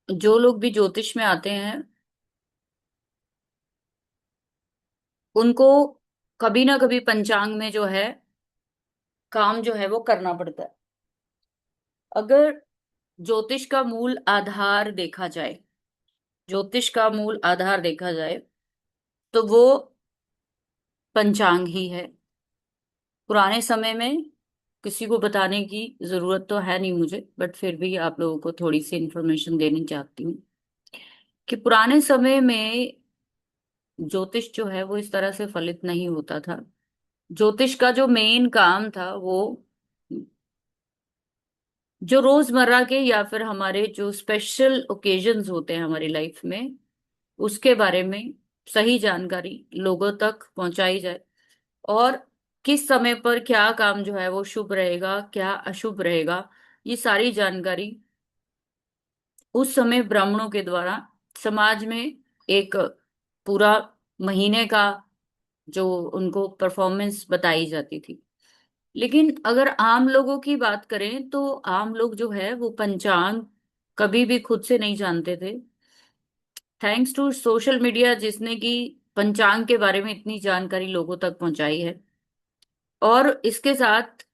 जो लोग भी ज्योतिष में आते हैं उनको कभी ना कभी पंचांग में जो है काम जो है वो करना पड़ता है। अगर ज्योतिष का मूल आधार देखा जाए, ज्योतिष का मूल आधार देखा जाए तो वो पंचांग ही है। पुराने समय में किसी को बताने की जरूरत तो है नहीं मुझे, बट फिर भी आप लोगों को थोड़ी सी इंफॉर्मेशन देनी चाहती हूँ कि पुराने समय में ज्योतिष जो है वो इस तरह से फलित नहीं होता था। ज्योतिष का जो मेन काम था वो जो रोजमर्रा के या फिर हमारे जो स्पेशल ओकेजन्स होते हैं हमारी लाइफ में, उसके बारे में सही जानकारी लोगों तक पहुंचाई जाए। और किस समय पर क्या काम जो है वो शुभ रहेगा, क्या अशुभ रहेगा, ये सारी जानकारी उस समय ब्राह्मणों के द्वारा समाज में एक पूरा महीने का जो उनको परफॉर्मेंस बताई जाती थी। लेकिन अगर आम लोगों की बात करें तो आम लोग जो है वो पंचांग कभी भी खुद से नहीं जानते थे। थैंक्स टू सोशल मीडिया जिसने कि पंचांग के बारे में इतनी जानकारी लोगों तक पहुंचाई है। और इसके साथ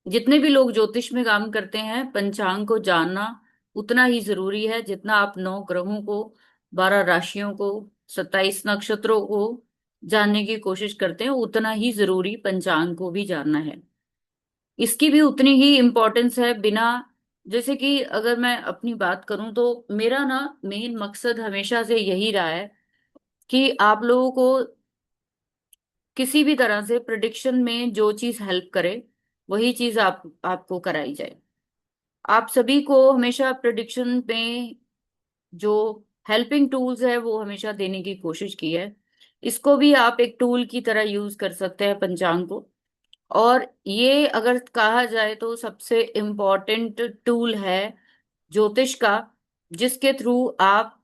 जितने भी लोग ज्योतिष में काम करते हैं, पंचांग को जानना उतना ही जरूरी है जितना आप 9 ग्रहों को, 12 राशियों को, 27 नक्षत्रों को जानने की कोशिश करते हैं, उतना ही जरूरी पंचांग को भी जानना है। इसकी भी उतनी ही इम्पोर्टेंस है। बिना जैसे कि अगर मैं अपनी बात करूं तो मेरा ना मेन मकसद हमेशा से यही रहा है कि आप लोगों को किसी भी तरह से प्रिडिक्शन में जो चीज हेल्प करे वही चीज आपको कराई जाए। आप सभी को हमेशा प्रिडिक्शन में जो हेल्पिंग टूल्स है वो हमेशा देने की कोशिश की है। इसको भी आप एक टूल की तरह यूज कर सकते हैं पंचांग को। और ये अगर कहा जाए तो सबसे इम्पोर्टेंट टूल है ज्योतिष का, जिसके थ्रू आप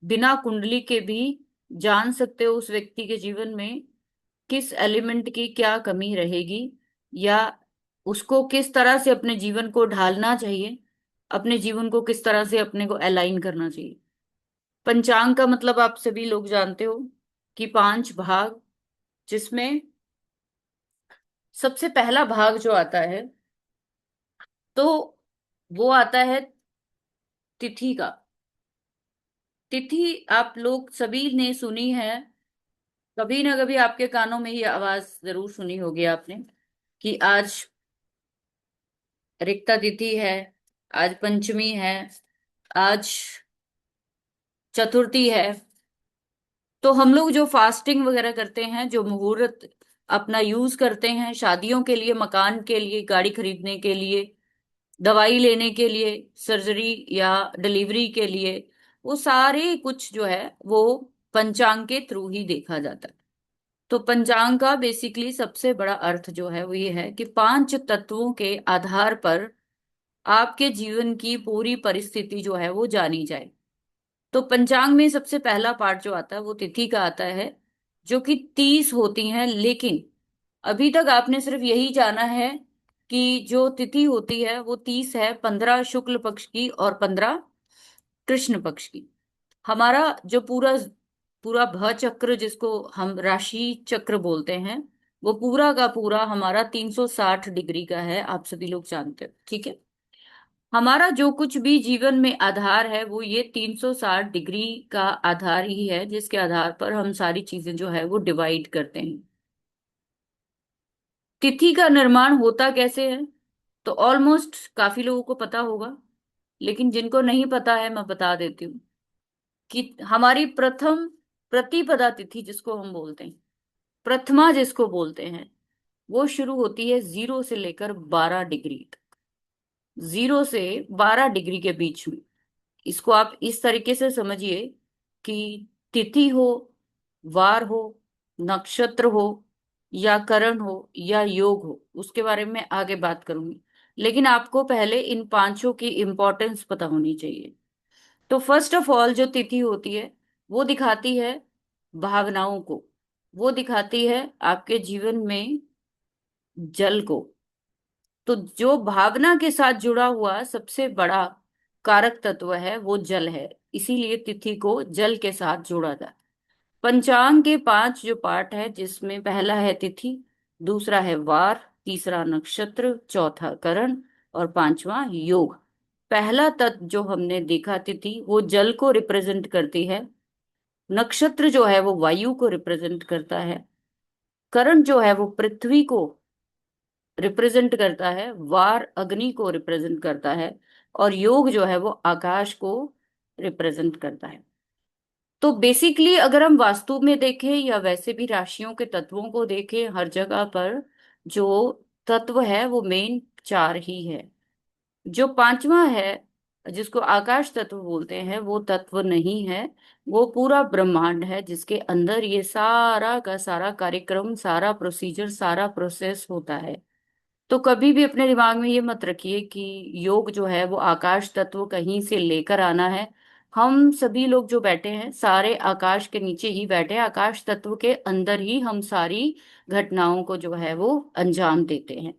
बिना कुंडली के भी जान सकते हो उस व्यक्ति के जीवन में किस एलिमेंट की क्या कमी रहेगी, या उसको किस तरह से अपने जीवन को ढालना चाहिए, अपने जीवन को किस तरह से अपने को अलाइन करना चाहिए। पंचांग का मतलब आप सभी लोग जानते हो कि 5 भाग, जिसमें सबसे पहला भाग जो आता है तो वो आता है तिथि का। तिथि आप लोग सभी ने सुनी है, कभी ना कभी आपके कानों में ये आवाज जरूर सुनी होगी आपने कि आज रिक्ता तिथि है, आज पंचमी है, आज चतुर्थी है। तो हम लोग जो फास्टिंग वगैरह करते हैं, जो मुहूर्त अपना यूज करते हैं शादियों के लिए, मकान के लिए, गाड़ी खरीदने के लिए, दवाई लेने के लिए, सर्जरी या डिलीवरी के लिए, वो सारे कुछ जो है वो पंचांग के थ्रू ही देखा जाता है। तो पंचांग का बेसिकली सबसे बड़ा अर्थ जो है वो ये है कि 5 तत्वों के आधार पर आपके जीवन की पूरी परिस्थिति जो है वो जानी जाए। तो पंचांग में सबसे पहला पार्ट जो आता है वो तिथि का आता है, जो कि 30 होती हैं। लेकिन अभी तक आपने सिर्फ यही जाना है कि जो तिथि होती है वो 30 है, 15 शुक्ल पक्ष की और 15 कृष्ण पक्ष की। हमारा जो पूरा पूरा भव चक्र जिसको हम राशि चक्र बोलते हैं, वो पूरा का पूरा हमारा 360 डिग्री का है, आप सभी लोग जानते हो, ठीक है। हमारा जो कुछ भी जीवन में आधार है वो ये 360 डिग्री का आधार ही है, जिसके आधार पर हम सारी चीजें जो है वो डिवाइड करते हैं। तिथि का निर्माण होता कैसे है तो ऑलमोस्ट काफी लोगों को पता होगा, लेकिन जिनको नहीं पता है मैं बता देती हूँ कि हमारी प्रथम प्रतिपदा तिथि जिसको हम बोलते हैं, प्रथमा जिसको बोलते हैं, वो शुरू होती है 0 से लेकर 12 डिग्री तक। 0 से 12 डिग्री के बीच में। इसको आप इस तरीके से समझिए कि तिथि हो, वार हो, नक्षत्र हो, या करण हो, या योग हो, उसके बारे में आगे बात करूंगी। लेकिन आपको पहले इन पांचों की इंपॉर्टेंस पता होनी चाहिए। तो फर्स्ट ऑफ ऑल जो तिथि होती है वो दिखाती है भावनाओं को, वो दिखाती है आपके जीवन में जल को। तो जो भावना के साथ जुड़ा हुआ सबसे बड़ा कारक तत्व है वो जल है, इसीलिए तिथि को जल के साथ जोड़ा जाता है। पंचांग के पांच जो पार्ट है, जिसमें पहला है तिथि, दूसरा है वार, तीसरा नक्षत्र, चौथा करण और पांचवा योग। पहला तत्व जो हमने देखा तिथि, वो जल को रिप्रेजेंट करती है। नक्षत्र जो है वो वायु को रिप्रेजेंट करता है। करण जो है वो पृथ्वी को रिप्रेजेंट करता है। वार अग्नि को रिप्रेजेंट करता है। और योग जो है वो आकाश को रिप्रेजेंट करता है। तो बेसिकली अगर हम वास्तु में देखें या वैसे भी राशियों के तत्वों को देखें, हर जगह पर जो तत्व है वो मेन चार ही है। जो पांचवा है, जिसको आकाश तत्व बोलते हैं, वो तत्व नहीं है। वो पूरा ब्रह्मांड है, जिसके अंदर ये सारा का सारा कार्यक्रम, सारा प्रोसीजर, सारा प्रोसेस होता है। तो कभी भी अपने दिमाग में ये मत रखिए कि योग जो है वो आकाश तत्व कहीं से लेकर आना है। हम सभी लोग जो बैठे हैं सारे आकाश के नीचे ही बैठे हैं, आकाश तत्व के अंदर ही हम सारी घटनाओं को जो है वो अंजाम देते हैं।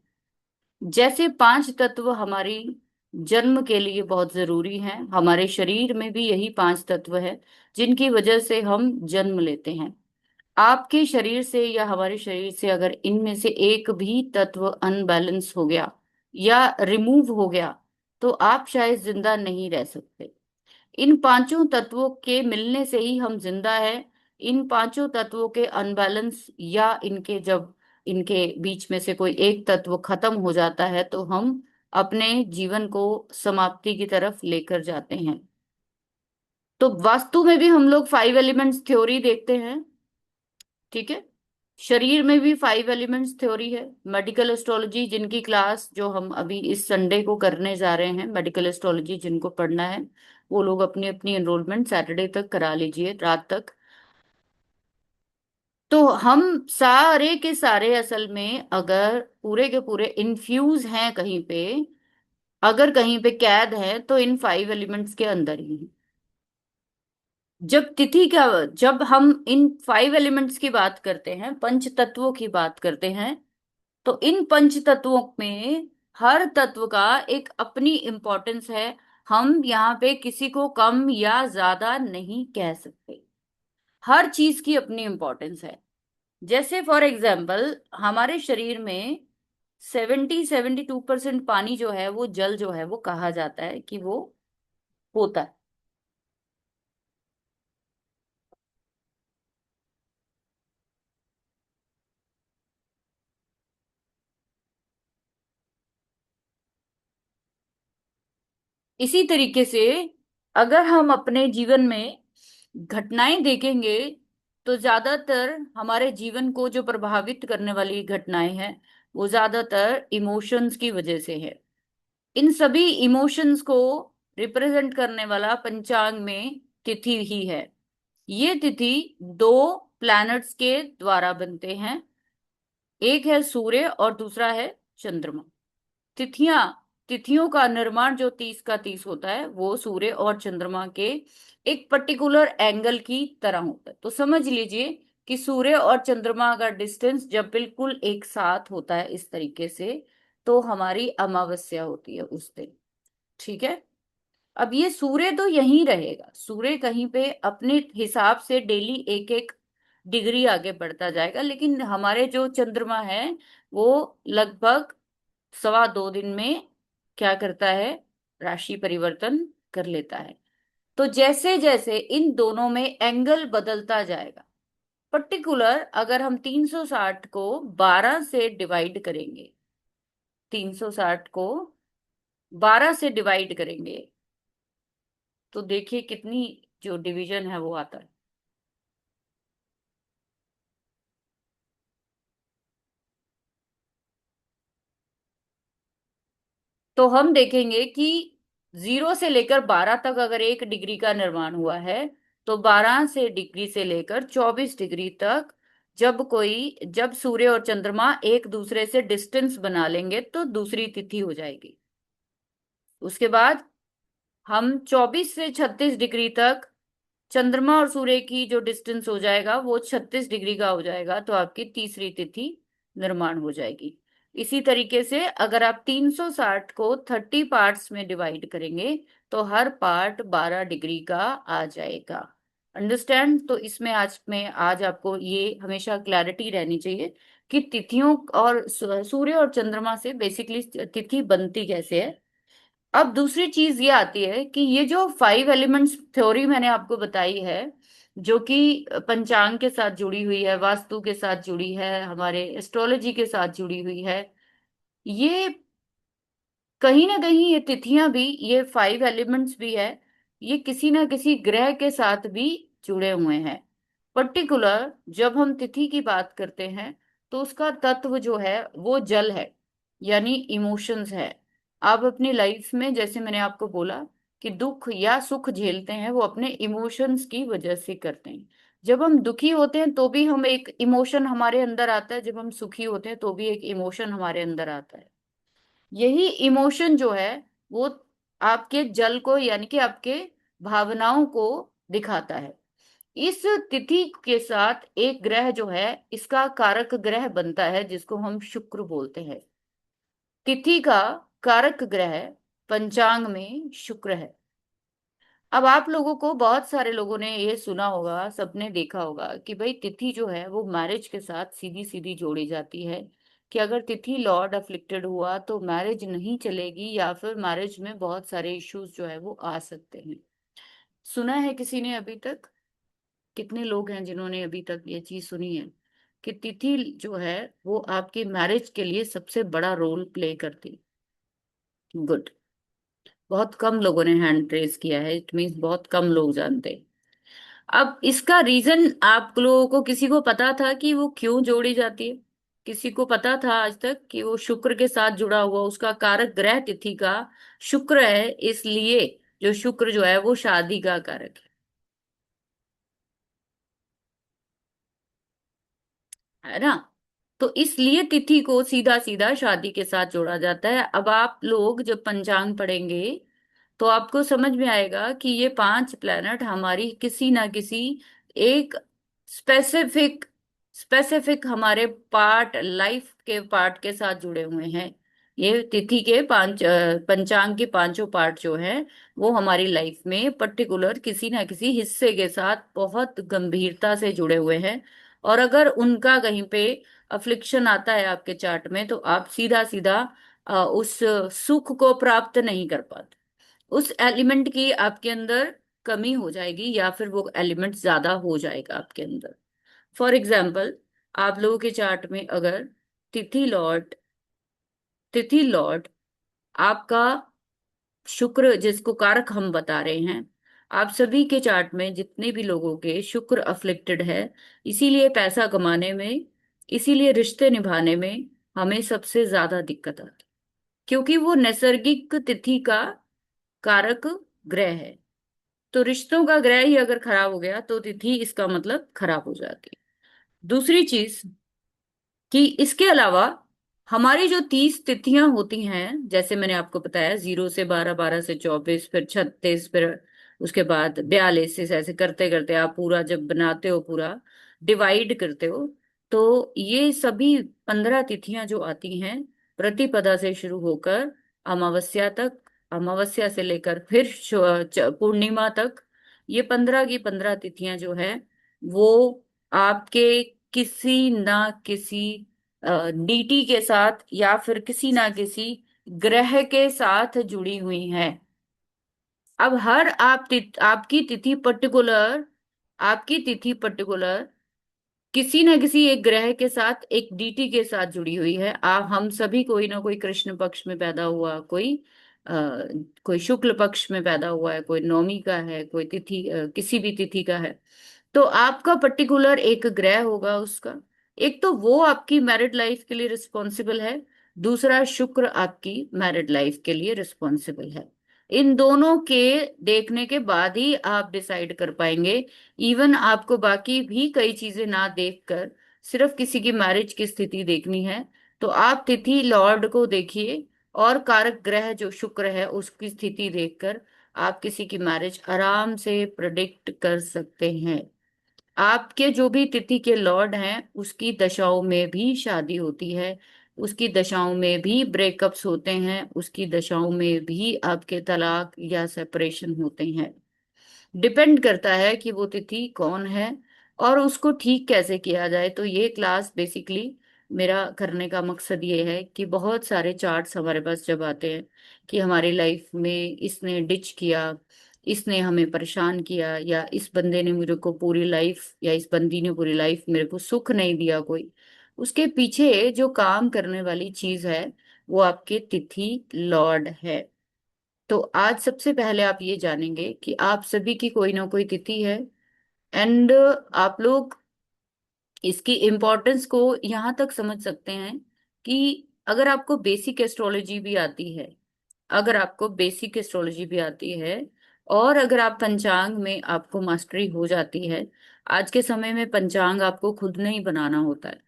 जैसे पांच तत्व हमारी जन्म के लिए बहुत जरूरी हैं, हमारे शरीर में भी यही पांच तत्व है जिनकी वजह से हम जन्म लेते हैं। आपके शरीर से या हमारे शरीर से अगर इनमें से एक भी तत्व अनबैलेंस हो गया या रिमूव हो गया, तो आप शायद जिंदा नहीं रह सकते। इन पांचों तत्वों के मिलने से ही हम जिंदा है। इन पांचों तत्वों के अनबैलेंस या इनके जब इनके बीच में से कोई एक तत्व खत्म हो जाता है, तो हम अपने जीवन को समाप्ति की तरफ लेकर जाते हैं। तो वास्तु में भी हम लोग फाइव एलिमेंट्स थ्योरी देखते हैं। ठीक है। शरीर में भी फाइव एलिमेंट्स थ्योरी है। मेडिकल एस्ट्रोलॉजी जिनकी क्लास जो हम अभी इस संडे को करने जा रहे हैं, मेडिकल एस्ट्रोलॉजी जिनको पढ़ना है, वो लोग अपनी अपनी एनरोलमेंट सैटरडे तक करा लीजिए, रात तक। तो हम सारे के सारे असल में अगर पूरे के पूरे इन्फ्यूज हैं कहीं पे, अगर कहीं पे कैद है, तो इन फाइव एलिमेंट्स के अंदर ही हैं। जब तिथि का जब हम इन फाइव एलिमेंट्स की बात करते हैं, पंच तत्वों की बात करते हैं, तो इन पंच तत्वों में हर तत्व का एक अपनी इंपॉर्टेंस है। हम यहाँ पे किसी को कम या ज्यादा नहीं कह सकते। हर चीज की अपनी इंपॉर्टेंस है। जैसे फॉर एग्जाम्पल हमारे शरीर में 72% पानी जो है वो जल जो है वो कहा जाता है कि वो होता है। इसी तरीके से अगर हम अपने जीवन में घटनाएं देखेंगे, तो ज्यादातर हमारे जीवन को जो प्रभावित करने वाली घटनाएं हैं, वो ज्यादातर इमोशंस की वजह से है। इन सभी इमोशंस को रिप्रेजेंट करने वाला पंचांग में तिथि ही है। ये तिथि दो प्लैनेट्स के द्वारा बनते हैं। एक है सूर्य और दूसरा है चंद्रमा। तिथियां तिथियों का निर्माण जो 30 का 30 होता है, वो सूर्य और चंद्रमा के एक पर्टिकुलर एंगल की तरह होता है। तो समझ लीजिए कि सूर्य और चंद्रमा का डिस्टेंस जब बिल्कुल एक साथ होता है इस तरीके से, तो हमारी अमावस्या होती है उस दिन। ठीक है। अब ये सूर्य तो यहीं रहेगा, सूर्य कहीं पे अपने हिसाब से डेली एक एक डिग्री आगे बढ़ता जाएगा, लेकिन हमारे जो चंद्रमा है वो लगभग 2.25 दिन में क्या करता है, राशि परिवर्तन कर लेता है। तो जैसे जैसे इन दोनों में एंगल बदलता जाएगा, पर्टिकुलर अगर हम 360 को 12 से डिवाइड करेंगे, 360 को 12 से डिवाइड करेंगे, तो देखिए कितनी जो डिवीजन है वो आता है। तो हम देखेंगे कि 0 से लेकर 12 तक अगर एक डिग्री का निर्माण हुआ है, तो 12 से डिग्री से लेकर 24 डिग्री तक जब सूर्य और चंद्रमा एक दूसरे से डिस्टेंस बना लेंगे, तो दूसरी तिथि हो जाएगी। उसके बाद हम 24 से 36 डिग्री तक चंद्रमा और सूर्य की जो डिस्टेंस हो जाएगा वो 36 डिग्री का हो जाएगा, तो आपकी तीसरी तिथि निर्माण हो जाएगी। इसी तरीके से अगर आप 360 को 30 पार्ट्स में डिवाइड करेंगे तो हर पार्ट 12 डिग्री का आ जाएगा। अंडरस्टैंड? तो इसमें आज आपको ये हमेशा क्लैरिटी रहनी चाहिए कि तिथियों और सूर्य और चंद्रमा से बेसिकली तिथि बनती कैसे है। अब दूसरी चीज ये आती है कि ये जो 5 एलिमेंट्स थ्योरी मैंने आपको बताई है, जो कि पंचांग के साथ जुड़ी हुई है, वास्तु के साथ जुड़ी है, हमारे एस्ट्रोलॉजी के साथ जुड़ी हुई है, ये कहीं ना कहीं ये तिथियां भी, ये 5 एलिमेंट्स भी है, ये किसी ना किसी ग्रह के साथ भी जुड़े हुए हैं। पर्टिकुलर जब हम तिथि की बात करते हैं तो उसका तत्व जो है वो जल है, यानी इमोशंस है। आप अपनी लाइफ में, जैसे मैंने आपको बोला कि दुख या सुख झेलते हैं, वो अपने इमोशंस की वजह से करते हैं। जब हम दुखी होते हैं तो भी हम एक इमोशन हमारे अंदर आता है, जब हम सुखी होते हैं तो भी एक इमोशन हमारे अंदर आता है। यही इमोशन जो है वो आपके जल को, यानी कि आपके भावनाओं को दिखाता है। इस तिथि के साथ एक ग्रह जो है, इसका कारक ग्रह बनता है जिसको हम शुक्र बोलते हैं। तिथि का कारक ग्रह पंचांग में शुक्र है। अब आप लोगों को, बहुत सारे लोगों ने ये सुना होगा, सबने देखा होगा कि भाई तिथि जो है वो मैरिज के साथ सीधी सीधी जोड़ी जाती है, कि अगर तिथि लॉर्ड अफ्लिक्टेड हुआ तो मैरिज नहीं चलेगी, या फिर मैरिज में बहुत सारे इश्यूज जो है वो आ सकते हैं। सुना है किसी ने अभी तक? कितने लोग हैं जिन्होंने अभी तक ये चीज सुनी है कि तिथि जो है वो आपकी मैरिज के लिए सबसे बड़ा रोल प्ले करती? गुड। बहुत कम लोगों ने हैंड रेज किया है, इट मीन्स बहुत कम लोग जानते हैं। अब इसका रीजन आप लोगों को किसी को पता था कि वो क्यों जोड़ी जाती है? किसी को पता था आज तक कि वो शुक्र के साथ जुड़ा हुआ, उसका कारक ग्रह तिथि का शुक्र है, इसलिए जो शुक्र जो है वो शादी का कारक है ना? तो इसलिए तिथि को सीधा सीधा शादी के साथ जोड़ा जाता है। अब आप लोग जब पंचांग पढ़ेंगे तो आपको समझ में आएगा कि ये 5 प्लैनेट हमारी किसी ना किसी एक स्पेसिफिक स्पेसिफिक हमारे पार्ट, लाइफ के पार्ट के साथ जुड़े हुए हैं। ये तिथि के पंचांग के पांचों पार्ट जो है वो हमारी लाइफ में पर्टिकुलर किसी ना किसी हिस्से के साथ बहुत गंभीरता से जुड़े हुए हैं। और अगर उनका कहीं पे अफ्लिक्शन आता है आपके चार्ट में तो आप सीधा सीधा उस सुख को प्राप्त नहीं कर पाते। उस एलिमेंट की आपके अंदर कमी हो जाएगी, या फिर वो एलिमेंट ज्यादा हो जाएगा आपके अंदर। फॉर एग्जाम्पल, आप लोगों के चार्ट में अगर तिथि लॉर्ड तिथि लॉर्ड आपका शुक्र, जिसको कारक हम बता रहे हैं, आप सभी के चार्ट में जितने भी लोगों के शुक्र अफ्लिक्टेड है, इसीलिए पैसा कमाने में, इसीलिए रिश्ते निभाने में हमें सबसे ज्यादा दिक्कत आती, क्योंकि वो नैसर्गिक तिथि का कारक ग्रह है। तो रिश्तों का ग्रह ही अगर खराब हो गया तो तिथि इसका मतलब खराब हो जाती है। दूसरी चीज कि इसके अलावा हमारी जो 30 तिथियां होती हैं, जैसे मैंने आपको बताया 0 से 12, 12 से 24, फिर 36, फिर उसके बाद 42, ऐसे करते करते आप पूरा जब बनाते हो, पूरा डिवाइड करते हो, तो ये सभी 15 तिथियां जो आती हैं प्रतिपदा से शुरू होकर अमावस्या तक, अमावस्या से लेकर फिर पूर्णिमा तक, ये 15 की 15 तिथियां जो है वो आपके किसी ना किसी डीटी के साथ या फिर किसी ना किसी ग्रह के साथ जुड़ी हुई हैं। अब हर आपकी तिथि पर्टिकुलर किसी न किसी एक ग्रह के साथ, एक डीटी के साथ जुड़ी हुई है। आप हम सभी, कोई ना कोई कृष्ण पक्ष में पैदा हुआ, आ, कोई शुक्ल पक्ष में पैदा हुआ है, कोई नवमी का है, कोई तिथि किसी भी तिथि का है। तो आपका पर्टिकुलर एक ग्रह होगा उसका। एक तो वो आपकी मैरिड लाइफ के लिए रिस्पॉन्सिबल है, दूसरा शुक्र आपकी मैरिड लाइफ के लिए रिस्पॉन्सिबल है। इन दोनों के देखने के बाद ही आप डिसाइड कर पाएंगे। इवन आपको बाकी भी कई चीजें ना देखकर सिर्फ किसी की मैरिज की स्थिति देखनी है तो आप तिथि लॉर्ड को देखिए, और कारक ग्रह जो शुक्र है उसकी स्थिति देखकर आप किसी की मैरिज आराम से प्रिडिक्ट कर सकते हैं। आपके जो भी तिथि के लॉर्ड हैं उसकी दशाओं में भी शादी होती है, उसकी दशाओं में भी ब्रेकअप्स होते हैं, उसकी दशाओं में भी आपके तलाक या सेपरेशन होते हैं। डिपेंड करता है कि वो तिथि कौन है और उसको ठीक कैसे किया जाए। तो ये क्लास बेसिकली मेरा करने का मकसद ये है कि बहुत सारे चार्ट्स हमारे पास जब आते हैं कि हमारी लाइफ में इसने डिच किया, इसने हमें परेशान किया, या इस बंदे ने मेरे को पूरी लाइफ, या इस बंदी ने पूरी लाइफ मेरे को सुख नहीं दिया कोई, उसके पीछे जो काम करने वाली चीज है वो आपके तिथि लॉर्ड है। तो आज सबसे पहले आप ये जानेंगे कि आप सभी की कोई ना कोई तिथि है। एंड आप लोग इसकी इम्पोर्टेंस को यहाँ तक समझ सकते हैं कि अगर आपको बेसिक एस्ट्रोलॉजी भी आती है, अगर आपको बेसिक एस्ट्रोलॉजी भी आती है, और अगर आप पंचांग में आपको मास्टरी हो जाती है, आज के समय में पंचांग आपको खुद नहीं बनाना होता है,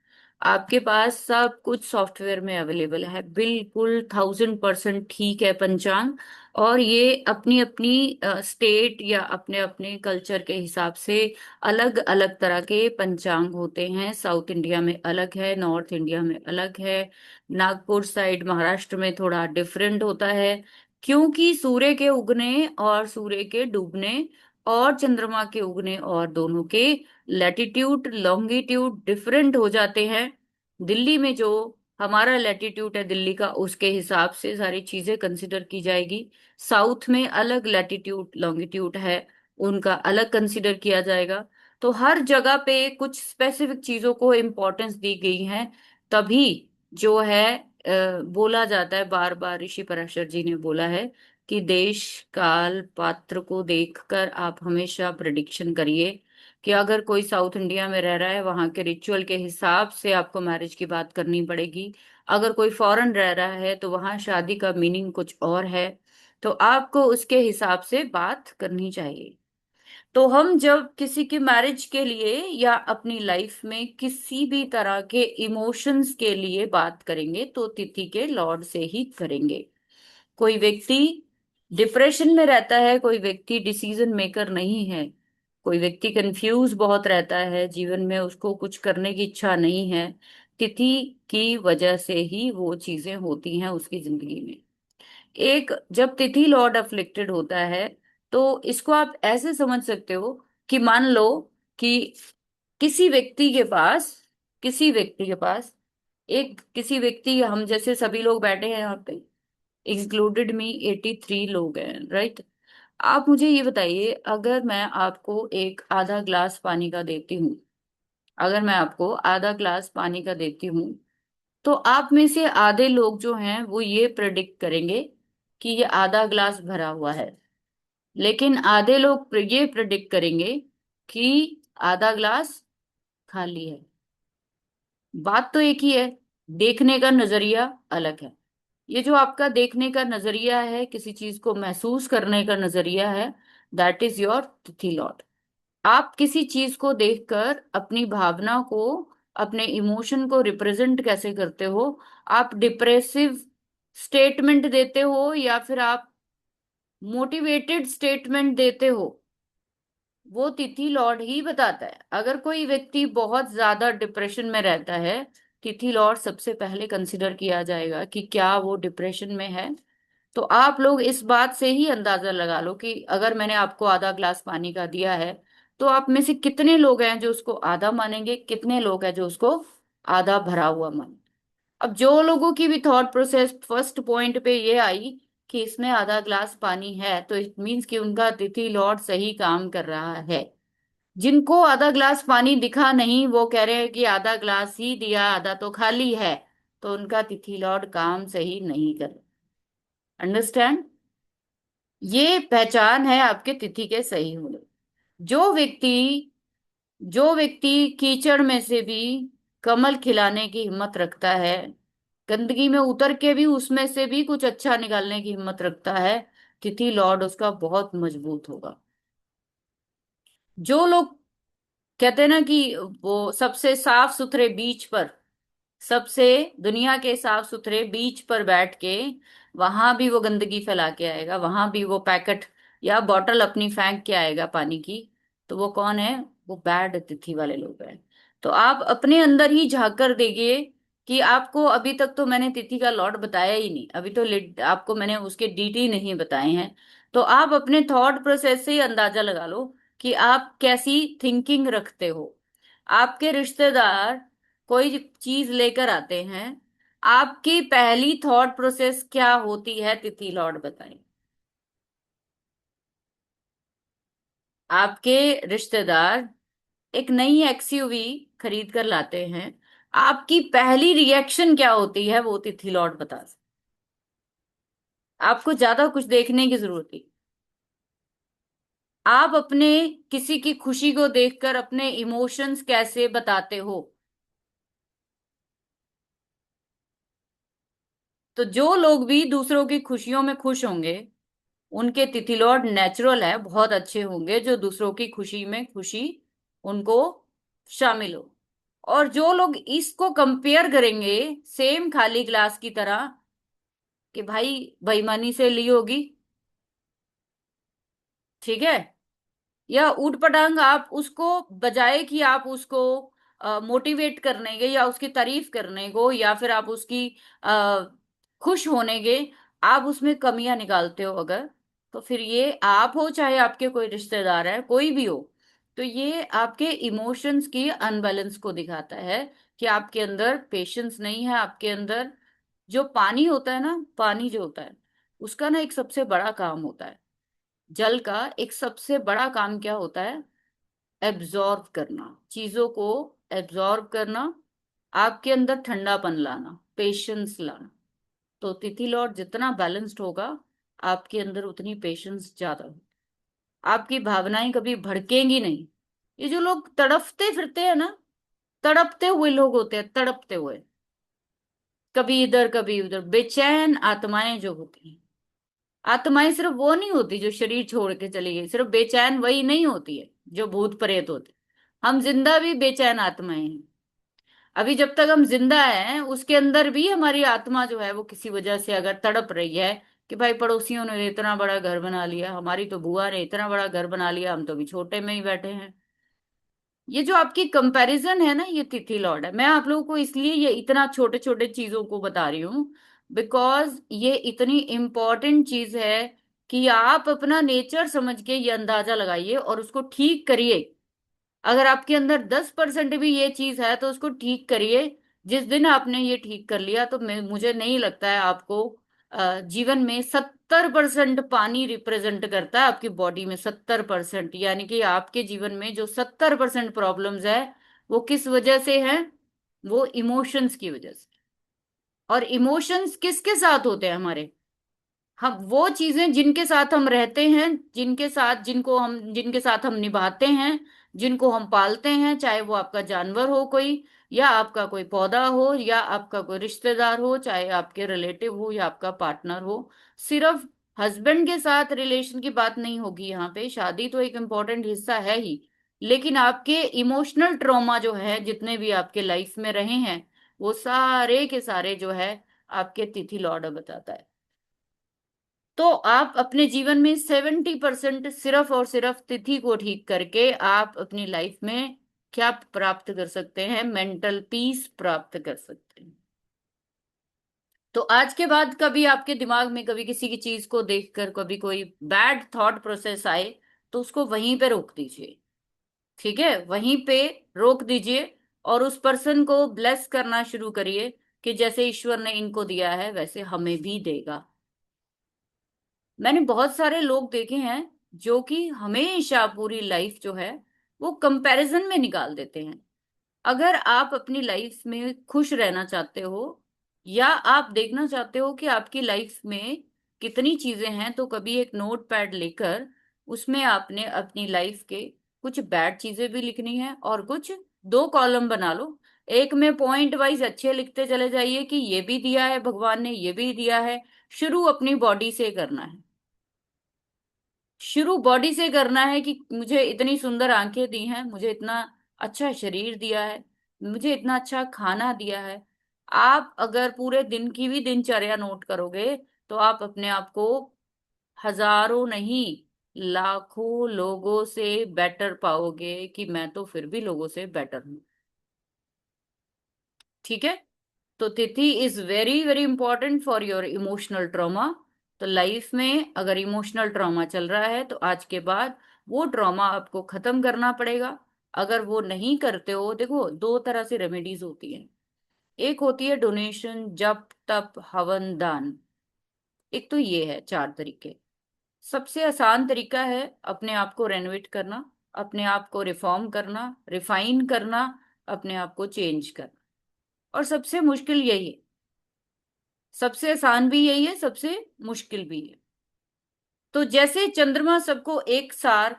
आपके पास सब कुछ सॉफ्टवेयर में अवेलेबल है, बिल्कुल 1000% ठीक है पंचांग। और ये अपनी अपनी स्टेट या अपने अपने कल्चर के हिसाब से अलग अलग तरह के पंचांग होते हैं। साउथ इंडिया में अलग है, नॉर्थ इंडिया में अलग है, नागपुर साइड महाराष्ट्र में थोड़ा डिफरेंट होता है, क्योंकि सूर्य के उगने और सूर्य के डूबने और चंद्रमा के उगने और दोनों के लैटिट्यूड लॉन्गिट्यूड डिफरेंट हो जाते हैं। दिल्ली में जो हमारा लैटिट्यूड है दिल्ली का, उसके हिसाब से सारी चीजें कंसिडर की जाएगी। साउथ में अलग लैटिट्यूड लॉन्गिट्यूड है, उनका अलग कंसिडर किया जाएगा। तो हर जगह पे कुछ स्पेसिफिक चीजों को इम्पोर्टेंस दी गई है। तभी जो है बोला जाता है, बार बार ऋषि पराशर जी ने बोला है कि देश काल पात्र को देखकर आप हमेशा प्रिडिक्शन करिए, कि अगर कोई साउथ इंडिया में रह रहा है वहां के रिचुअल के हिसाब से आपको मैरिज की बात करनी पड़ेगी, अगर कोई फॉरेन रह रहा है तो वहां शादी का मीनिंग कुछ और है, तो आपको उसके हिसाब से बात करनी चाहिए। तो हम जब किसी की मैरिज के लिए या अपनी लाइफ में किसी भी तरह के इमोशंस के लिए बात करेंगे तो तिथि के लॉर्ड से ही करेंगे। कोई व्यक्ति डिप्रेशन में रहता है, कोई व्यक्ति डिसीजन मेकर नहीं है, कोई व्यक्ति कंफ्यूज बहुत रहता है जीवन में, उसको कुछ करने की इच्छा नहीं है, तिथि की वजह से ही वो चीजें होती हैं उसकी जिंदगी में। एक जब तिथि लॉर्ड अफ्लिक्टेड होता है तो इसको आप ऐसे समझ सकते हो कि मान लो कि किसी व्यक्ति के पास किसी व्यक्ति के पास एक किसी व्यक्ति, हम जैसे सभी लोग बैठे हैं यहाँ पे, इंक्लूडेड मी 83 लोग हैं, राइट। आप मुझे ये बताइए, अगर मैं आपको एक आधा ग्लास पानी का देती हूँ, अगर मैं आपको आधा ग्लास पानी का देती हूँ, तो आप में से आधे लोग जो हैं वो ये प्रेडिक्ट करेंगे कि ये आधा ग्लास भरा हुआ है, लेकिन आधे लोग ये प्रेडिक्ट करेंगे कि आधा ग्लास खाली है। बात तो एक ही है, देखने का नजरिया अलग है। ये जो आपका देखने का नजरिया है, किसी चीज को महसूस करने का नजरिया है, दैट इज योर तिथि लॉर्ड। आप किसी चीज को देखकर अपनी भावना को, अपने इमोशन को रिप्रेजेंट कैसे करते हो, आप डिप्रेसिव स्टेटमेंट देते हो या फिर आप मोटिवेटेड स्टेटमेंट देते हो, वो तिथि लॉर्ड ही बताता है। अगर कोई व्यक्ति बहुत ज्यादा डिप्रेशन में रहता है, तिथि लॉर्ड सबसे पहले कंसिडर किया जाएगा कि क्या वो डिप्रेशन में है। तो आप लोग इस बात से ही अंदाजा लगा लो कि अगर मैंने आपको आधा ग्लास पानी का दिया है, तो आप में से कितने लोग हैं जो उसको आधा मानेंगे, कितने लोग हैं जो उसको आधा भरा हुआ मानेंगे। अब जो लोगों की भी थॉट प्रोसेस फर्स्ट पॉइंट पे ये आई कि इसमें आधा ग्लास पानी है, तो इट मीन्स कि उनका तिथि लॉर्ड सही काम कर रहा है। जिनको आधा ग्लास पानी दिखा नहीं, वो कह रहे हैं कि आधा ग्लास ही दिया, आधा तो खाली है, तो उनका तिथि लॉर्ड काम सही नहीं कर। अंडरस्टैंड? ये पहचान है आपके तिथि के सही होने। जो व्यक्ति जो व्यक्ति कीचड़ में से भी कमल खिलाने की हिम्मत रखता है, गंदगी में उतर के भी उसमें से भी कुछ अच्छा निकालने की हिम्मत रखता है, तिथि लॉर्ड उसका बहुत मजबूत होगा। जो लोग कहते हैं ना कि वो सबसे साफ सुथरे बीच पर, सबसे दुनिया के साफ सुथरे बीच पर बैठ के वहां भी वो गंदगी फैला के आएगा, वहां भी वो पैकेट या बॉटल अपनी फेंक के आएगा पानी की, तो वो कौन है? वो बैड तिथि वाले लोग हैं। तो आप अपने अंदर ही झांक कर देखिए कि आपको अभी तक तो मैंने तिथि का लॉट बताया ही नहीं, अभी तो आपको मैंने उसके डीटी नहीं बताए हैं। तो आप अपने थॉट प्रोसेस से ही अंदाजा लगा लो कि आप कैसी थिंकिंग रखते हो। आपके रिश्तेदार कोई चीज लेकर आते हैं, आपकी पहली थॉट प्रोसेस क्या होती है, तिथि लॉट बताएं। आपके रिश्तेदार एक नई एक्सयूवी खरीद कर लाते हैं, आपकी पहली रिएक्शन क्या होती है, वो तिथि लॉट बता सकते। आपको ज्यादा कुछ देखने की जरूरत नहीं। आप अपने किसी की खुशी को देखकर अपने इमोशंस कैसे बताते हो। तो जो लोग भी दूसरों की खुशियों में खुश होंगे, उनके तिथि लॉर्ड नेचुरल है, बहुत अच्छे होंगे, जो दूसरों की खुशी में खुशी उनको शामिल हो। और जो लोग इसको कंपेयर करेंगे सेम खाली ग्लास की तरह, कि भाई बेईमानी से ली होगी, ठीक है, या ऊट पटांग, आप उसको बजाय कि आप उसको मोटिवेट करने के या उसकी तारीफ करने को या फिर आप उसकी अ, खुश होने के, आप उसमें कमियां निकालते हो अगर, तो फिर ये आप हो चाहे आपके कोई रिश्तेदार है, कोई भी हो, तो ये आपके इमोशंस की अनबैलेंस को दिखाता है कि आपके अंदर पेशेंस नहीं है। आपके अंदर जो पानी होता है ना, पानी जो होता है उसका ना एक सबसे बड़ा काम होता है, जल का एक सबसे बड़ा काम क्या होता है, एब्जॉर्ब करना, चीजों को एब्जॉर्ब करना, आपके अंदर ठंडापन लाना, पेशेंस लाना। तो तिथि लॉर्ड जितना बैलेंस्ड होगा, आपके अंदर उतनी पेशेंस ज्यादा होगी। आपकी भावनाएं कभी भड़केंगी नहीं। ये जो लोग तड़पते फिरते हैं ना, तड़पते हुए लोग होते हैं, तड़पते हुए, कभी इधर कभी उधर, बेचैन आत्माएं जो होती हैं। आत्माएं सिर्फ वो नहीं होती जो शरीर छोड़ के चली गई, सिर्फ बेचैन वही नहीं होती है जो भूत प्रेत होते। हम जिंदा भी बेचैन आत्माएं हैं। अभी जब तक हम जिंदा हैं, उसके अंदर भी हमारी आत्मा जो है वो किसी वजह से अगर तड़प रही है कि भाई पड़ोसियों ने इतना बड़ा घर बना लिया, हमारी तो बुआ ने इतना बड़ा घर बना लिया, हम तो अभी छोटे में ही बैठे हैं। ये जो आपकी कंपैरिजन है ना, ये तिथि लॉर्ड है। मैं आप लोगों को इसलिए ये इतना छोटे छोटे चीजों को बता रही हूँ, बिकॉज ये इतनी इम्पोर्टेंट चीज है कि आप अपना नेचर समझ के ये अंदाजा लगाइए और उसको ठीक करिए। अगर आपके अंदर 10% भी ये चीज है तो उसको ठीक करिए। जिस दिन आपने ये ठीक कर लिया, तो मुझे नहीं लगता है आपको जीवन में 70% पानी रिप्रेजेंट करता है आपकी बॉडी में, 70%, यानी कि आपके जीवन में जो 70% प्रॉब्लम्स है वो किस वजह से है, वो इमोशंस की वजह से। और इमोशंस किसके साथ होते हैं हमारे, हम वो चीजें जिनके साथ हम रहते हैं, जिनके साथ हम निभाते हैं, जिनको हम पालते हैं, चाहे वो आपका जानवर हो कोई, या आपका कोई पौधा हो, या आपका कोई रिश्तेदार हो, चाहे आपके रिलेटिव हो या आपका पार्टनर हो। सिर्फ हस्बैंड के साथ रिलेशन की बात नहीं होगी यहाँ पे, शादी तो एक इम्पोर्टेंट हिस्सा है ही, लेकिन आपके इमोशनल ट्रॉमा जो है जितने भी आपके लाइफ में रहे हैं, वो सारे के सारे जो है आपके तिथि लॉर्ड बताता है। तो आप अपने जीवन में 70% सिर्फ और सिर्फ तिथि को ठीक करके आप अपनी लाइफ में क्या प्राप्त कर सकते हैं, मेंटल पीस प्राप्त कर सकते हैं। तो आज के बाद कभी आपके दिमाग में कभी किसी की चीज को देखकर कभी कोई बैड थॉट प्रोसेस आए, तो उसको वहीं पे रोक दीजिए। ठीक है, वहीं पे रोक दीजिए और उस पर्सन को ब्लेस करना शुरू करिए कि जैसे ईश्वर ने इनको दिया है वैसे हमें भी देगा। मैंने बहुत सारे लोग देखे हैं जो कि हमेशा पूरी लाइफ जो है वो कंपैरिजन में निकाल देते हैं। अगर आप अपनी लाइफ में खुश रहना चाहते हो, या आप देखना चाहते हो कि आपकी लाइफ में कितनी चीजें हैं, तो कभी एक नोट पैड लेकर उसमें आपने अपनी लाइफ के कुछ बैड चीजें भी लिखनी है और कुछ, दो कॉलम बना लो। एक में पॉइंट वाइज अच्छे लिखते चले जाइए कि ये भी दिया है भगवान ने, ये भी दिया है। शुरू अपनी बॉडी से करना है, शुरू बॉडी से करना है कि मुझे इतनी सुंदर आंखें दी हैं, मुझे इतना अच्छा शरीर दिया है, मुझे इतना अच्छा खाना दिया है। आप अगर पूरे दिन की भी दिनचर्या नोट करोगे, तो आप अपने आप को हजारों नहीं, लाखों लोगों से बेटर पाओगे कि मैं तो फिर भी लोगों से बेटर हूं। ठीक है, तो तिथि is very very important for your emotional trauma. तो लाइफ में अगर इमोशनल ट्रॉमा चल रहा है तो आज के बाद वो ट्रॉमा आपको खत्म करना पड़ेगा। अगर वो नहीं करते हो, देखो दो तरह से रेमेडीज होती है। एक होती है डोनेशन, जप तप हवन दान। एक तो ये है चार तरीके। सबसे आसान तरीका है अपने आप को रेनोवेट करना, अपने आप को रिफॉर्म करना, रिफाइन करना, अपने आप को चेंज करना। और सबसे मुश्किल यही है। सबसे आसान भी यही है, सबसे मुश्किल भी है। तो जैसे चंद्रमा सबको एक सार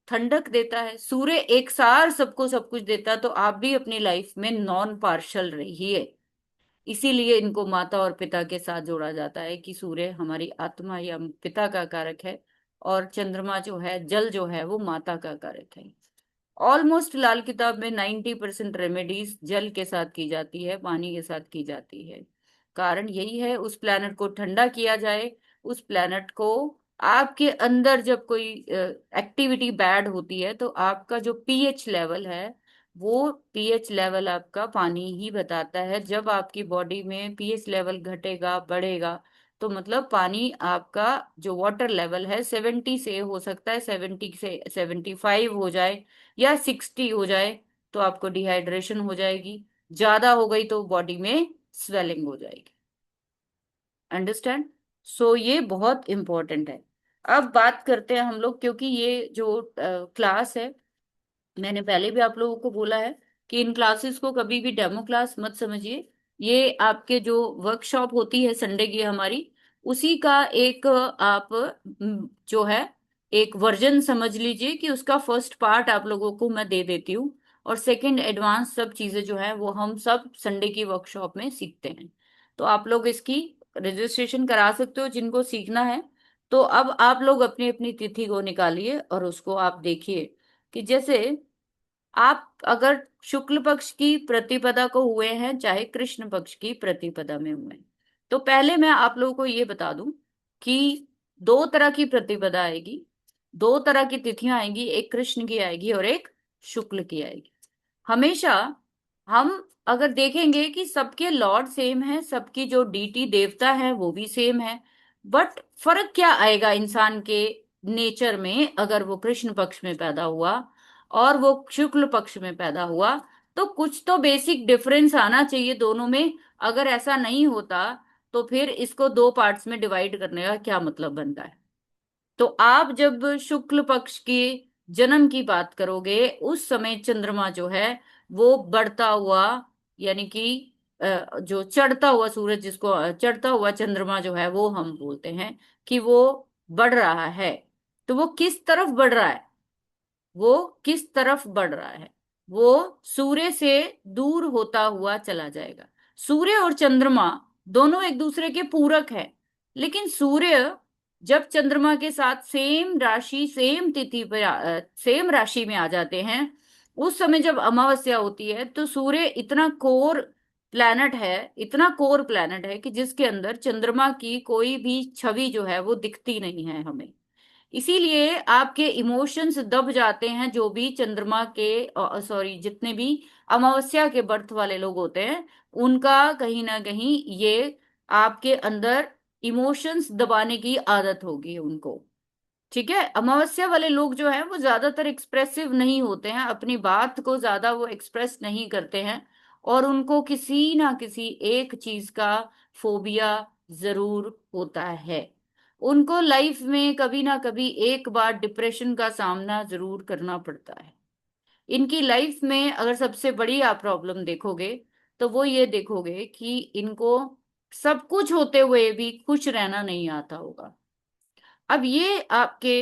ठंडक देता है, सूर्य एक सार सबको सब कुछ देता है, तो आप भी अपनी लाइफ में नॉन पार्शल रहिए। इसीलिए इनको माता और पिता के साथ जोड़ा जाता है कि सूर्य हमारी आत्मा या पिता का कारक है, और चंद्रमा जो है, जल जो है, वो माता का कारक है। ऑलमोस्ट लाल किताब में 90% रेमेडीज जल के साथ की जाती है, पानी के साथ की जाती है। कारण यही है, उस प्लैनेट को ठंडा किया जाए। उस प्लैनेट को, आपके अंदर जब कोई एक्टिविटी बैड होती है तो आपका जो पीएच लेवल है, वो पीएच लेवल आपका पानी ही बताता है। जब आपकी बॉडी में पीएच लेवल घटेगा बढ़ेगा, तो मतलब पानी आपका जो वाटर लेवल है 70 से, हो सकता है 70 से 75 हो जाए या 60 हो जाए, तो आपको डिहाइड्रेशन हो जाएगी। ज्यादा हो गई तो बॉडी में स्वेलिंग हो जाएगी। अंडरस्टैंड? सो ये बहुत इंपॉर्टेंट है। अब बात करते हैं हम लोग, क्योंकि ये जो क्लास है, मैंने पहले भी आप लोगों को बोला है कि इन क्लासेस को कभी भी डेमो क्लास मत समझिए। ये आपके जो वर्कशॉप होती है संडे की हमारी, उसी का एक आप जो है एक वर्जन समझ लीजिए कि उसका फर्स्ट पार्ट आप लोगों को मैं दे देती हूँ। और सेकंड एडवांस सब चीजें जो है वो हम सब संडे की वर्कशॉप में सीखते हैं। तो आप लोग इसकी रजिस्ट्रेशन करा सकते हो जिनको सीखना है। तो अब आप लोग अपनी अपनी तिथि को निकालिए और उसको आप देखिए कि जैसे आप अगर शुक्ल पक्ष की प्रतिपदा को हुए हैं, चाहे कृष्ण पक्ष की प्रतिपदा में हुए हैं, तो पहले मैं आप लोगों को ये बता दूं कि दो तरह की प्रतिपदा आएगी, दो तरह की तिथियां आएंगी, एक कृष्ण की आएगी और एक शुक्ल की आएगी। हमेशा हम अगर देखेंगे कि सबके लॉर्ड सेम है, सबकी जो डीटी देवता है वो भी सेम है, बट फर्क क्या आएगा इंसान के नेचर में अगर वो कृष्ण पक्ष में पैदा हुआ और वो शुक्ल पक्ष में पैदा हुआ। तो कुछ तो बेसिक डिफरेंस आना चाहिए दोनों में। अगर ऐसा नहीं होता तो फिर इसको दो पार्ट्स में डिवाइड करने का क्या मतलब बनता है? तो आप जब शुक्ल पक्ष के जन्म की बात करोगे, उस समय चंद्रमा जो है वो बढ़ता हुआ, यानी कि जो चढ़ता हुआ सूरज, जिसको चढ़ता हुआ चंद्रमा जो है वो हम बोलते हैं कि वो बढ़ रहा है। तो वो किस तरफ बढ़ रहा है? वो किस तरफ बढ़ रहा है? वो सूर्य से दूर होता हुआ चला जाएगा। सूर्य और चंद्रमा दोनों एक दूसरे के पूरक है, लेकिन सूर्य जब चंद्रमा के साथ सेम राशि सेम तिथि पर सेम राशि में आ जाते हैं, उस समय जब अमावस्या होती है तो सूर्य इतना कोर प्लैनेट है, इतना कोर प्लैनेट है कि जिसके अंदर चंद्रमा की कोई भी छवि जो है वो दिखती नहीं है हमें। इसीलिए आपके इमोशंस दब जाते हैं। जो भी चंद्रमा के, सॉरी, जितने भी अमावस्या के बर्थ वाले लोग होते हैं, उनका कहीं ना कहीं ये आपके अंदर इमोशंस दबाने की आदत होगी उनको। ठीक है? अमावस्या वाले लोग जो हैं वो ज्यादातर एक्सप्रेसिव नहीं होते हैं, अपनी बात को ज्यादा वो एक्सप्रेस नहीं करते हैं, और उनको किसी ना किसी एक चीज का फोबिया जरूर होता है। उनको लाइफ में कभी ना कभी एक बार डिप्रेशन का सामना जरूर करना पड़ता है। इनकी लाइफ में अगर सबसे बड़ी आप प्रॉब्लम देखोगे तो वो ये देखोगे कि इनको सब कुछ होते हुए भी खुश रहना नहीं आता होगा। अब ये आपके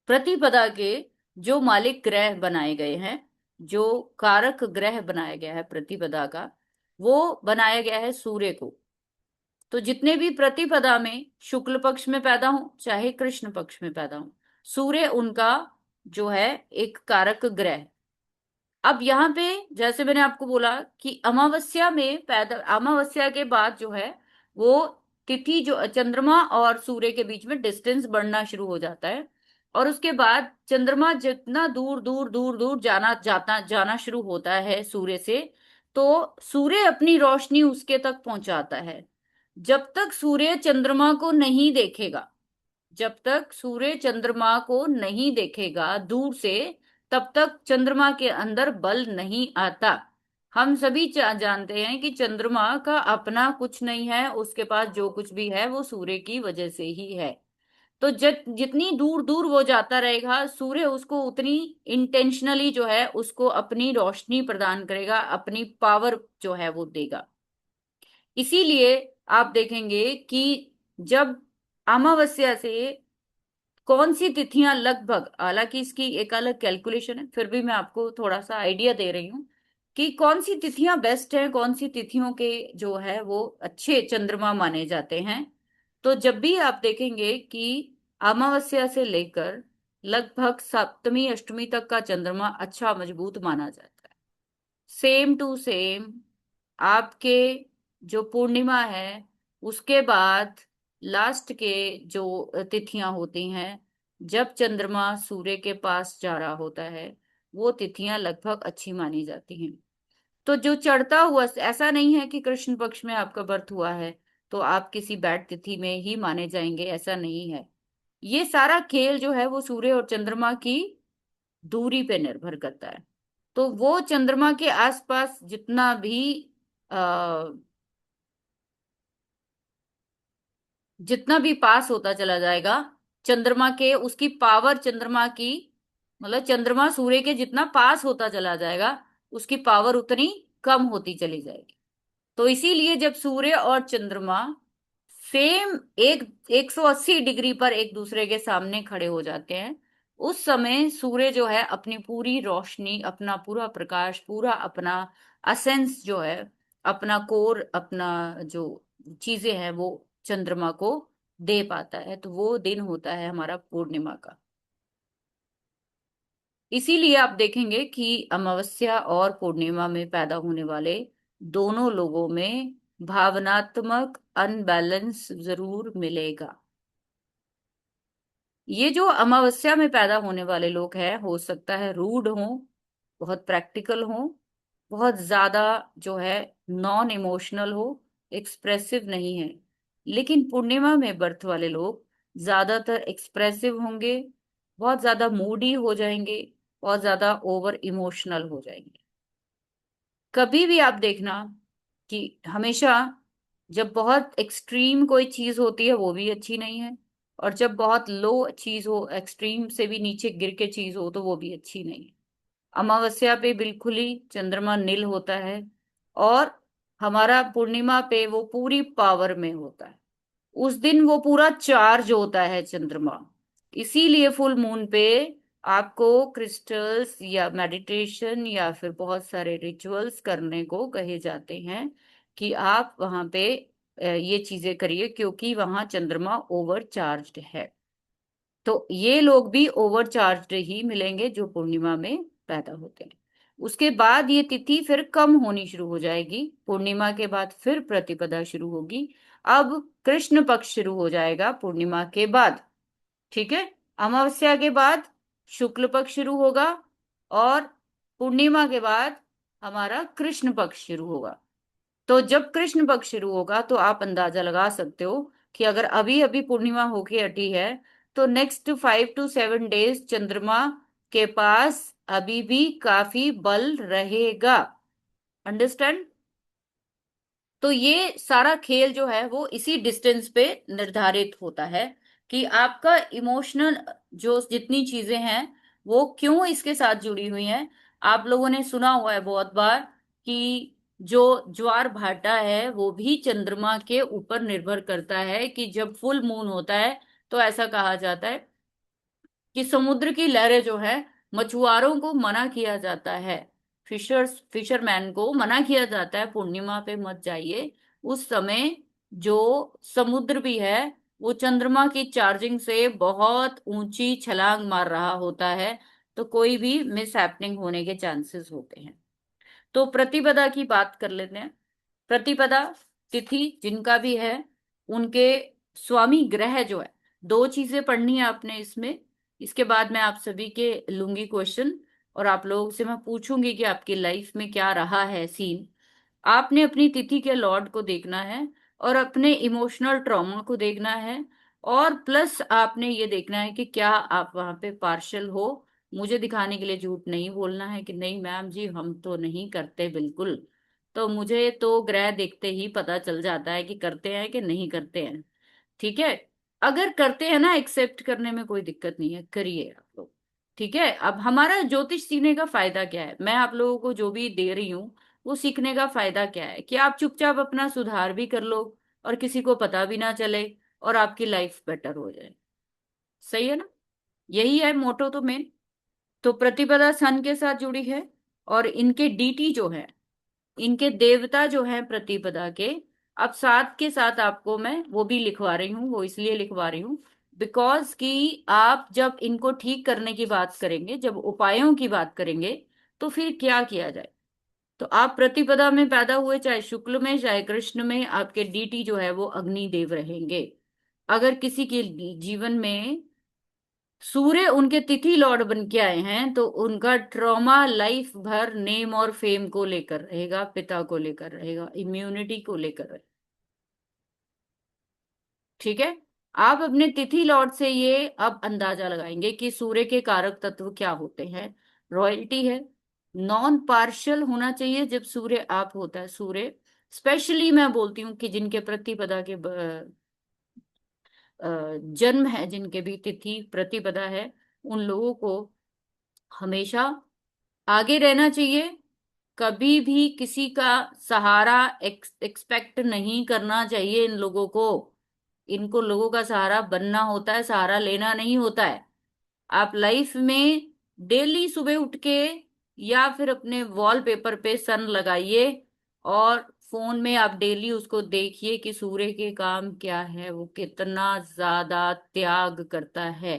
प्रतिपदा के जो मालिक ग्रह बनाए गए हैं, जो कारक ग्रह बनाया गया है प्रतिपदा का, वो बनाया गया है सूर्य को। तो जितने भी प्रतिपदा में शुक्ल पक्ष में पैदा हो चाहे कृष्ण पक्ष में पैदा हो, सूर्य उनका जो है एक कारक ग्रह है। अब यहाँ पे जैसे मैंने आपको बोला कि अमावस्या में पैदा, अमावस्या के बाद जो है वो तिथि, जो चंद्रमा और सूर्य के बीच में डिस्टेंस बढ़ना शुरू हो जाता है। और उसके बाद चंद्रमा जितना दूर दूर दूर दूर जाना शुरू होता है सूर्य से, तो सूर्य अपनी रोशनी उसके तक पहुंचाता है। जब तक सूर्य चंद्रमा को नहीं देखेगा, जब तक सूर्य चंद्रमा को नहीं देखेगा दूर से, तब तक चंद्रमा के अंदर बल नहीं आता। हम सभी जानते हैं कि चंद्रमा का अपना कुछ नहीं है, उसके पास जो कुछ भी है वो सूर्य की वजह से ही है। तो जितनी दूर दूर वो जाता रहेगा, सूर्य उसको उतनी इंटेंशनली जो है उसको अपनी रोशनी प्रदान करेगा, अपनी पावर जो है वो देगा। इसीलिए आप देखेंगे कि जब अमावस्या से कौन सी तिथियां लगभग, हालांकि इसकी एक अलग कैलकुलेशन है, फिर भी मैं आपको थोड़ा सा आइडिया दे रही हूँ कि कौन सी तिथियां बेस्ट है, कौन सी तिथियों के जो है वो अच्छे चंद्रमा माने जाते हैं। तो जब भी आप देखेंगे कि अमावस्या से लेकर लगभग सप्तमी अष्टमी तक का चंद्रमा अच्छा मजबूत माना जाता है। सेम टू सेम आपके जो पूर्णिमा है उसके बाद लास्ट के जो तिथियां होती हैं, जब चंद्रमा सूर्य के पास जा रहा होता है, वो तिथियां लगभग अच्छी मानी जाती हैं। तो जो चढ़ता हुआ, ऐसा नहीं है कि कृष्ण पक्ष में आपका बर्थ हुआ है तो आप किसी बैड तिथि में ही माने जाएंगे, ऐसा नहीं है। ये सारा खेल जो है वो सूर्य और चंद्रमा की दूरी पे निर्भर करता है। तो वो चंद्रमा के आसपास जितना भी पास होता चला जाएगा चंद्रमा के, उसकी पावर चंद्रमा की, मतलब चंद्रमा सूर्य के जितना पास होता चला जाएगा उसकी पावर उतनी कम होती चली जाएगी। तो इसीलिए जब सूर्य और चंद्रमा सेम एक 180 डिग्री पर एक दूसरे के सामने खड़े हो जाते हैं, उस समय सूर्य जो है अपनी पूरी रोशनी, अपना पूरा प्रकाश, पूरा अपना असेंस जो है, अपना कोर, अपना जो चीजें हैं वो चंद्रमा को दे पाता है। तो वो दिन होता है हमारा पूर्णिमा का। इसीलिए आप देखेंगे कि अमावस्या और पूर्णिमा में पैदा होने वाले दोनों लोगों में भावनात्मक अनबैलेंस जरूर मिलेगा। ये जो अमावस्या में पैदा होने वाले लोग हैं, हो सकता है रूड हों, बहुत प्रैक्टिकल हों, बहुत ज्यादा जो है नॉन इमोशनल हो, एक्सप्रेसिव नहीं है। लेकिन पूर्णिमा में बर्थ वाले लोग ज्यादातर एक्सप्रेसिव होंगे, बहुत ज्यादा मूडी हो जाएंगे, बहुत ज्यादा ओवर इमोशनल हो जाएंगे। कभी भी आप देखना कि हमेशा जब बहुत एक्सट्रीम कोई चीज होती है वो भी अच्छी नहीं है, और जब बहुत लो चीज हो, एक्सट्रीम से भी नीचे गिर के चीज हो, तो वो भी अच्छी नहीं है। अमावस्या पे बिल्कुल ही चंद्रमा नील होता है, और हमारा पूर्णिमा पे वो पूरी पावर में होता है। उस दिन वो पूरा चार्ज होता है चंद्रमा। इसीलिए फुल मून पे आपको क्रिस्टल्स या मेडिटेशन या फिर बहुत सारे रिचुअल्स करने को कहे जाते हैं कि आप वहां पे ये चीजें करिए, क्योंकि वहां चंद्रमा ओवर चार्ज्ड है। तो ये लोग भी ओवर चार्ज्ड ही मिलेंगे जो पूर्णिमा में पैदा होते हैं। उसके बाद ये तिथि फिर कम होनी शुरू हो जाएगी, पूर्णिमा के बाद फिर प्रतिपदा शुरू होगी। अब कृष्ण पक्ष शुरू हो जाएगा पूर्णिमा के बाद, ठीक है। अमावस्या के बाद शुक्ल पक्ष शुरू होगा, और पूर्णिमा के बाद हमारा कृष्ण पक्ष शुरू होगा। तो जब कृष्ण पक्ष शुरू होगा तो आप अंदाजा लगा सकते हो कि अगर अभी अभी पूर्णिमा होके हटी है, तो नेक्स्ट 5 to 7 डेज चंद्रमा के पास अभी भी काफी बल रहेगा। अंडरस्टैंड? तो ये सारा खेल जो है वो इसी डिस्टेंस पे निर्धारित होता है कि आपका इमोशनल जो जितनी चीजें हैं वो क्यों इसके साथ जुड़ी हुई हैं। आप लोगों ने सुना हुआ है बहुत बार कि जो ज्वार भाटा है वो भी चंद्रमा के ऊपर निर्भर करता है, कि जब फुल मून होता है तो ऐसा कहा जाता है कि समुद्र की लहरें जो है, मछुआरों को मना किया जाता है, फिशरमैन को मना किया जाता है पूर्णिमा पे मत जाइए। उस समय जो समुद्र भी है वो चंद्रमा की चार्जिंग से बहुत ऊंची छलांग मार रहा होता है, तो कोई भी मिस हैपनिंग होने के चांसेस होते हैं। तो प्रतिपदा की बात कर लेते हैं। प्रतिपदा तिथि जिनका भी है, उनके स्वामी ग्रह जो है, दो चीजें पढ़नी है आपने इसमें। इसके बाद मैं आप सभी के लूंगी क्वेश्चन, और आप लोगों से मैं पूछूंगी कि आपकी लाइफ में क्या रहा है सीन। आपने अपनी तिथि के लॉर्ड को देखना है, और अपने इमोशनल ट्रॉमा को देखना है, और प्लस आपने ये देखना है कि क्या आप वहां पे पार्शल हो। मुझे दिखाने के लिए झूठ नहीं बोलना है कि नहीं मैम जी हम तो नहीं करते बिल्कुल। तो मुझे तो ग्रह देखते ही पता चल जाता है कि करते हैं कि नहीं करते हैं। ठीक है। अगर करते हैं ना, एक्सेप्ट करने में कोई दिक्कत नहीं है, करिए आप लोग। ठीक है। अब हमारा ज्योतिष सीखने का फायदा क्या है, मैं आप लोगों को जो भी दे रही हूँ वो सीखने का फायदा क्या है, कि आप चुपचाप अपना सुधार भी कर लो और किसी को पता भी ना चले, और आपकी लाइफ बेटर हो जाए। सही है ना? यही है मोटो तो मेन। तो प्रतिपदा सन के साथ जुड़ी है, और इनके डीटी जो है, इनके देवता जो हैं प्रतिपदा के, अब साथ के साथ आपको मैं वो भी लिखवा रही हूँ। वो इसलिए लिखवा रही हूँ बिकॉज कि आप जब इनको ठीक करने की बात करेंगे, जब उपायों की बात करेंगे, तो फिर क्या किया जाए। तो आप प्रतिपदा में पैदा हुए, चाहे शुक्ल में चाहे कृष्ण में, आपके डीटी जो है वो अग्नि देव रहेंगे। अगर किसी के जीवन में सूर्य उनके तिथि लॉर्ड बन के आए हैं, तो उनका ट्रॉमा लाइफ भर नेम और फेम को लेकर रहेगा, पिता को लेकर रहेगा, इम्यूनिटी को लेकर रहेगा। ठीक है। आप अपने तिथि लॉर्ड से ये अब अंदाजा लगाएंगे कि सूर्य के कारक तत्व क्या होते हैं। रॉयल्टी है, नॉन पार्शियल होना चाहिए जब सूर्य आप होता है। सूर्य स्पेशली मैं बोलती हूँ कि जिनके प्रतिपदा के जन्म है, जिनके भी तिथि प्रतिपदा है, उन लोगों को हमेशा आगे रहना चाहिए। कभी भी किसी का सहारा एक्सपेक्ट नहीं करना चाहिए इन लोगों को। इनको लोगों का सहारा बनना होता है, सहारा लेना नहीं होता है। आप लाइफ में डेली सुबह उठ के या फिर अपने वॉलपेपर पे सन लगाइए, और फोन में आप डेली उसको देखिए कि सूर्य के काम क्या है, वो कितना ज्यादा त्याग करता है।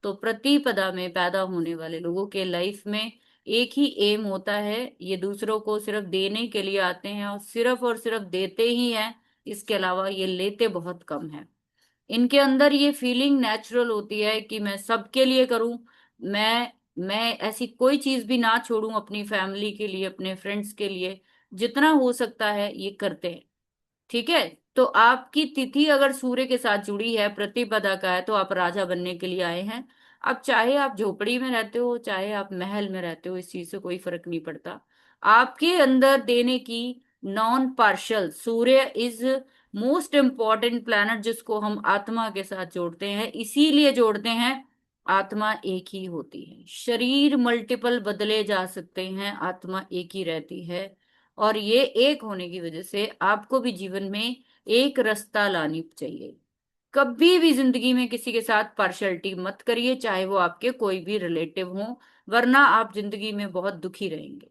तो प्रतिपदा में पैदा होने वाले लोगों के लाइफ में एक ही एम होता है, ये दूसरों को सिर्फ देने के लिए आते हैं, और सिर्फ देते ही हैं। इसके अलावा ये लेते बहुत कम है। इनके अंदर ये फीलिंग नेचुरल होती है कि मैं सबके लिए करूं। मैं ऐसी कोई चीज भी ना छोड़ूं अपनी फैमिली के लिए, अपने फ्रेंड्स के लिए। जितना हो सकता है ये करते हैं। ठीक है। तो आपकी तिथि अगर सूर्य के साथ जुड़ी है, प्रतिपदा का है, तो आप राजा बनने के लिए आए हैं। अब चाहे आप झोपड़ी में रहते हो चाहे आप महल में रहते हो, इस चीज से कोई फर्क नहीं पड़ता। आपके अंदर देने की non partial Surya is most important planet, जिसको हम आत्मा के साथ जोड़ते हैं। इसीलिए जोड़ते हैं, आत्मा एक ही होती है। शरीर मल्टीपल बदले जा सकते हैं, आत्मा एक ही रहती है। और ये एक होने की वजह से आपको भी जीवन में एक रास्ता लानी चाहिए। कभी भी जिंदगी में किसी के साथ पार्शलिटी मत करिए, चाहे वो आपके कोई भी रिलेटिव हो, वरना आप जिंदगी में बहुत दुखी रहेंगे।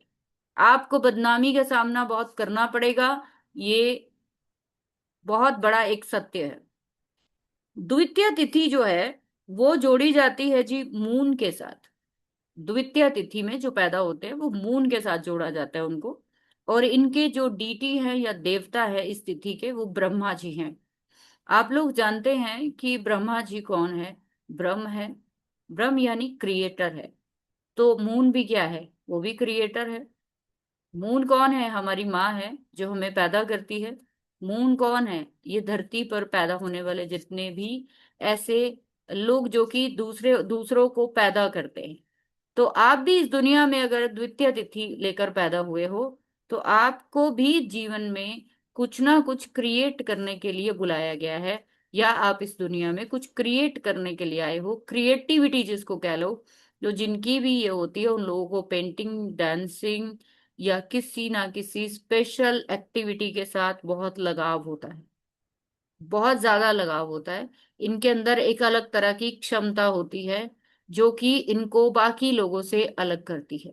आपको बदनामी का सामना बहुत करना पड़ेगा। ये बहुत बड़ा एक सत्य है। द्वितीय तिथि जो है वो जोड़ी जाती है जी मून के साथ। द्वितीय तिथि में जो पैदा होते हैं वो मून के साथ जोड़ा जाता है उनको। और इनके जो डीटी हैं या देवता है इस तिथि के, वो ब्रह्मा जी हैं। आप लोग जानते हैं कि ब्रह्मा जी कौन है? ब्रह्म है। ब्रह्म यानी क्रिएटर है। तो मून भी क्या है? वो भी क्रिएटर है। मून कौन है? हमारी माँ है जो हमें पैदा करती है। मून कौन है? ये धरती पर पैदा होने वाले जितने भी ऐसे लोग जो कि दूसरों को पैदा करते हैं। तो आप भी इस दुनिया में अगर द्वितीय तिथि लेकर पैदा हुए हो, तो आपको भी जीवन में कुछ ना कुछ क्रिएट करने के लिए बुलाया गया है, या आप इस दुनिया में कुछ क्रिएट करने के लिए आए हो। क्रिएटिविटी जिसको कह लो, जो जिनकी भी ये होती है, उन लोगों को पेंटिंग, डांसिंग या किसी ना किसी स्पेशल एक्टिविटी के साथ बहुत लगाव होता है। बहुत ज्यादा लगाव होता है। इनके अंदर एक अलग तरह की क्षमता होती है जो कि इनको बाकी लोगों से अलग करती है।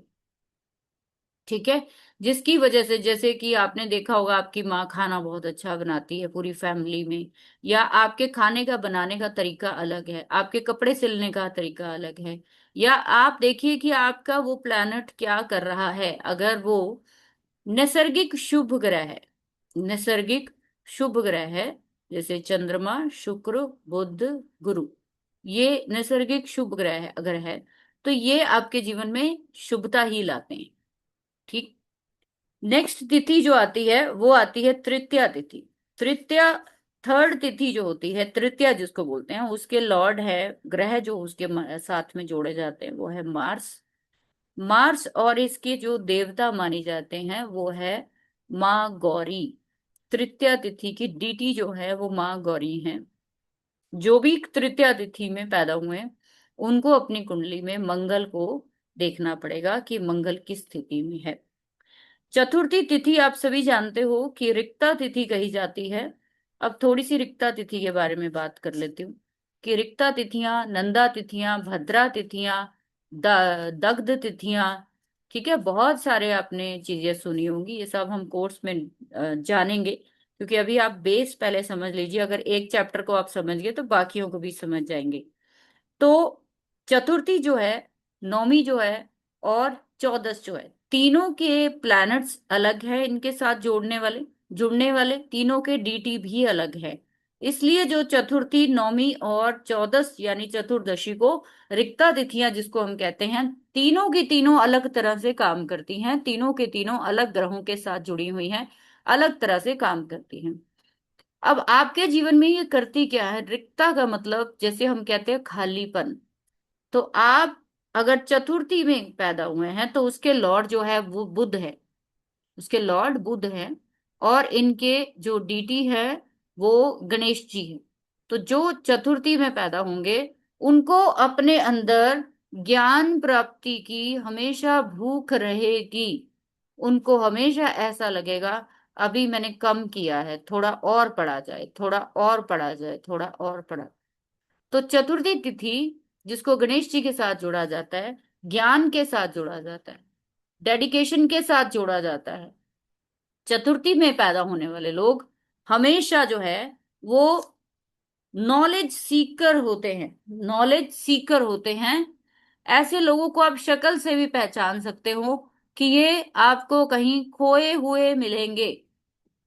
ठीक है। जिसकी वजह से, जैसे कि आपने देखा होगा, आपकी माँ खाना बहुत अच्छा बनाती है पूरी फैमिली में, या आपके खाने का बनाने का तरीका अलग है, आपके कपड़े सिलने का तरीका अलग है। या आप देखिए कि आपका वो प्लैनेट क्या कर रहा है। अगर वो नैसर्गिक शुभ ग्रह है, नैसर्गिक शुभ ग्रह है, जैसे चंद्रमा, शुक्र, बुध, गुरु, ये नैसर्गिक शुभ ग्रह है अगर है, तो ये आपके जीवन में शुभता ही लाते हैं। ठीक। नेक्स्ट तिथि जो आती है वो आती है तृतीया तिथि। तृतीया, थर्ड तिथि जो होती है, तृतीया जिसको बोलते हैं, उसके लॉर्ड है, ग्रह जो उसके साथ में जोड़े जाते हैं वो है मार्स। मार्स, और इसके जो देवता माने जाते हैं वो है माँ गौरी। तृतीया तिथि की डीटी जो है वो माँ गौरी है। जो भी तृतीया तिथि में पैदा हुए हैं उनको अपनी कुंडली में मंगल को देखना पड़ेगा कि मंगल किस स्थिति में है। चतुर्थी तिथि आप सभी जानते हो कि रिक्ता तिथि कही जाती है। अब थोड़ी सी रिक्ता तिथि के बारे में बात कर लेती हूँ कि रिक्ता तिथियां, नंदा तिथियां, भद्रा तिथियां, दग्ध तिथियां, ठीक है, बहुत सारे आपने चीजें सुनी होंगी। ये सब हम कोर्स में जानेंगे, क्योंकि अभी आप बेस पहले समझ लीजिए। अगर एक चैप्टर को आप समझ गए तो बाकियों को भी समझ जाएंगे। तो चतुर्थी जो है, नौमी जो है, और चौदस जो है, तीनों के प्लैनेट्स अलग है, इनके साथ जोड़ने वाले, जुड़ने वाले तीनों के डीटी भी अलग है। इसलिए जो चतुर्थी, नौमी और चौदस यानी चतुर्दशी को रिक्ता तिथियां जिसको हम कहते हैं, तीनों की तीनों अलग तरह से काम करती हैं, तीनों के तीनों अलग ग्रहों के साथ जुड़ी हुई हैं, अलग तरह से काम करती हैं। अब आपके जीवन में ये करती क्या है? रिक्ता का मतलब जैसे हम कहते हैं खालीपन। तो आप अगर चतुर्थी में पैदा हुए हैं तो उसके लॉर्ड जो है वो बुध है, उसके लॉर्ड बुध है, और इनके जो डीटी है वो गणेश जी है। तो जो चतुर्थी में पैदा होंगे उनको अपने अंदर ज्ञान प्राप्ति की हमेशा भूख रहेगी। उनको हमेशा ऐसा लगेगा अभी मैंने कम किया है, थोड़ा और पढ़ा जाए, थोड़ा और पढ़ा जाए, थोड़ा और पढ़ा। तो चतुर्थी तिथि जिसको गणेश जी के साथ जोड़ा जाता है, ज्ञान के साथ जोड़ा जाता है, डेडिकेशन के साथ जोड़ा जाता है। चतुर्थी में पैदा होने वाले लोग हमेशा जो है वो नॉलेज सीकर होते हैं, नॉलेज सीकर होते हैं। ऐसे लोगों को आप शक्ल से भी पहचान सकते हो कि ये आपको कहीं खोए हुए मिलेंगे।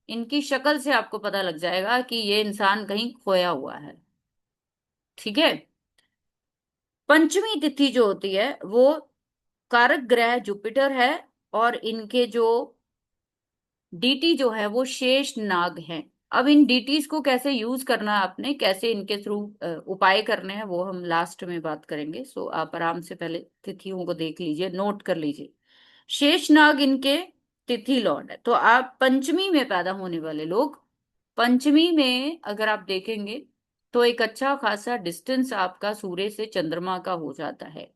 इनकी शक्ल से आपको पता लग जाएगा कि ये इंसान कहीं खोया हुआ है। ठीक है। पंचमी तिथि जो होती है वो कारक ग्रह जुपिटर है, और इनके जो डीटी जो है वो शेष नाग है। अब इन डीटीज को कैसे यूज करना है आपने, कैसे इनके थ्रू उपाय करने हैं, वो हम लास्ट में बात करेंगे। सो आप आराम से पहले तिथियों को देख लीजिए, नोट कर लीजिए। शेष नाग इनके तिथि लॉर्ड है। तो आप पंचमी में पैदा होने वाले लोग, पंचमी में अगर आप देखेंगे तो एक अच्छा खासा डिस्टेंस आपका सूर्य से चंद्रमा का हो जाता है।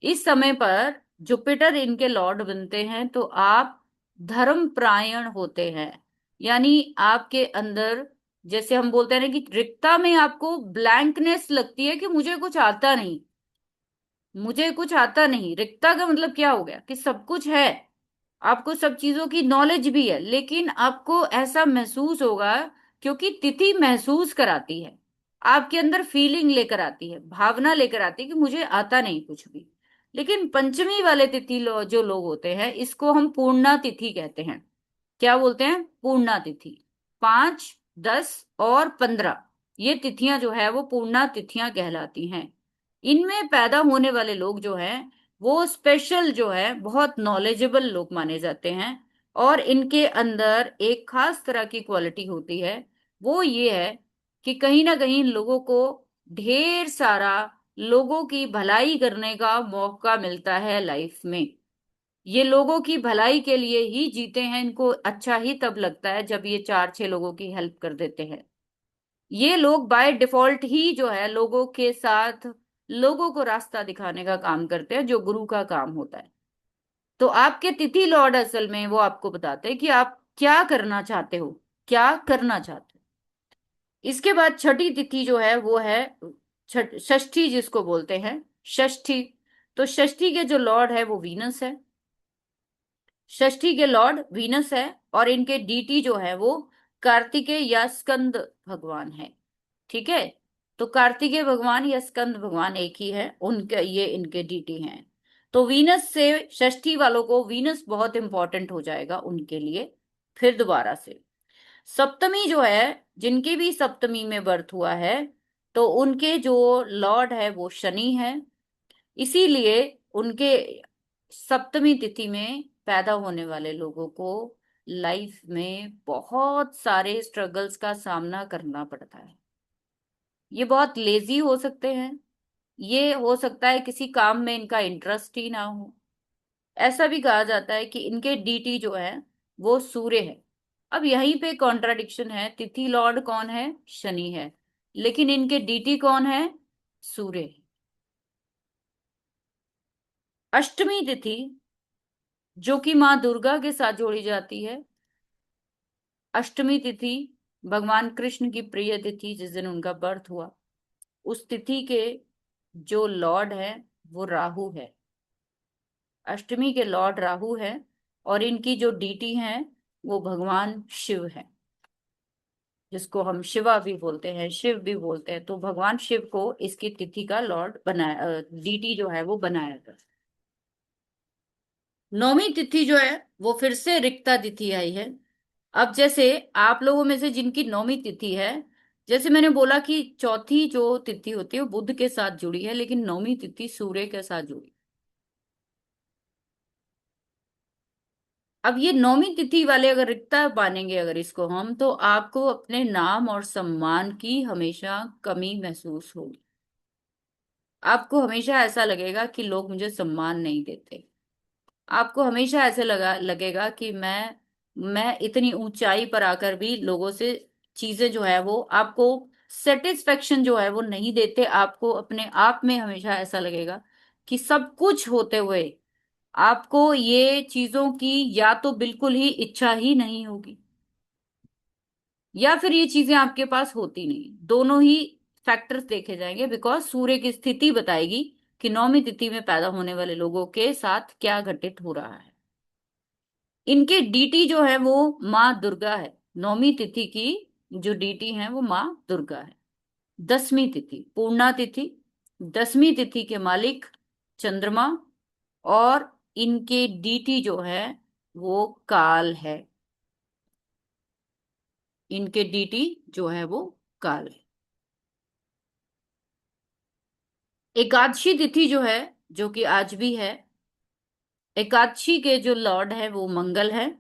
इस समय पर जुपिटर इनके लॉर्ड बनते हैं, तो आप धर्मपरायण होते हैं। यानी आपके अंदर, जैसे हम बोलते हैं ना कि रिक्ता में आपको ब्लैंकनेस लगती है कि मुझे कुछ आता नहीं, मुझे कुछ आता नहीं। रिक्ता का मतलब क्या हो गया कि सब कुछ है, आपको सब चीजों की नॉलेज भी है, लेकिन आपको ऐसा महसूस होगा, क्योंकि तिथि महसूस कराती है, आपके अंदर फीलिंग लेकर आती है, भावना लेकर आती है कि मुझे आता नहीं कुछ भी। लेकिन पंचमी वाले तिथि जो लोग होते हैं इसको हम पूर्णा तिथि कहते हैं। क्या बोलते हैं? पूर्णा तिथि। 5, 10 और 15, ये तिथियां जो है वो पूर्णा तिथियां कहलाती हैं। इनमें पैदा होने वाले लोग जो हैं वो स्पेशल जो है, बहुत नॉलेजेबल लोग माने जाते हैं। और इनके अंदर एक खास तरह की क्वालिटी होती है, वो ये है कि कहीं ना कहीं लोगों को ढेर सारा लोगों की भलाई करने का मौका मिलता है लाइफ में। ये लोगों की भलाई के लिए ही जीते हैं, इनको अच्छा ही तब लगता है जब ये 4-6 लोगों की हेल्प कर देते हैं। ये लोग बाय डिफॉल्ट ही जो है लोगों के साथ, लोगों को रास्ता दिखाने का काम करते हैं, जो गुरु का काम होता है। तो आपके तिथि लॉर्ड असल में वो आपको बताते हैं कि आप क्या करना चाहते हो, क्या करना चाहते हो। इसके बाद छठी तिथि जो है वो है षष्ठी जिसको बोलते हैं, षष्ठी। तो षष्ठी के जो लॉर्ड है वो वीनस है, षष्ठी के लॉर्ड वीनस है, और इनके डीटी जो है वो कार्तिकेय या स्कंद भगवान है। ठीक है। तो कार्तिकेय भगवान या स्कंद भगवान एक ही है, उनके ये इनके डीटी हैं। तो वीनस से षष्ठी वालों को वीनस बहुत इंपॉर्टेंट हो जाएगा उनके लिए। फिर दोबारा से सप्तमी जो है, जिनकी भी सप्तमी में बर्थ हुआ है, तो उनके जो लॉर्ड है वो शनि है। इसीलिए उनके सप्तमी तिथि में पैदा होने वाले लोगों को लाइफ में बहुत सारे स्ट्रगल्स का सामना करना पड़ता है। ये बहुत लेजी हो सकते हैं, ये हो सकता है किसी काम में इनका इंटरेस्ट ही ना हो। ऐसा भी कहा जाता है कि इनके डीटी जो है वो सूर्य है। अब यहीं पे कॉन्ट्राडिक्शन है, तिथि लॉर्ड कौन है? शनि है, लेकिन इनके डीटी कौन है? सूर्य है। अष्टमी तिथि जो कि माँ दुर्गा के साथ जोड़ी जाती है, अष्टमी तिथि भगवान कृष्ण की प्रिय तिथि, जिस दिन उनका बर्थ हुआ, उस तिथि के जो लॉर्ड है वो राहु है। अष्टमी के लॉर्ड राहु है, और इनकी जो डीटी है वो भगवान शिव है, जिसको हम शिवा भी बोलते हैं, शिव भी बोलते हैं। तो भगवान शिव को इसकी तिथि का लॉर्ड बनाया, डीटी जो है वो बनाया गया। नौवीं तिथि जो है वो फिर से रिक्ता तिथि आई है। अब जैसे आप लोगों में से जिनकी नौवीं तिथि है, जैसे मैंने बोला कि चौथी जो तिथि होती है वो बुध के साथ जुड़ी है, लेकिन नौवीं तिथि सूर्य के साथ जुड़ी। अब ये नौवीं तिथि वाले अगर रिक्ता मानेंगे अगर इसको हम, तो आपको अपने नाम और सम्मान की हमेशा कमी महसूस होगी। आपको हमेशा ऐसा लगेगा कि लोग मुझे सम्मान नहीं देते। आपको हमेशा ऐसे लगेगा कि मैं इतनी ऊंचाई पर आकर भी लोगों से चीजें जो है वो आपको सेटिस्फेक्शन जो है वो नहीं देते। आपको अपने आप में हमेशा ऐसा लगेगा कि सब कुछ होते हुए आपको ये चीजों की या तो बिल्कुल ही इच्छा ही नहीं होगी, या फिर ये चीजें आपके पास होती नहीं। दोनों ही फैक्टर्स देखे जाएंगे, बिकॉज सूर्य की स्थिति बताएगी कि नौमी तिथि में पैदा होने वाले लोगों के साथ क्या घटित हो रहा है। इनके डीटी जो है वो माँ दुर्गा है। नौमी तिथि की जो डीटी है वो माँ दुर्गा है। दसवीं तिथि पूर्णा तिथि, दसवीं तिथि के मालिक चंद्रमा, और इनके डीटी जो है वो काल है। इनके डीटी जो है वो काल है। एकादशी तिथि जो है, जो कि आज भी है, एकादशी के जो लॉर्ड है वो मंगल है,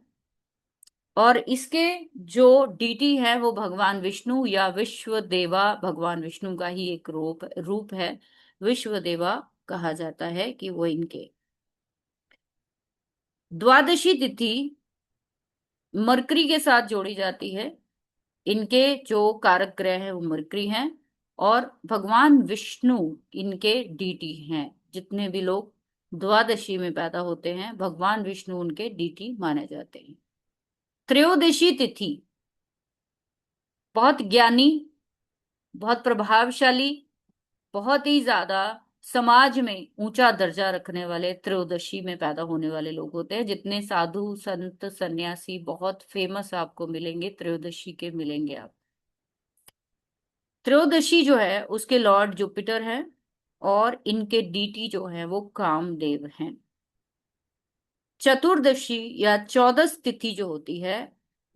और इसके जो डीटी है वो भगवान विष्णु या विश्व देवा, भगवान विष्णु का ही एक रूप है। विश्व देवा कहा जाता है कि वो इनके। द्वादशी तिथि मरकरी के साथ जोड़ी जाती है। इनके जो कारक ग्रह है वो मरकरी हैं, और भगवान विष्णु इनके डीटी हैं। जितने भी लोग द्वादशी में पैदा होते हैं, भगवान विष्णु उनके डीटी माने जाते हैं। त्रयोदशी तिथि बहुत ज्ञानी, बहुत प्रभावशाली, बहुत ही ज्यादा समाज में ऊंचा दर्जा रखने वाले त्रयोदशी में पैदा होने वाले लोग होते हैं। जितने साधु संत सन्यासी बहुत फेमस आपको मिलेंगे, त्रयोदशी के मिलेंगे आप। त्रयोदशी जो है उसके लॉर्ड जुपिटर है, और इनके डीटी जो है वो कामदेव हैं। चतुर्दशी या चौदस तिथि जो होती है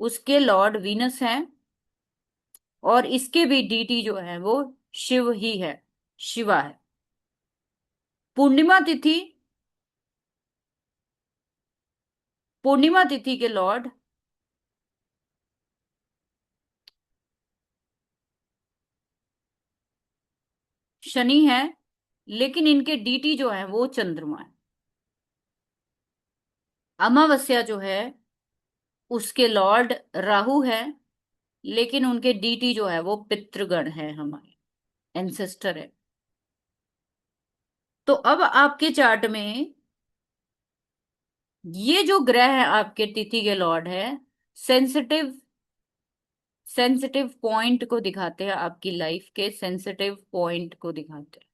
उसके लॉर्ड वीनस हैं, और इसके भी डीटी जो है वो शिव ही है, शिवा है। पूर्णिमा तिथि, पूर्णिमा तिथि के लॉर्ड शनि है, लेकिन इनके डीटी जो है वो चंद्रमा है। अमावस्या जो है उसके लॉर्ड राहु है, लेकिन उनके डीटी जो है वो पितृगण है, हमारे एंसेस्टर है। तो अब आपके चार्ट में ये जो ग्रह है आपके तिथि के लॉर्ड है, सेंसिटिव सेंसिटिव पॉइंट को दिखाते हैं, आपकी लाइफ के सेंसिटिव पॉइंट को दिखाते हैं,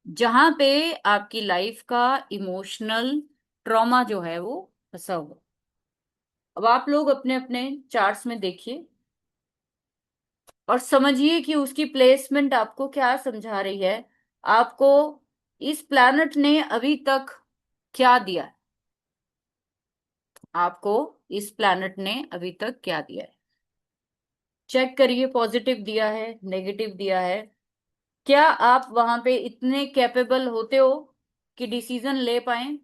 जहां पे आपकी लाइफ का इमोशनल ट्रॉमा जो है वो फंसा हुआ। अब आप लोग अपने अपने चार्ट्स में देखिए और समझिए कि उसकी प्लेसमेंट आपको क्या समझा रही है। आपको इस प्लैनेट ने अभी तक क्या दिया है? आपको इस प्लैनेट ने अभी तक क्या दिया है? चेक करिए, पॉजिटिव दिया है, नेगेटिव दिया है। क्या आप वहां पे इतने कैपेबल होते हो कि डिसीजन ले पाए?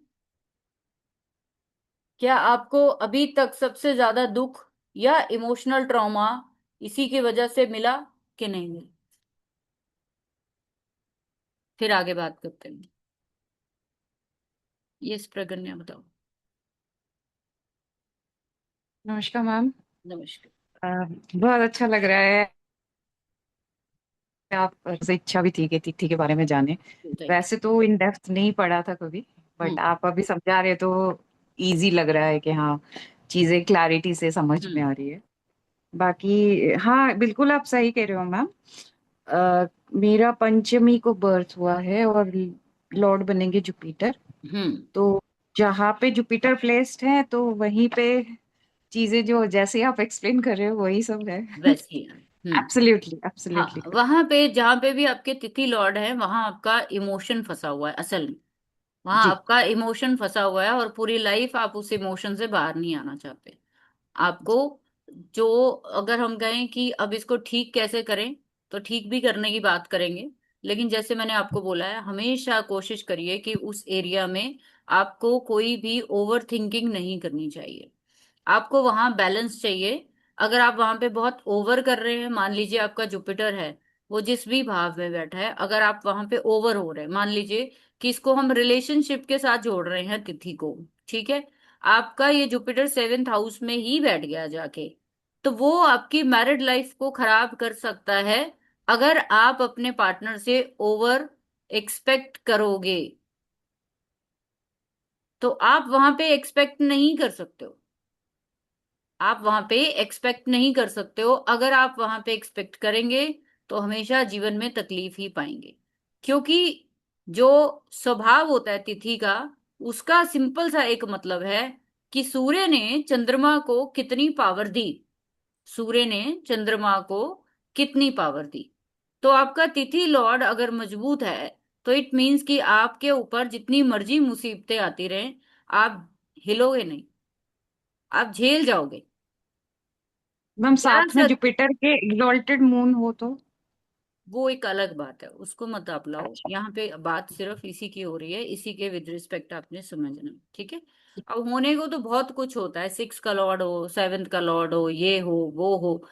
क्या आपको अभी तक सबसे ज्यादा दुख या इमोशनल ट्रॉमा इसी की वजह से मिला कि नहीं मिला? फिर आगे बात करते हैं। ये प्रगन्या बताओ। नमस्कार मैम। नमस्कार। बहुत अच्छा लग रहा है। आप से इच्छा भी थी कि तिथि के बारे में जाने। थैंक वैसे तो इन डेप्थ नहीं पढ़ा था कभी, यू। बट आप अभी समझा रहे तो इजी लग रहा है कि हाँ, चीजें क्लैरिटी से समझ में हम्म। आ रही है। बाकी हाँ, बिल्कुल आप सही कह रहे हो मैम। मेरा पंचमी को बर्थ हुआ है और लॉर्ड बनेंगे जुपिटर। हम्म। तो जहाँ पे जुपिटर प्लेस्ड है तो वहीं पे चीजें जो जैसे आप एक्सप्लेन कर रहे हो वही सब है। वैसे ही है। हम्म। Absolutely absolutely. हाँ, वहां पे जहां पे भी आपके तिथि लॉर्ड है वहां आपका इमोशन फंसा हुआ है असल में। वहां जी आपका इमोशन फंसा हुआ है और पूरी लाइफ आप उस इमोशन से बाहर नहीं आना चाहते। आपको जो, अगर हम कहें कि अब इसको ठीक कैसे करें, तो ठीक भी करने की बात करेंगे। लेकिन जैसे मैंने आपको बोला है, हमेशा कोशिश करिए कि उस एरिया में आपको कोई भी ओवर थिंकिंग नहीं करनी चाहिए। आपको वहां बैलेंस चाहिए। अगर आप वहां पे बहुत ओवर कर रहे हैं, मान लीजिए आपका जुपिटर है, वो जिस भी भाव में बैठा है, अगर आप वहां पे ओवर हो रहे हैं, मान लीजिए कि इसको हम रिलेशनशिप के साथ जोड़ रहे हैं तिथि को, ठीक है, आपका ये जुपिटर सेवेंथ हाउस में ही बैठ गया जाके, तो वो आपकी मैरिड लाइफ को खराब कर सकता है। अगर आप अपने पार्टनर से ओवर एक्सपेक्ट करोगे, तो आप वहां पे एक्सपेक्ट नहीं कर सकते हो। आप वहां पे एक्सपेक्ट नहीं कर सकते हो। अगर आप वहां पे एक्सपेक्ट करेंगे तो हमेशा जीवन में तकलीफ ही पाएंगे। क्योंकि जो स्वभाव होता है तिथि का, उसका सिंपल सा एक मतलब है कि सूर्य ने चंद्रमा को कितनी पावर दी। सूर्य ने चंद्रमा को कितनी पावर दी। तो आपका तिथि लॉर्ड अगर मजबूत है, तो इट मीन्स कि आपके ऊपर जितनी मर्जी मुसीबतें आती रहें, आप हिलोगे नहीं, आप झेल जाओगे। मैम, जरा साथ में सा, जुपिटर के एग्जॉल्टेड मून हो तो। वो एक अलग बात है, उसको मत आप लाओ यहाँ पे। बात सिर्फ इसी की हो रही है, इसी के विद रिस्पेक्ट आपने समझना, ठीक है। अब होने को तो बहुत कुछ होता है, सिक्स का लॉर्ड हो, सेवेंथ का लॉर्ड हो, ये हो वो हो,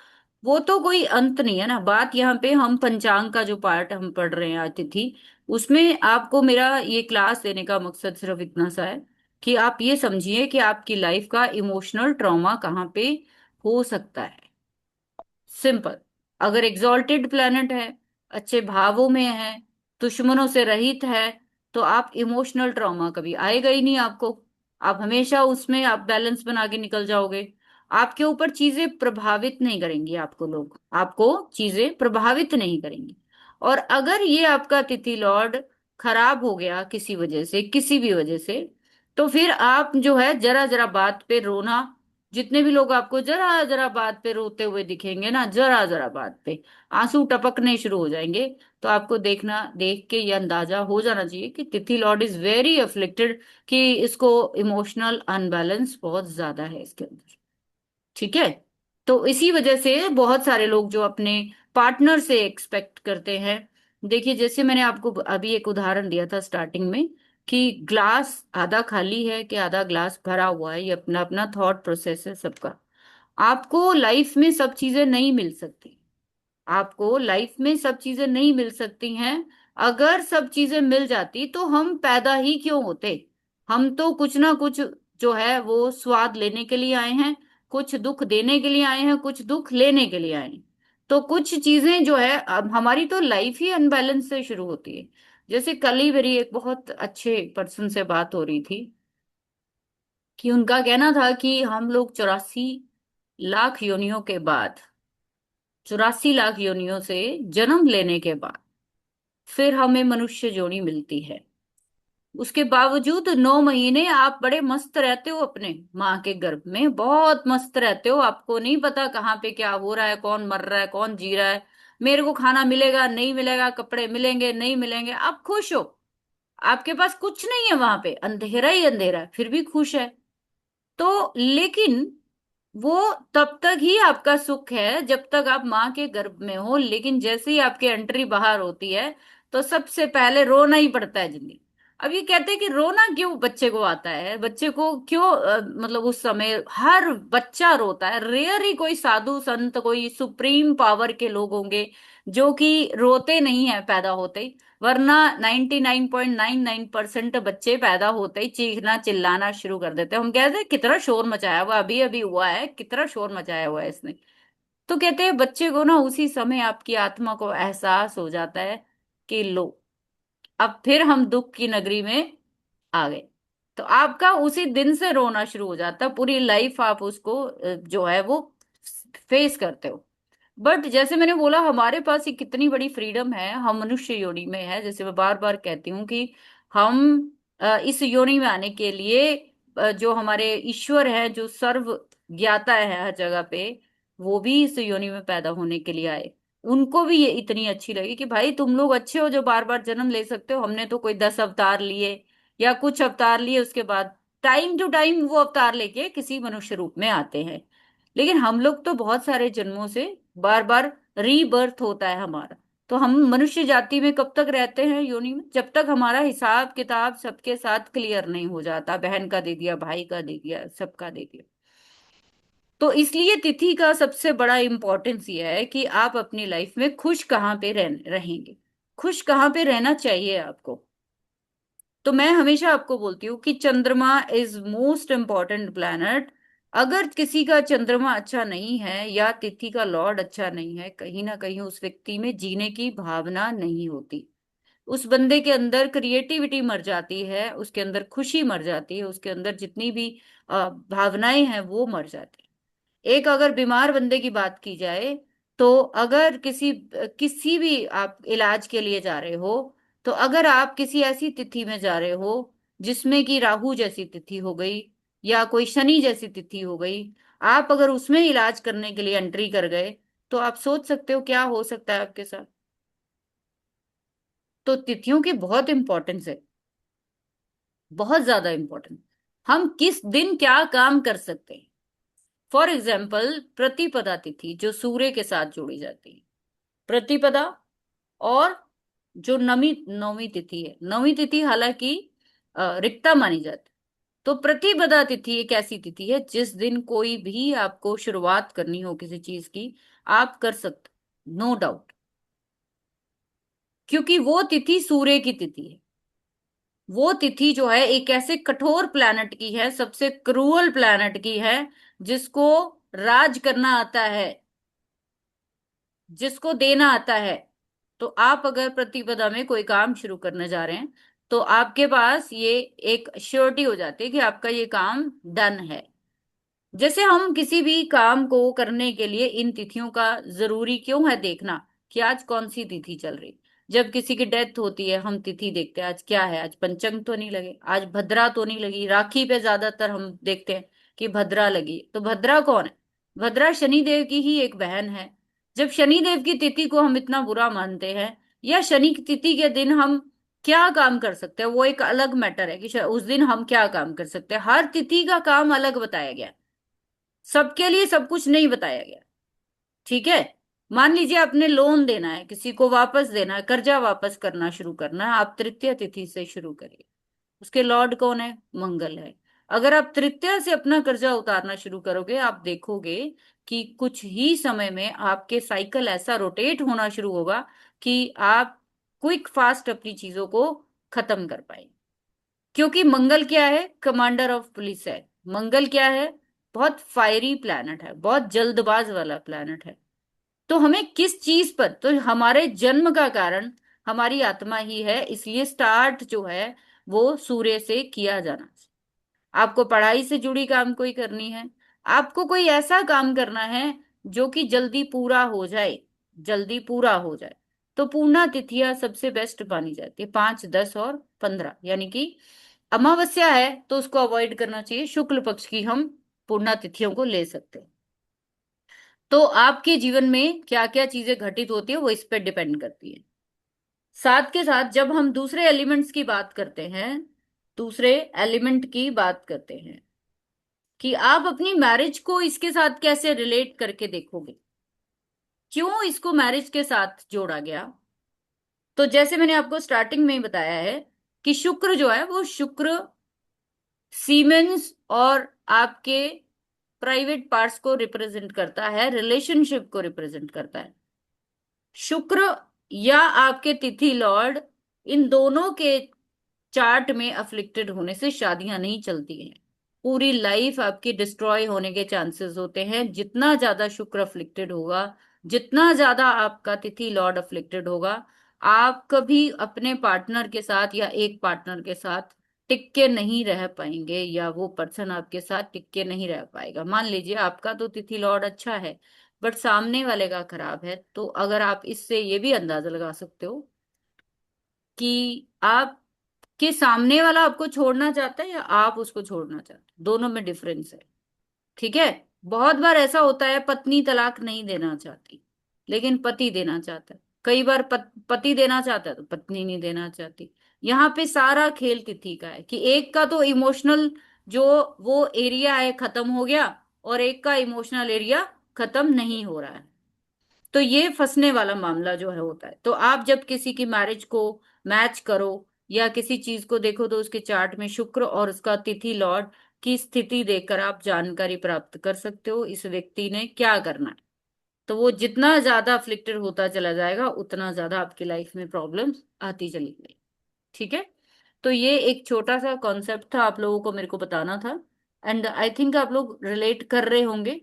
वो तो कोई अंत नहीं है ना। बात यहाँ पे हम पंचांग का जो पार्ट हम पढ़ रहे हैं अतिथि, उसमें आपको मेरा ये क्लास देने का मकसद सिर्फ इतना सा है कि आप ये समझिए कि आपकी लाइफ का इमोशनल ट्रॉमा कहाँ पे हो सकता है। सिंपल। अगर एग्जॉल्टेड प्लैनेट है, अच्छे भावों में है, दुश्मनों से रहित है, तो आप इमोशनल ट्रॉमा कभी आएगा ही नहीं आपको। आप हमेशा उसमें आप बैलेंस बना के निकल जाओगे। आपके ऊपर चीजें प्रभावित नहीं करेंगी, आपको लोग आपको चीजें प्रभावित नहीं करेंगी। और अगर ये आपका तिथि लॉर्ड खराब हो गया किसी वजह से, किसी भी वजह से, तो फिर आप जो है जरा जरा बात पे रोना, जितने भी लोग आपको जरा जरा बात पे रोते हुए दिखेंगे ना, जरा जरा बात पे आंसू टपकने शुरू हो जाएंगे, तो आपको देखना, देख के ये अंदाजा हो जाना चाहिए कि तिथि लॉर्ड इज वेरी अफ्लिक्टेड, कि इसको इमोशनल अनबैलेंस बहुत ज्यादा है इसके अंदर, ठीक है। तो इसी वजह से बहुत सारे लोग जो अपने पार्टनर से एक्सपेक्ट करते हैं, देखिए जैसे मैंने आपको अभी एक उदाहरण दिया था स्टार्टिंग में, कि ग्लास आधा खाली है कि आधा ग्लास भरा हुआ है, ये अपना अपना थॉट प्रोसेस है सबका। आपको लाइफ में सब चीजें नहीं मिल सकती। आपको लाइफ में सब चीजें नहीं मिल सकती हैं। अगर सब चीजें मिल जाती तो हम पैदा ही क्यों होते। हम तो कुछ ना कुछ जो है वो स्वाद लेने के लिए आए हैं, कुछ दुख देने के लिए आए हैं, कुछ दुख लेने के लिए आए हैं। तो कुछ चीजें जो है, अब हमारी तो लाइफ ही अनबैलेंस से शुरू होती है। जैसे कल ही मेरी एक बहुत अच्छे पर्सन से बात हो रही थी, कि उनका कहना था कि हम लोग 84 लाख योनियों के बाद, 84 लाख योनियों से जन्म लेने के बाद फिर हमें मनुष्य जोड़ी मिलती है। उसके बावजूद 9 महीने आप बड़े मस्त रहते हो अपने माँ के गर्भ में, बहुत मस्त रहते हो। आपको नहीं पता कहाँ पे क्या हो रहा है, कौन मर रहा है, कौन जी रहा है, मेरे को खाना मिलेगा नहीं मिलेगा, कपड़े मिलेंगे नहीं मिलेंगे, आप खुश हो। आपके पास कुछ नहीं है, वहां पे अंधेरा ही अंधेरा है, फिर भी खुश है। तो लेकिन वो तब तक ही आपका सुख है जब तक आप माँ के गर्भ में हो। लेकिन जैसे ही आपकी एंट्री बाहर होती है, तो सबसे पहले रोना ही पड़ता है जिंदगी। अब ये कहते हैं कि रोना क्यों बच्चे को आता है, बच्चे को क्यों मतलब उस समय हर बच्चा रोता है। रेयर ही कोई साधु संत, कोई सुप्रीम पावर के लोग होंगे जो कि रोते नहीं है पैदा होते ही, वरना 99.99% बच्चे पैदा होते ही चीखना चिल्लाना शुरू कर देते हैं। हम कहते हैं कितना शोर मचाया हुआ, अभी अभी हुआ है, कितना शोर मचाया हुआ है इसने। तो कहते हैं बच्चे को ना उसी समय आपकी आत्मा को एहसास हो जाता है कि लो, अब फिर हम दुख की नगरी में आ गए। तो आपका उसी दिन से रोना शुरू हो जाता है, पूरी लाइफ आप उसको जो है वो फेस करते हो। बट जैसे मैंने बोला, हमारे पास ये कितनी बड़ी फ्रीडम है, हम मनुष्य योनि में है। जैसे मैं बार बार कहती हूँ कि हम इस योनि में आने के लिए जो हमारे ईश्वर है, जो सर्व ज्ञाता है हर जगह पे, वो भी इस योनि में पैदा होने के लिए आए। उनको भी ये इतनी अच्छी लगी कि भाई तुम लोग अच्छे हो जो बार बार जन्म ले सकते हो, हमने तो कोई 10 अवतार लिए या कुछ अवतार लिए, उसके बाद टाइम टू टाइम वो अवतार लेके किसी मनुष्य रूप में आते हैं। लेकिन हम लोग तो बहुत सारे जन्मों से बार बार रीबर्थ होता है हमारा। तो हम मनुष्य जाति में कब तक रहते हैं योनि में? जब तक हमारा हिसाब किताब सबके साथ क्लियर नहीं हो जाता, बहन का दे दिया, भाई का दे दिया, सबका दे दिया। तो इसलिए तिथि का सबसे बड़ा इंपॉर्टेंस ये है कि आप अपनी लाइफ में खुश कहाँ पे रहेंगे, खुश कहाँ पे रहना चाहिए आपको। तो मैं हमेशा आपको बोलती हूँ कि चंद्रमा इज मोस्ट इम्पॉर्टेंट प्लैनेट। अगर किसी का चंद्रमा अच्छा नहीं है या तिथि का लॉर्ड अच्छा नहीं है, कहीं ना कहीं उस व्यक्ति में जीने की भावना नहीं होती। उस बंदे के अंदर क्रिएटिविटी मर जाती है, उसके अंदर खुशी मर जाती है, उसके अंदर जितनी भी भावनाएं हैं वो मर जाती है। एक अगर बीमार बंदे की बात की जाए, तो अगर किसी भी आप इलाज के लिए जा रहे हो, तो अगर आप किसी ऐसी तिथि में जा रहे हो जिसमें कि राहु जैसी तिथि हो गई या कोई शनि जैसी तिथि हो गई, आप अगर उसमें इलाज करने के लिए एंट्री कर गए, तो आप सोच सकते हो क्या हो सकता है आपके साथ। तो तिथियों की बहुत इंपॉर्टेंस है, बहुत ज्यादा इंपॉर्टेंस। हम किस दिन क्या काम कर सकते हैं। फॉर एग्जाम्पल, प्रतिपदा तिथि जो सूर्य के साथ जोड़ी जाती है, प्रतिपदा। और जो नवी नौवीं तिथि है, नौवीं तिथि हालांकि रिक्ता मानी जाती है। तो प्रतिपदा तिथि एक ऐसी तिथि है जिस दिन कोई भी आपको शुरुआत करनी हो किसी चीज की, आप कर सकते, नो डाउट। क्योंकि वो तिथि सूर्य की तिथि है। वो तिथि जो है एक ऐसे कठोर प्लैनेट की है, सबसे क्रूअल प्लैनेट की है, जिसको राज करना आता है, जिसको देना आता है। तो आप अगर प्रतिपदा में कोई काम शुरू करने जा रहे हैं, तो आपके पास ये एक श्योरिटी हो जाती है कि आपका ये काम डन है। जैसे हम किसी भी काम को करने के लिए इन तिथियों का जरूरी क्यों है देखना कि आज कौन सी तिथि चल रही। जब किसी की डेथ होती है हम तिथि देखते हैं, आज क्या है, आज पंचम तो नहीं लगे, आज भद्रा तो नहीं लगी। राखी पे ज्यादातर हम देखते हैं कि भद्रा लगी। तो भद्रा कौन है? भद्रा शनि देव की ही एक बहन है। जब शनि देव की तिथि को हम इतना बुरा मानते हैं, या शनि की तिथि के दिन हम क्या काम कर सकते हैं, वो एक अलग मैटर है कि उस दिन हम क्या काम कर सकते हैं। हर तिथि का काम अलग बताया गया है, सबके लिए सब कुछ नहीं बताया गया। ठीक है। मान लीजिए आपने लोन देना है, किसी को वापस देना है, कर्जा वापस करना शुरू करना है, आप तृतीय तिथि से शुरू करिए। उसके लॉर्ड कौन है? मंगल है। अगर आप तृतीय से अपना कर्जा उतारना शुरू करोगे, आप देखोगे कि कुछ ही समय में आपके साइकिल ऐसा रोटेट होना शुरू होगा कि आप क्विक फास्ट अपनी चीजों को खत्म कर पाएंगे। क्योंकि मंगल क्या है? कमांडर ऑफ पुलिस है। मंगल क्या है? बहुत फायरी प्लैनेट है, बहुत जल्दबाज वाला प्लैनेट है। तो हमें किस चीज पर, तो हमारे जन्म का कारण हमारी आत्मा ही है, इसलिए स्टार्ट जो है वो सूर्य से किया जाना चाहिए। आपको पढ़ाई से जुड़ी काम कोई करनी है, आपको कोई ऐसा काम करना है जो कि जल्दी पूरा हो जाए, जल्दी पूरा हो जाए, तो पूर्णा तिथियां सबसे बेस्ट मानी जाती है, 5, 10 और 15। यानी कि अमावस्या है तो उसको अवॉइड करना चाहिए, शुक्ल पक्ष की हम पूर्णा तिथियों को ले सकते हैं। तो आपके जीवन में क्या क्या चीजें घटित होती है वो इस पर डिपेंड करती है। साथ के साथ जब हम दूसरे एलिमेंट्स की बात करते हैं, दूसरे एलिमेंट की बात करते हैं कि आप अपनी मैरिज को इसके साथ कैसे रिलेट करके देखोगे, क्यों इसको मैरिज के साथ जोड़ा गया। तो जैसे मैंने आपको स्टार्टिंग में ही बताया है कि शुक्र जो है वो शुक्र सीमेंस और आपके प्राइवेट पार्ट्स को रिप्रेजेंट करता है, रिलेशनशिप को रिप्रेजेंट करता है। शुक्र या आपके तिथि लॉर्ड, इन दोनों के चार्ट में अफ्लिक्टेड होने से शादियां नहीं चलती हैं। पूरी लाइफ आपकी डिस्ट्रॉय होने के चांसेस होते हैं। जितना ज्यादा शुक्र अफ्लिक्टेड होगा, जितना ज्यादा आपका तिथि लॉर्ड अफ्लिक्टेड होगा, आप कभी अपने पार्टनर के साथ या एक पार्टनर के साथ टिक के नहीं रह पाएंगे, या वो पर्सन आपके साथ टिक के नहीं रह पाएगा। मान लीजिए आपका तो तिथि लॉर्ड अच्छा है, बट सामने वाले का खराब है, तो अगर आप इससे ये भी अंदाजा लगा सकते हो कि आप के सामने वाला आपको छोड़ना चाहता है या आप उसको छोड़ना चाहते हैं, दोनों में डिफरेंस है। ठीक है। बहुत बार ऐसा होता है पत्नी तलाक नहीं देना चाहती, लेकिन पति देना चाहता है। कई बार पति देना चाहता है तो पत्नी नहीं देना चाहती। यहाँ पे सारा खेल तिथि का है कि एक का तो इमोशनल जो वो एरिया है खत्म हो गया, और एक का इमोशनल एरिया खत्म नहीं हो रहा है। तो ये फंसने वाला मामला जो है होता है। तो आप जब किसी की मैरिज को मैच करो या किसी चीज को देखो, तो उसके चार्ट में शुक्र और उसका तिथि लॉर्ड की स्थिति देखकर आप जानकारी प्राप्त कर सकते हो इस व्यक्ति ने क्या करना है। तो वो जितना ज्यादा अफ्लिक्टेड होता चला जाएगा, उतना ज्यादा आपकी लाइफ में प्रॉब्लम्स आती चली गई। ठीक है। तो ये एक छोटा सा कॉन्सेप्ट था, आप लोगों को मेरे को बताना था। एंड आई थिंक आप लोग रिलेट कर रहे होंगे।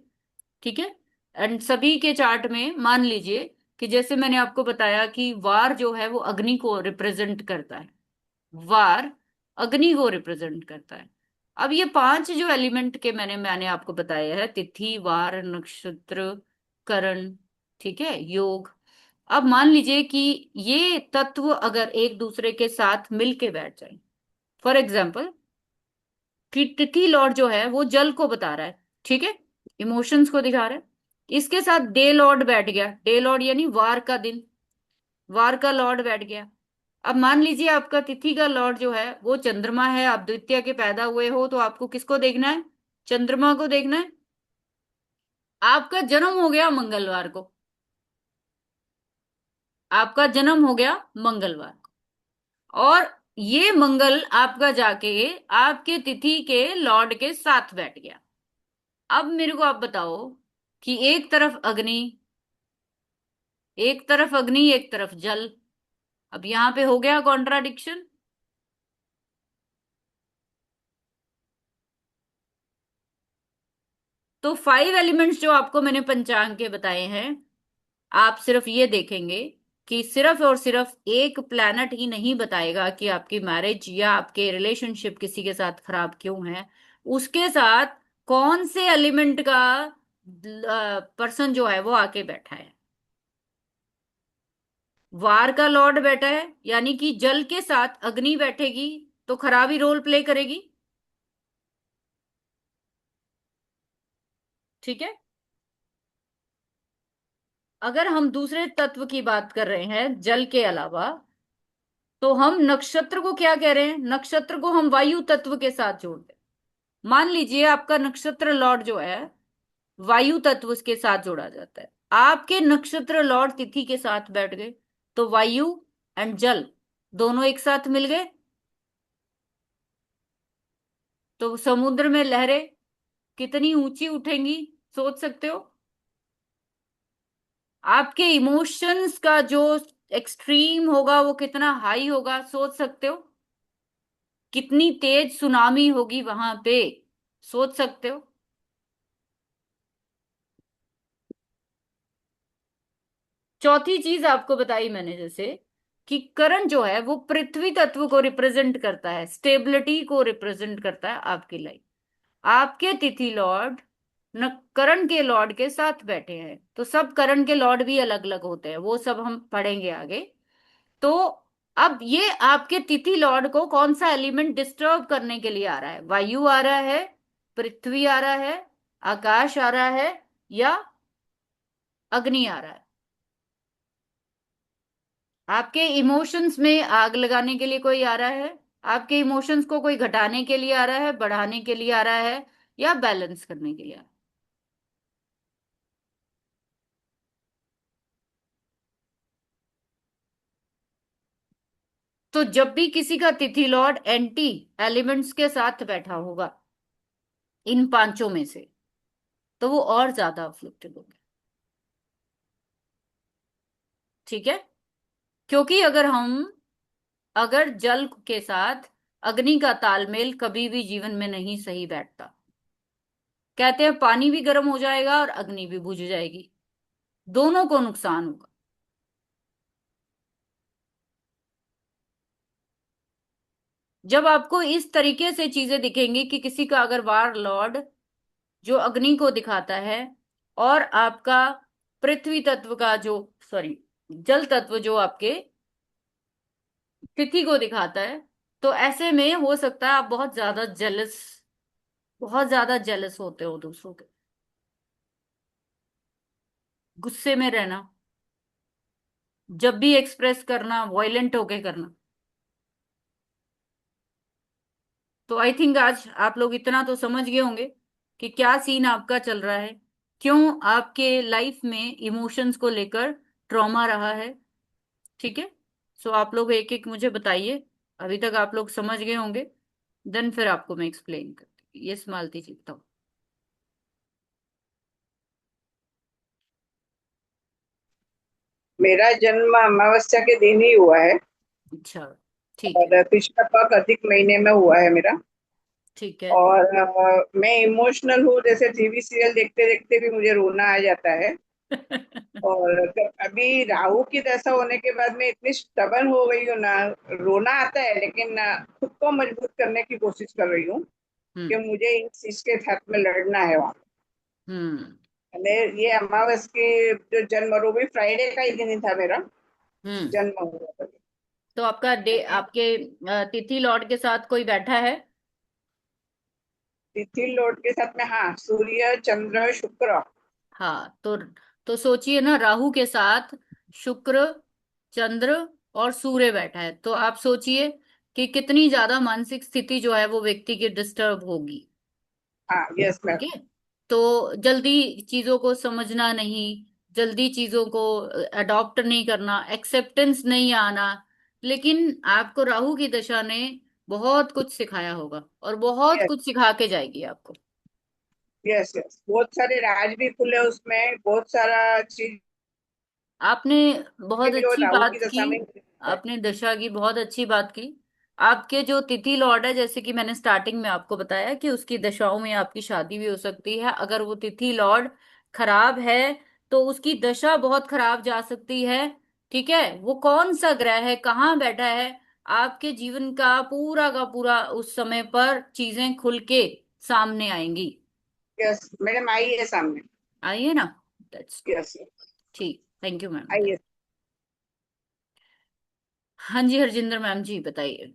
ठीक है। एंड सभी के चार्ट में मान लीजिए कि जैसे मैंने आपको बताया कि वार जो है वो अग्नि को रिप्रेजेंट करता है। वार अग्नि को रिप्रेजेंट करता है। अब ये पांच जो एलिमेंट के मैंने मैंने आपको बताया है, तिथि, वार, नक्षत्र, करण, ठीक है, योग। अब मान लीजिए कि ये तत्व अगर एक दूसरे के साथ मिलके बैठ जाए, फॉर एग्जाम्पल कि तिथि लॉर्ड जो है वो जल को बता रहा है, ठीक है, इमोशंस को दिखा रहा है। इसके साथ डे लॉर्ड बैठ गया, डे लॉर्ड यानी वार का दिन, वार का लॉर्ड बैठ गया। अब मान लीजिए आपका तिथि का लॉर्ड जो है वो चंद्रमा है, आप द्वितीय के पैदा हुए हो, तो आपको किसको देखना है? चंद्रमा को देखना है। आपका जन्म हो गया मंगलवार को, आपका जन्म हो गया मंगलवार को, और ये मंगल आपका जाके आपके तिथि के लॉर्ड के साथ बैठ गया। अब मेरे को आप बताओ कि एक तरफ अग्नि, एक तरफ अग्नि, एक तरफ जल। अब यहां पे हो गया कॉन्ट्राडिक्शन। तो फाइव एलिमेंट्स जो आपको मैंने पंचांग के बताए हैं, आप सिर्फ ये देखेंगे कि सिर्फ और सिर्फ एक प्लैनेट ही नहीं बताएगा कि आपकी मैरिज या आपके रिलेशनशिप किसी के साथ खराब क्यों है। उसके साथ कौन से एलिमेंट का पर्सन जो है वो आके बैठा है। वार का लॉर्ड बैठा है, यानी कि जल के साथ अग्नि बैठेगी तो खराबी रोल प्ले करेगी। ठीक है। अगर हम दूसरे तत्व की बात कर रहे हैं जल के अलावा, तो हम नक्षत्र को क्या कह रहे हैं? नक्षत्र को हम वायु तत्व के साथ जोड़ दें। मान लीजिए आपका नक्षत्र लॉर्ड जो है वायु तत्व के साथ जोड़ा जाता है, आपके नक्षत्र लॉर्ड तिथि के साथ बैठ गए, तो वायु एंड जल दोनों एक साथ मिल गए, तो समुद्र में लहरें कितनी ऊंची उठेंगी, सोच सकते हो। आपके इमोशंस का जो एक्सट्रीम होगा वो कितना हाई होगा, सोच सकते हो। कितनी तेज सुनामी होगी वहां पे, सोच सकते हो। चौथी चीज आपको बताई मैंने जैसे कि करण जो है वो पृथ्वी तत्व को रिप्रेजेंट करता है, स्टेबिलिटी को रिप्रेजेंट करता है आपकी लाइफ। आपके तिथि लॉर्ड न करण के लॉर्ड के साथ बैठे हैं, तो सब करण के लॉर्ड भी अलग अलग होते हैं, वो सब हम पढ़ेंगे आगे। तो अब ये आपके तिथि लॉर्ड को कौन सा एलिमेंट डिस्टर्ब करने के लिए आ रहा है? वायु आ रहा है, पृथ्वी आ रहा है, आकाश आ रहा है, या अग्नि आ रहा है? आपके इमोशंस में आग लगाने के लिए कोई आ रहा है, आपके इमोशंस को कोई घटाने के लिए आ रहा है, बढ़ाने के लिए आ रहा है, या बैलेंस करने के लिए आ रहा है? तो जब भी किसी का तिथि लॉर्ड एंटी एलिमेंट्स के साथ बैठा होगा इन पांचों में से, तो वो और ज्यादा अफ्लिक्टेड होंगे। ठीक है। क्योंकि अगर जल के साथ अग्नि का तालमेल कभी भी जीवन में नहीं सही बैठता, कहते हैं पानी भी गर्म हो जाएगा और अग्नि भी बुझ जाएगी, दोनों को नुकसान होगा। जब आपको इस तरीके से चीजें दिखेंगी कि किसी का अगर वार लॉर्ड जो अग्नि को दिखाता है, और आपका पृथ्वी तत्व का जो, सॉरी, जल तत्व जो आपके तिथि को दिखाता है, तो ऐसे में हो सकता है आप बहुत ज्यादा जेलस होते हो दूसरों के, गुस्से में रहना, जब भी एक्सप्रेस करना वॉयलेंट होके करना। तो आई थिंक आज आप लोग इतना तो समझ गए होंगे कि क्या सीन आपका चल रहा है, क्यों आपके लाइफ में इमोशंस को लेकर ट्रॉमा रहा है। ठीक है। सो आप लोग एक एक मुझे बताइए। अभी तक आप लोग समझ गए होंगे, देन फिर आपको मैं एक्सप्लेन करती हूँ। यस मालती जी बताओ। मेरा जन्म अमावस्या के दिन ही हुआ है। अच्छा। ठीक है। और कृष्ण पक्ष अधिक महीने में हुआ है मेरा। ठीक है। और मैं इमोशनल हूँ, जैसे टीवी सीरियल देखते देखते भी मुझे रोना आ जाता है। और अभी राहु की दशा होने के बाद मैं इतनी स्टबन हो गई हूँ ना, रोना आता है लेकिन खुद को मजबूत करने की कोशिश कर रही हूँ कि हम्म। मुझे इन चीज के साथ में लड़ना है वहाँ। हम्म। मैंने ये अमावस की जो जन्म, और वो भी फ्राइडे का ही दिन था मेरा हम्म। जन्म हुआ था। तो आपका डे मैंने आपके तिथि लॉर्ड के साथ कोई बैठा है? तिथि लॉर्ड के साथ में, हाँ, सूर्य चंद्र शुक्र। हाँ, तो सोचिए ना, राहु के साथ शुक्र, चंद्र और सूर्य बैठा है, तो आप सोचिए कि कितनी ज्यादा मानसिक स्थिति जो है वो व्यक्ति की डिस्टर्ब होगी। हाँ, यस ठीक मैम। है। तो जल्दी चीजों को समझना नहीं, जल्दी चीजों को अडॉप्ट नहीं करना, एक्सेप्टेंस नहीं आना। लेकिन आपको राहु की दशा ने बहुत कुछ सिखाया होगा और बहुत यस, कुछ सिखा के जाएगी आपको। यस, यस, बहुत सारे राज भी खुले उसमें, बहुत सारा चीज आपने बहुत भी जो अच्छी राहु की बात की। दशा में है। आपने दशा की बहुत अच्छी बात की। आपके जो तिथि लॉर्ड है, जैसे कि मैंने स्टार्टिंग में आपको बताया कि उसकी दशाओं में आपकी शादी भी हो सकती है। अगर वो तिथि लॉर्ड खराब है तो उसकी दशा बहुत खराब जा सकती है। ठीक है। वो कौन सा ग्रह है, कहाँ बैठा है, आपके जीवन का पूरा उस समय पर चीजें खुल के सामने आएंगी। यस मैडम, आई है सामने। आइए ना। That's good. यस, ठीक, थैंक यू मैम। आई है। हाँ जी, हरजिंदर मैम जी बताइए।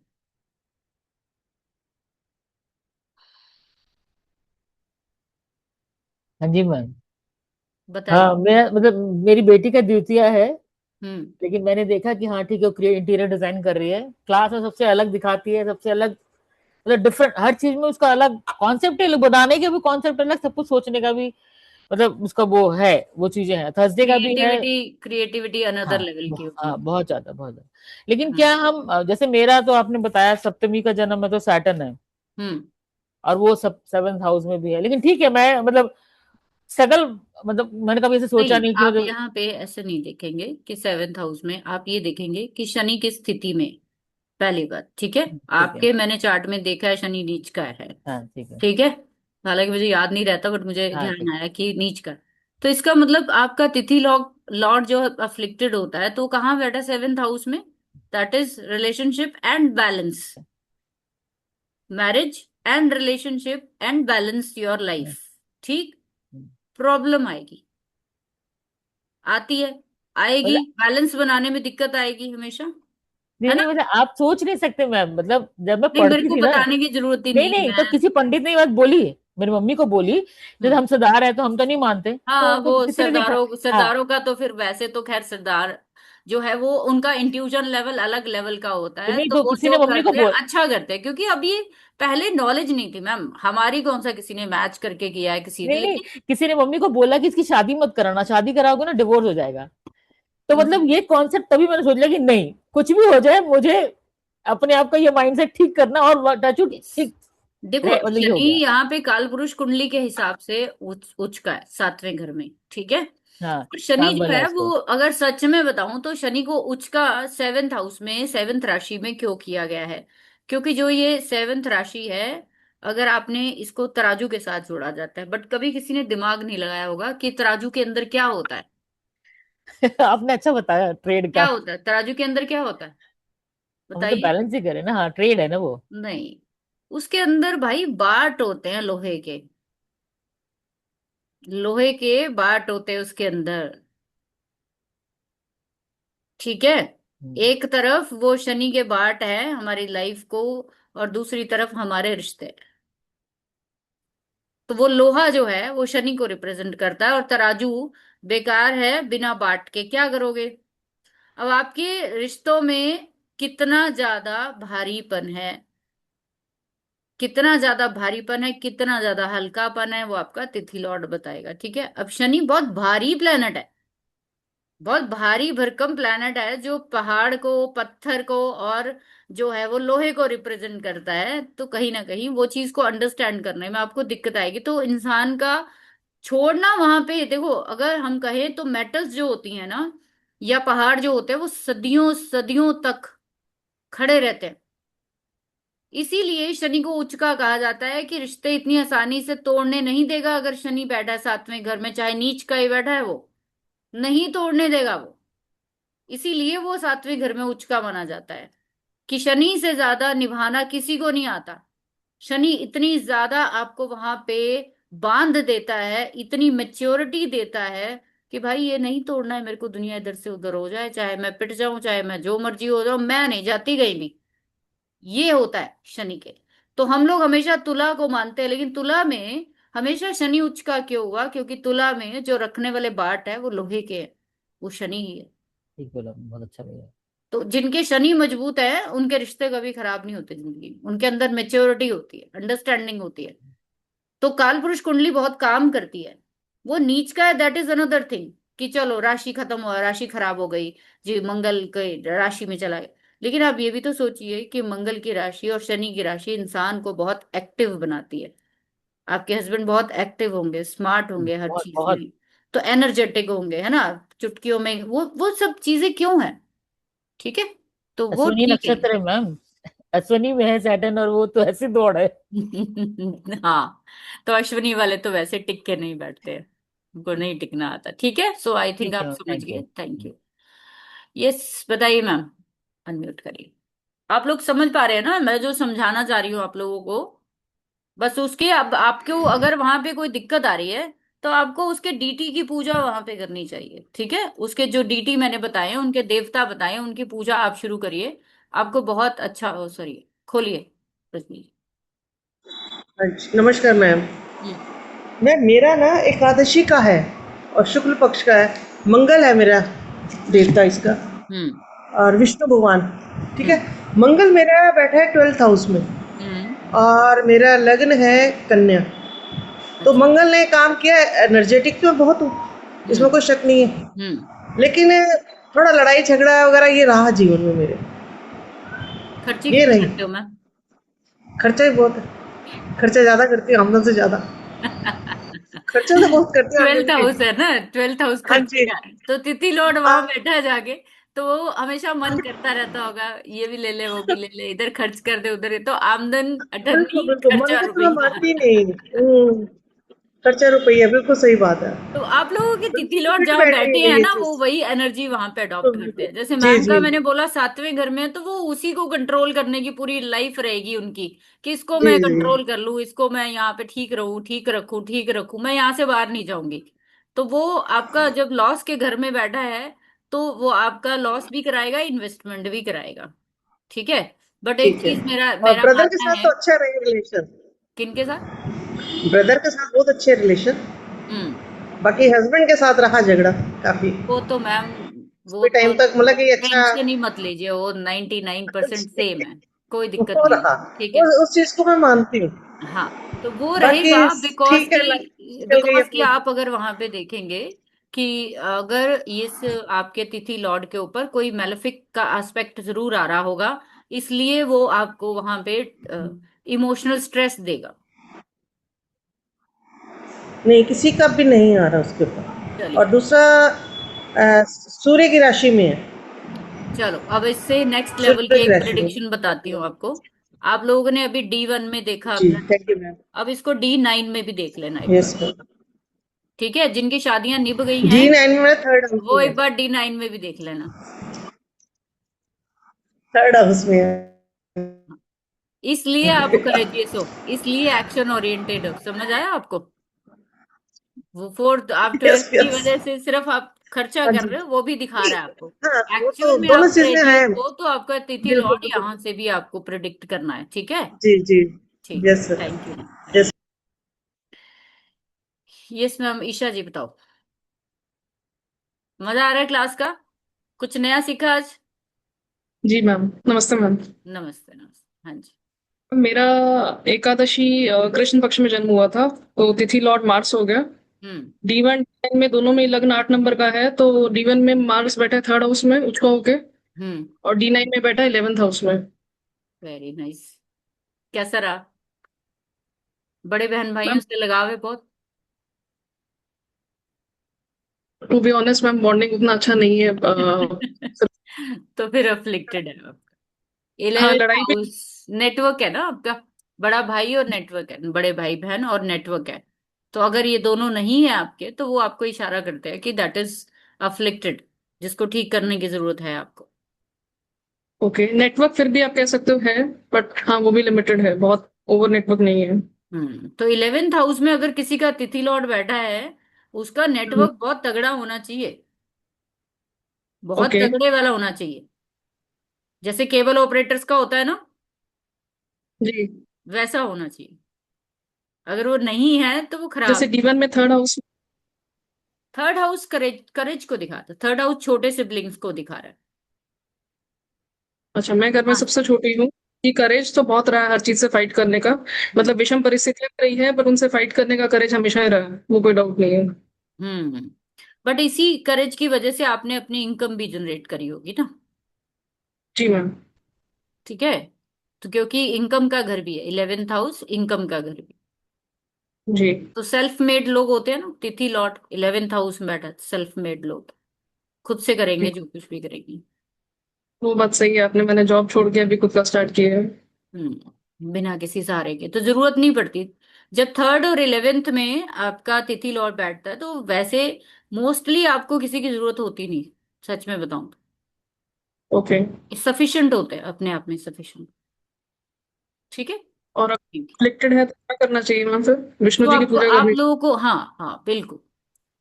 हाँ जी मैम। बताइए। हाँ, मैं मतलब मेरी बेटी का द्वितीय है। हम्म। लेकिन मैंने देखा कि हाँ ठीक है, वो इंटीरियर डिजाइन कर रही है, क्लास में सबसे अलग दिखाती है, सबसे अलग, मतलब डिफरेंट हर चीज में उसका अलग कॉन्सेप्ट है, बनाने का भी कॉन्सेप्ट अलग, सब कुछ सोचने का भी, मतलब उसका वो है, वो चीजें हैं, थर्सडे का भी है। क्रिएटिविटी क्रिएटिविटी अनदर हाँ लेवल की होगी। हाँ, बहुत ज्यादा बहुत ज्यादा। लेकिन हम्म। क्या हम जैसे मेरा तो आपने बताया सप्तमी का जन्म है तो सैटर्न है, हम्म। और वो सब सेवंथ हाउस में भी है, लेकिन ठीक है, मैं मतलब स्ट्रगल, मतलब मैंने कभी ऐसे सोचा नहीं, नहीं कि आप मतलब। यहाँ पे ऐसे नहीं देखेंगे कि सेवेंथ हाउस में, आप ये देखेंगे कि शनि की स्थिति में। पहली बात, ठीक है। ठीक है। आपके मैंने चार्ट में देखा है शनि नीच का है। हाँ ठीक है। ठीक है। हालांकि मुझे याद नहीं रहता, बट मुझे हाँ ठीक। ध्यान आया कि नीच का। तो इसका मतलब आपका तिथि लॉर्ड लॉर्ड जो अफ्लिक्टेड होता है, तो कहाँ बैठा? सेवेंथ हाउस में। That is relationship and balance, marriage and relationship and balance your life. ठीक। प्रॉब्लम आएगी, आती है, आएगी, मतलब बैलेंस बनाने में दिक्कत आएगी हमेशा। नहीं है नहीं, ना? मतलब आप सोच नहीं सकते मैम, मतलब जब मैं नहीं, मेरे पढ़ती को थी ना। बताने की जरूरत ही नहीं नहीं, नहीं, तो मैं। किसी पंडित ने ये बात बोली, मेरी मम्मी को बोली, जब हम्म। हम सरदार है तो हम तो नहीं मानते, तो हाँ, मतलब वो किसी ने देखा। सरदारों हाँ, सरदारों का तो फिर वैसे तो खैर सरदार जो है वो उनका इंट्यूजन लेवल अलग लेवल का होता तो है, नहीं, तो तो वो किसी ने जो मम्मी को करते हैं बोल, अच्छा करते हैं, क्योंकि अब ये पहले नॉलेज नहीं थी मैम हमारी, कौन सा किसी ने मैच करके किया है किसी ने, नहीं नहीं, लेकिन किसी ने मम्मी को बोला कि इसकी शादी मत कराना, शादी कराओगे ना डिवोर्स हो जाएगा। तो मतलब ये कॉन्सेप्ट, तभी मैंने सोच लिया कि नहीं, कुछ भी हो जाए मुझे अपने आप का ये माइंडसेट ठीक करना और टचवुड Yes. ठीक देखो मतलब ये हो शनि गया। यहाँ पे काल पुरुष कुंडली के हिसाब से उच्च का है 7वें घर में, ठीक है। हाँ और शनि काम जो वाला है है वो, उसको। अगर सच में बताऊं तो शनि को उच्च का 7th हाउस में, 7th राशि में क्यों किया गया है? क्योंकि जो ये 7th राशि है, अगर आपने इसको तराजू के साथ जोड़ा जाता है, बट कभी किसी ने दिमाग नहीं लगाया होगा कि तराजू के अंदर क्या होता है। आपने अच्छा बताया ट्रेड क्या का। होता है तराजू के अंदर, क्या होता है हम तो बताइए। बैलेंस ही करें ना, हाँ ट्रेड है ना वो। नहीं, उसके अंदर भाई बाट होते हैं लोहे के, लोहे के बाट होते हैं उसके अंदर, ठीक है। हम्म, एक तरफ वो शनि के बाट है हमारी लाइफ को, और दूसरी तरफ हमारे रिश्ते। तो वो लोहा जो है वो शनि को रिप्रेजेंट करता है, और तराजू बेकार है बिना बाट के, क्या करोगे? अब आपके रिश्तों में कितना ज्यादा भारीपन है, कितना ज्यादा भारीपन है, कितना ज्यादा हल्कापन है, वो आपका तिथि लॉर्ड बताएगा, ठीक है। अब शनि बहुत भारी प्लेनेट है, बहुत भारी भरकम प्लैनेट है, जो पहाड़ को, पत्थर को, और जो है वो लोहे को रिप्रेजेंट करता है। तो कहीं ना कहीं वो चीज को अंडरस्टैंड करने में आपको दिक्कत आएगी। तो इंसान का छोड़ना वहां पे, देखो अगर हम कहें तो मेटल्स जो होती हैं ना, या पहाड़ जो होते हैं, वो सदियों सदियों तक खड़े रहते हैं। इसीलिए शनि को उच्च का कहा जाता है कि रिश्ते इतनी आसानी से तोड़ने नहीं देगा। अगर शनि बैठा है 7वें घर में, चाहे नीच का ही बैठा है, वो नहीं तोड़ने देगा वो। इसीलिए वो 7वें घर में उच्च का माना जाता है कि शनि से ज्यादा निभाना किसी को नहीं आता। शनि इतनी ज्यादा आपको वहां पे बांध देता है, इतनी मेच्योरिटी देता है कि भाई ये नहीं तोड़ना है मेरे को, दुनिया इधर से उधर हो जाए, चाहे मैं पिट जाऊं, चाहे मैं जो मर्जी हो जाऊं, मैं नहीं जाती कहीं भी। ये होता है शनि के। तो हम लोग हमेशा तुला को मानते हैं, लेकिन तुला में हमेशा शनि उच्च का क्यों हुआ? क्योंकि तुला में जो रखने वाले बाट है वो लोहे के हैं, वो शनि ही है। ठीक बोला, बहुत अच्छा बोला। तो जिनके शनि मजबूत है उनके रिश्ते कभी खराब नहीं होते जिंदगी में, उनके अंदर मेच्योरिटी होती है, अंडरस्टैंडिंग होती है। तो काल पुरुष कुंडली बहुत काम करती है। वो नीच का है, दैट इज अनदर थिंग, कि चलो राशि खत्म हुआ, राशि खराब हो गई जी, मंगल के राशि में चला गया। लेकिन आप ये भी तो सोचिए कि मंगल की राशि और शनि की राशि इंसान को बहुत एक्टिव बनाती है। आपके हस्बैंड बहुत एक्टिव होंगे, स्मार्ट होंगे हर बहुत चीज बहुत। में, तो एनर्जेटिक होंगे, है ना। चुटकियों में वो सब चीजें क्यों है, ठीक है। तो वो अश्विनी ठीक है। नक्षत्र है मैम, अश्विनी में है सैटर्न, और वो तो ऐसी दौड़ है। हाँ, तो अश्विनी वाले तो वैसे टिक के नहीं बैठते हैं, उनको नहीं टिकना आता, ठीक है। सो आई थिंक ठीक आप है, समझ थैंक गए, यू। Thank you. यस, बताइए मैम, अनम्यूट करिए। आप लोग समझ पा रहे हैं ना मैं जो समझाना चाह रही हूँ आप लोगों को? बस उसके, अब आपको अगर वहां पे कोई दिक्कत आ रही है, तो आपको उसके डीटी की पूजा वहां पे करनी चाहिए, ठीक है। उसके जो डीटी मैंने बताए हैं, उनके देवता बताए हैं, उनकी पूजा आप शुरू करिए। आपको बहुत अच्छा, सॉरी, खोलिए रजनी अच्छा, नमस्कार मैम। जी। मैम मेरा ना एकादशी का है और शुक्ल पक्ष का है। मंगल है मेरा देवता इसका, हम्म और विष्णु भगवान। ठीक है। हम्म मंगल मेरा बैठा है 12th हाउस में, हम्म। और मेरा लग्न है कन्या। तो अच्छा। मंगल ने काम किया, एनर्जेटिक तो बहुत हूँ, इसमें हम्म कोई शक नहीं है। हम्म। लेकिन थोड़ा लड़ाई झगड़ा वगैरह ये रहा जीवन में मेरे, खर्चे ये कितने रही। करते हो मैम? खर्चा भी बहुत है, खर्चा ज़्यादा करती हूँ आमदन से ज़्यादा। खर्चा तो बहुत करती हूँ आमदन 12th के। हाउस है ना, 12th हाउस हाँ खर्चे जी। का है। तो तिथि लॉर्ड वहां आप बैठा है जाके, तो वो हमेशा मन करता रहता होगा, ये भी ले ले, वो भी ले ले, इधर खर्च कर दे, उधर तो आमदन बिल्कुल अठन्नी, बिल्कुल, मन खर्चा को तो मैं रुपया। मानती ही नहीं। खर्चा रुपया, बिल्कुल सही बात है। तो आप लोगों के तिथि बिल्कुल लॉर्ड फिट जहाँ बैठी बैठे हुई है हैं ये ना, वो चीज। वही एनर्जी वहां पे अडॉप्ट बिल्कुल करते बिल्कुल। हैं। जैसे जी मैम का जी। मैंने बोला 7वें घर में है, तो वो उसी को कंट्रोल करने की पूरी लाइफ रहेगी उनकी, कि इसको जी मैं जी। कंट्रोल कर लूं, इसको मैं यहाँ पे ठीक रहूं, ठीक रखूं, ठीक रखूं, मैं यहाँ से बाहर नहीं जाऊंगी। तो वो आपका जब लॉस के घर में बैठा है, तो वो आपका लॉस भी कराएगा, इन्वेस्टमेंट भी कराएगा, ठीक है। बट एक ठीक है। चीज मेरा और मेरा ब्रदर के मानना साथ है। तो अच्छा रहे रिलेशन। किनके साथ? ब्रदर के साथ बहुत अच्छे रिलेशन। हम्म। बाकी हस्बैंड के साथ रहा झगड़ा काफी, वो तो मैम, वो काफी तो टाइम तक, मतलब कि अच्छा। टेंशन ही मत लीजिए, वो 99% सेम है, कोई दिक्कत वो नहीं है, रहा, ठीक वो है। उस चीज को मैं मानती हूँ। हाँ, तो वो बाकी रहेगा बिकॉज ठीक है, लाइफ की, चल गई अपनी। आप अगर वहां पे देखेंगे कि अगर इस आपके तिथि लॉर्ड के ऊपर कोई मेलेफिक का एस्पेक्ट जरूर आ रहा होगा, इसलिए वो आपको वहां पे इमोशनल स्ट्रेस देगा। नहीं, किसी का भी नहीं आ रहा उसके ऊपर। चलिए, और दूसरा सूर्य की राशि में है। चलो अब इससे नेक्स्ट लेवल सूर्य की की एक राशि में। प्रेडिक्शन बताती हूँ आपको। आप लोगों ने अभी D1 में देखा जी, अपना, थैंक यू मैम। अब इसको D9 में भी देख लेना एक बार। Yes ma'am. ठीक है, जिनकी शादियां निभ गई हैं D9 में मेरा थर्ड हाउस वो में है। एक बार D9 में भी देख लेना। थर्ड हाउस में है। इसलिए आप करेजियस हो, इसलिए एक्शन ओरिएंटेड हो, समझ आया आपको? वो फोर्थ, आप यस 12th की यस। वजह से सिर्फ आप खर्चा हाँ कर जी। रहे हो, वो भी दिखा रहा है आपको। हाँ, वो एक्चुअल तो में दोनों आप चीजें करेजियस हैं। हो तो आपका तिथि बिल्कुल लॉर्ड बिल्कुल। यहाँ से भी आपको प्रिडिक्ट करना है। ठीक है, जी जी। ठीक है, yes sir. Thank you ma'am, thank yes. You. Yes ma'am, Isha ji बताओ। मजा आ रहा है क्लास का? कुछ नया सीखा आज? जी मैम, नमस्ते मैम। नमस्ते, नमस्ते, हाँ जी। मेरा एकादशी कृष्ण पक्ष में जन्म हुआ था, तो तिथि लॉर्ड मार्स हो गया। हम्म, D1 D9 में दोनों में लग्न 8 नंबर का है, तो D1 में मार्स बैठा है थर्ड हाउस में उसका होके, हम्म, और D9 में बैठा है 11th हाउस में। Very nice. कैसा रहा? बड़े बहन भाइयों मैम, से लगाव है बहुत? To be honest ma'am, bonding उतना अच्छा नहीं है। तो फिर अफ्लिक्टेड है आपका। हाँ, 11th लड़ाई भी। हाउस नेटवर्क है ना आपका, बड़ा भाई और नेटवर्क है, बड़े भाई बहन और नेटवर्क है। तो अगर ये दोनों नहीं है आपके, तो वो आपको इशारा करते हैं कि दैट इज अफ्लिक्टेड, जिसको ठीक करने की जरूरत है आपको। ओके, नेटवर्क फिर भी आप कह सकते हो है, बट हाँ वो भी लिमिटेड है, बहुत ओवर नेटवर्क नहीं है। तो 11th हाउस में अगर किसी का तिथि लॉर्ड बैठा है, उसका हम्म, नेटवर्क बहुत तगड़ा होना चाहिए, बहुत ओके। तगड़े वाला होना चाहिए। जैसे केबल ऑपरेटर्स का होता है ना, जी। वैसा होना चाहिए। अगर वो नहीं है तो वो जैसे खराब। D1 में थर्ड हाउस। थर्ड हाउस करेज, करेज को दिखाता है, थर्ड हाउस छोटे सिबलिंग्स को दिखा रहा है। अच्छा, मैं घर में हाँ, सबसे छोटी हूँ। ये करेज तो बहुत रहा है हर चीज से फाइट करने का। मतलब विषम परिस्थितियां रही है, पर उनसे फाइट करने का करेज हमेशा ही रहा है, वो कोई डाउट नहीं है। हम्म। बट इसी करेज की वजह से आपने अपनी इनकम भी जनरेट करी होगी ना। जी मैम। ठीक है, तो क्योंकि इनकम का घर भी है 11th हाउस, इनकम का घर भी। जी। तो सेल्फ मेड लोग होते हैं ना, तिथि लॉर्ड 11th हाउस में बैठा, सेल्फ मेड लोग खुद से करेंगे जो कुछ भी करेंगे। वो बात सही है आपने, मैंने जॉब छोड़ के अभी खुद का स्टार्ट किया है। बिना किसी सहारे के तो जरूरत नहीं पड़ती। जब थर्ड और 11th में आपका तिथि लॉर्ड बैठता है तो वैसे मोस्टली आपको किसी की जरूरत होती नहीं, सच में बताऊं ओके। तो सफिशिएंट होते हैं, अपने आप में सफिशिएंट। ठीक है, और ठीक है। अफिक्टेड है तो क्या करना चाहिए मैम? फिर विष्णु तो जी की आपको, पूजा आप करनी लोगों को, हाँ हाँ बिल्कुल,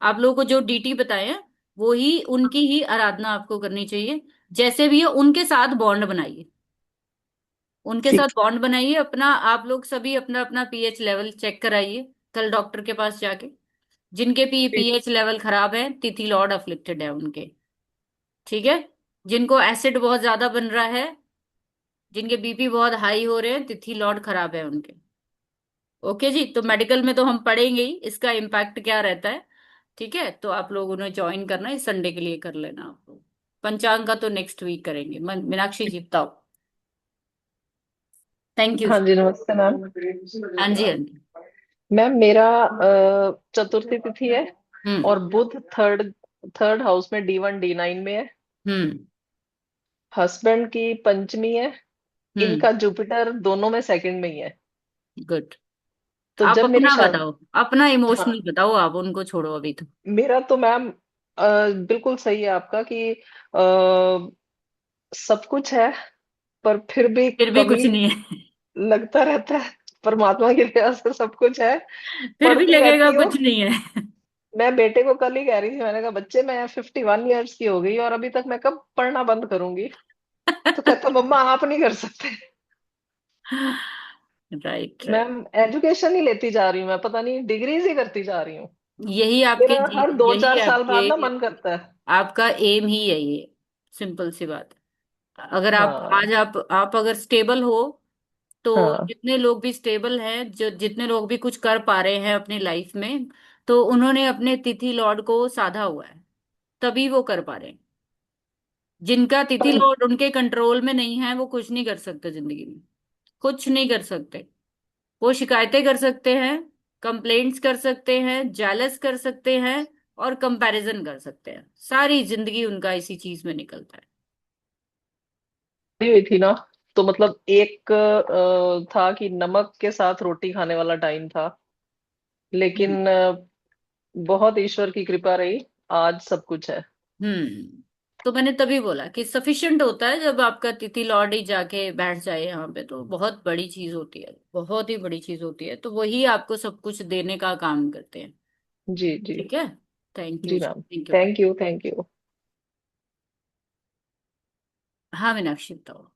आप लोगों को जो डीटी बताए हैं वो ही, उनकी ही आराधना आपको करनी चाहिए। जैसे भी है उनके साथ बॉन्ड बनाइए, उनके साथ ठीक। बॉन्ड बनाइए अपना। आप लोग सभी अपना अपना पीएच लेवल चेक कराइए कल डॉक्टर के पास जाके। जिनके ठीक। पीएच लेवल खराब है, तिथि लॉर्ड अफ्लिक्टेड है उनके। ठीक है, जिनको एसिड बहुत ज्यादा बन रहा है, जिनके बीपी बहुत हाई हो रहे हैं, तिथि लॉर्ड खराब है उनके। ओके जी, तो मेडिकल में तो हम पढ़ेंगे ही इसका इम्पैक्ट क्या रहता है। ठीक है, तो आप लोगों ने ज्वाइन करना, इस संडे के लिए कर लेना आप लोग। पंचांग का तो नेक्स्ट वीक करेंगे। मीनाक्षी जी बताओ। Thank you. हाँ जी, नमस्ते मैम। हाँ जी, हाँ जी। मैम, मेरा चतुर्थी तिथि है, हम्म, और बुध थर्ड थर्ड हाउस में D1 D9 में है। हम्म, हस्बैंड की पंचमी है। हम्म, इनका जुपिटर दोनों में सेकंड में ही है। गुड। तो आप जब मेरी अपना शादी। बताओ, अपना हाँ, इमोशनल बताओ, आप उनको छोड़ो अभी तो। मेरा तो मैम बिल्कुल सही है आपका कि सब कुछ है, पर फिर भी फिर भी कुछ कमी नहीं है। लगता रहता है। परमात्मा की दया से सब कुछ है। फिर भी पढ़ती लगेगा रहती हूँ। कुछ नहीं है। मैं बेटे को कल ही कह रही थी, मैंने कहा बच्चे, मैं 51 ईयर्स की हो गई और अभी तक मैं कब पढ़ना बंद करूंगी? तो कहता मम्मा आप नहीं कर सकते। राइट, मैं राइट। एजुकेशन ही लेती जा रही हूँ, मैं पता नहीं डिग्रीज ही करती जा रही हूँ। यही आपके मेरा हर दो यही चार साल बाद ना आपके, मन करता है। आपका एम ही है ये, सिंपल सी बात है। अगर आप हाँ। आज आप अगर स्टेबल हो, तो हाँ। जितने लोग भी स्टेबल हैं, जो जितने लोग भी कुछ कर पा रहे हैं अपनी लाइफ में, तो उन्होंने अपने तिथि लॉर्ड को साधा हुआ है, तभी वो कर पा रहे हैं। जिनका तिथि पर लॉर्ड उनके कंट्रोल में नहीं है वो कुछ नहीं कर सकते जिंदगी में, कुछ नहीं कर सकते। वो शिकायतें कर सकते हैं, कंप्लेंट्स कर सकते हैं, जेलस कर सकते हैं, और कंपैरिजन कर सकते हैं। सारी जिंदगी उनका इसी चीज में निकलता है। हुई थी ना, तो मतलब एक था कि नमक के साथ रोटी खाने वाला टाइम था, हम्म। लेकिन बहुत ईश्वर की कृपा रही, आज सब कुछ है। तो मैंने तभी बोला कि सफिशिएंट होता है जब आपका तिथि लॉर्ड ही जाके बैठ जाए यहाँ पे, तो बहुत बड़ी चीज होती है, बहुत ही बड़ी चीज होती है। तो वही आपको सब कुछ देने का काम करते हैं। जी जी। ठीक है। थैंक यू जी जी, ma'am. Thank you. Thank you, thank you. हाँ मीनाक्षी बताओ।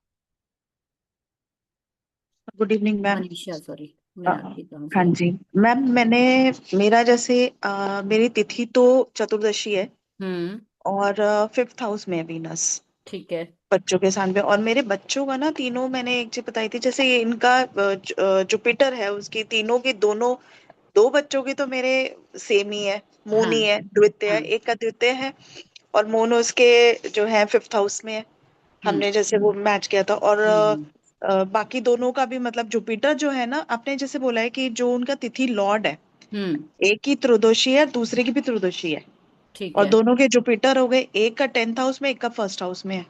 Good evening ma'am. Manisha, sorry, uh, Meenakshi कहाँ हाँ से? जी मैम, मैंने मेरा जैसे मेरी तिथि तो चतुर्दशी है हम्म। और फिफ्थ हाउस में है वीनस, ठीक है। बच्चों के स्थान पे। और मेरे बच्चों का ना तीनों, मैंने एक चीज बताई थी, जैसे ये इनका जुपिटर है, उसकी तीनों की दोनों, दो बच्चों की तो मेरे सेम ही है, मून हाँ ही है, द्वितीय है, हाँ। एक का द्वितीय है और मून उसके जो है फिफ्थ हाउस में है। हम्म हमने जैसे वो मैच किया था। और हम्म बाकी दोनों का भी मतलब जुपिटर जो है ना, आपने जैसे बोला है कि जो उनका तिथि लॉर्ड है, हम्म। एक की त्रयोदशी है, दूसरे की भी त्रयोदशी है, ठीक और है। दोनों के जुपिटर हो गए, एक का टेंथ हाउस में, एक का फर्स्ट हाउस में है।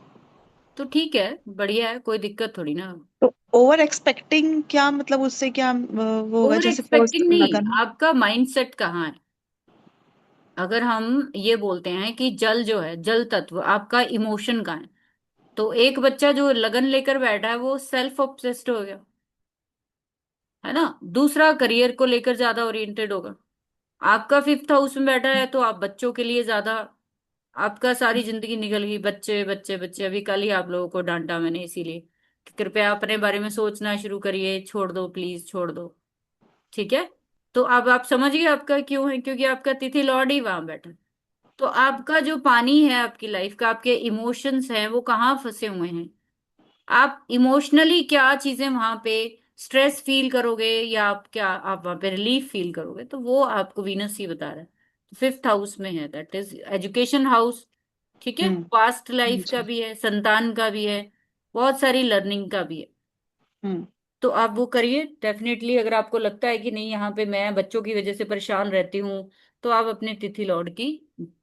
तो ठीक है, बढ़िया है, कोई दिक्कत थोड़ी ना। तो ओवर एक्सपेक्टिंग क्या मतलब, उससे क्या वो होगा, ओवर जैसे फर्स्ट एक्सपेक्टिंग नहीं, लगन। आपका माइंडसेट कहाँ है। अगर हम ये बोलते हैं कि जल जो है, जल तत्व आपका इमोशन का है, तो एक बच्चा जो लगन लेकर बैठा है वो सेल्फ ऑब्सेस्ड हो गया, है ना। दूसरा करियर को लेकर ज्यादा ओरिएंटेड होगा। आपका फिफ्थ हाउस में बैठा है तो आप बच्चों के लिए ज्यादा, आपका सारी जिंदगी निकल गई बच्चे बच्चे बच्चे। अभी कल ही आप लोगों को डांटा मैंने इसीलिए कि कृपया अपने बारे में सोचना शुरू करिए, छोड़ दो प्लीज, छोड़ दो। ठीक है। तो अब आप समझिए आपका क्यों है, क्योंकि आपका तिथि लॉर्ड ही वहां बैठा है। तो आपका जो पानी है आपकी लाइफ का, आपके इमोशंस हैं, वो कहाँ फंसे हुए हैं। आप इमोशनली क्या चीजें वहां पे स्ट्रेस फील करोगे, या आप क्या, आप वहां पे रिलीफ फील करोगे, तो वो आपको वीनस ही बता रहा है। फिफ्थ हाउस में है, दैट इज एजुकेशन हाउस। ठीक है। हम्म। पास्ट लाइफ का जी। भी है, संतान का भी है, बहुत सारी लर्निंग का भी है। हम्म। तो आप वो करिए डेफिनेटली। अगर आपको लगता है कि नहीं यहाँ पे मैं बच्चों की वजह से परेशान रहती हूँ, तो आप अपने तिथि लॉर्ड की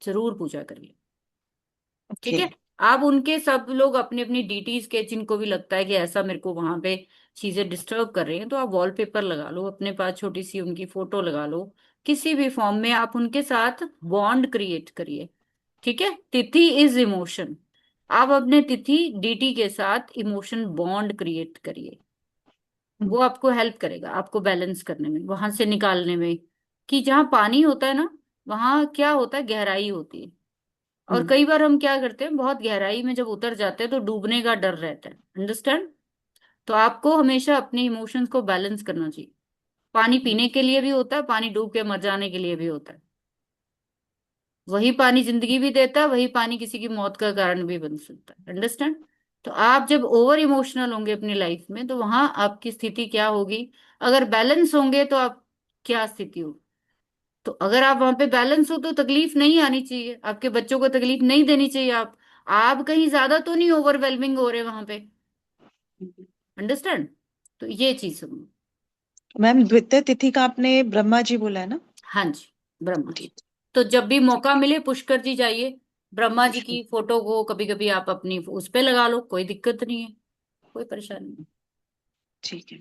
जरूर पूजा करिए। ठीक ओके। है। आप उनके, सब लोग अपनी अपनी डीटीज के, जिनको भी लगता है कि ऐसा मेरे को वहां पे चीजें डिस्टर्ब कर रही हैं, तो आप वॉलपेपर लगा लो अपने पास, छोटी सी उनकी फोटो लगा लो। किसी भी फॉर्म में आप उनके साथ बॉन्ड क्रिएट करिए। ठीक है। तिथि इज इमोशन। आप अपने तिथि डीटी के साथ इमोशन बॉन्ड क्रिएट करिए। हम्म। वो आपको हेल्प करेगा, आपको बैलेंस करने में, वहां से निकालने में। कि जहाँ पानी होता है ना, वहां क्या होता है, गहराई होती है। और हम्म। कई बार हम क्या करते हैं, बहुत गहराई में जब उतर जाते हैं तो डूबने का डर रहता है, अंडरस्टैंड। तो आपको हमेशा अपने इमोशंस को बैलेंस करना चाहिए। पानी पीने के लिए भी होता है, पानी डूब के मर जाने के लिए भी होता है। वही पानी जिंदगी भी देता है, वही पानी किसी की मौत का कारण भी बन सकता है, अंडरस्टैंड। तो आप जब ओवर इमोशनल होंगे अपनी लाइफ में, तो वहां आपकी स्थिति क्या होगी। अगर बैलेंस होंगे तो आप, क्या स्थिति होगी। तो अगर आप वहां पे बैलेंस हो तो तकलीफ नहीं आनी चाहिए, आपके बच्चों को तकलीफ नहीं देनी चाहिए। आप कहीं ज्यादा तो नहीं ओवरवेलमिंग हो रहे वहां पे, अंडरस्टैंड। तो ये चीज समझो। मैम द्वितीय तिथि का आपने ब्रह्मा जी बोला है ना? हाँ जी, ब्रह्मा जी। ठीक। तो जब भी मौका ठीक है। मिले पुष्कर जी जाइए, ब्रह्मा जी पुष्कर। की फोटो को कभी कभी आप अपनी उस पे लगा लो, कोई दिक्कत नहीं है, कोई परेशानी नहीं। ठीक है।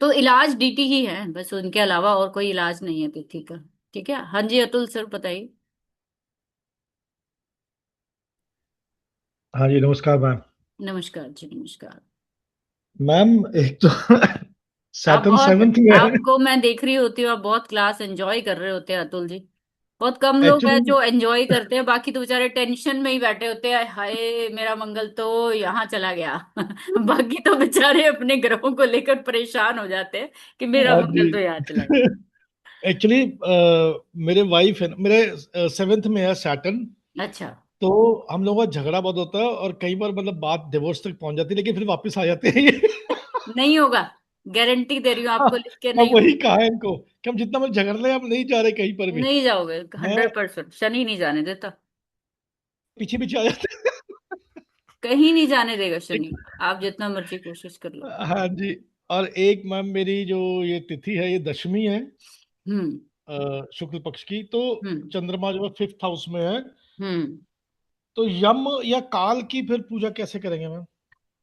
तो इलाज डीटी ही है बस, उनके अलावा और कोई इलाज नहीं है तिथि का। ठीक है। हाँ जी अतुल सर बताइए। हाँ जी, नमस्कार मैम। नमस्कार जी, नमस्कार। मैम एक तो आप सैटर्न बहुत, सेवंथ में है। आपको मैं देख रही होती हूँ, आप बहुत क्लास एंजॉय कर रहे होते हैं अतुल जी। बहुत कम लोग हैं एक्चुअली जो एंजॉय करते हैं, बाकी तो बेचारे टेंशन में ही बैठे होते हैं, हाय मेरा मंगल तो यहाँ चला गया। बाकी तो बेचारे अपने ग्रहों को लेकर परेशान हो जाते हैं कि मेरा हाँ जी। मंगल तो यहाँ चला गया। एक्चुअली मेरे वाइफ है, मेरे सेवेंथ में है सैटर्न। अच्छा। तो हम लोगों का झगड़ा बहुत होता है और कई बार मतलब बात डिवोर्स तक पहुंच जाती है, लेकिन फिर वापस आ जाते हैं ये। नहीं होगा, गारंटी दे रही हूँ आपको लिख के, अब नहीं वही होगा। कहा है इनको कि हम जितना हम झगड़ रहे हैं, हम नहीं जा रहे कहीं पर भी। नहीं जाओगे, मैं 100%, शनि नहीं जाने देता। पीछे पीछे आ जाते हैं। कहीं नहीं जाने देगा शनि, आप जितना मर्जी कोशिश कर लो। हाँ जी। और एक मैम, मेरी जो ये तिथि है ये दशमी है, हम्म। शुक्ल पक्ष की, तो हम्म। चंद्रमा जो है फिफ्थ हाउस में है। हम्म। तो यम या काल की फिर पूजा कैसे करेंगे मैम?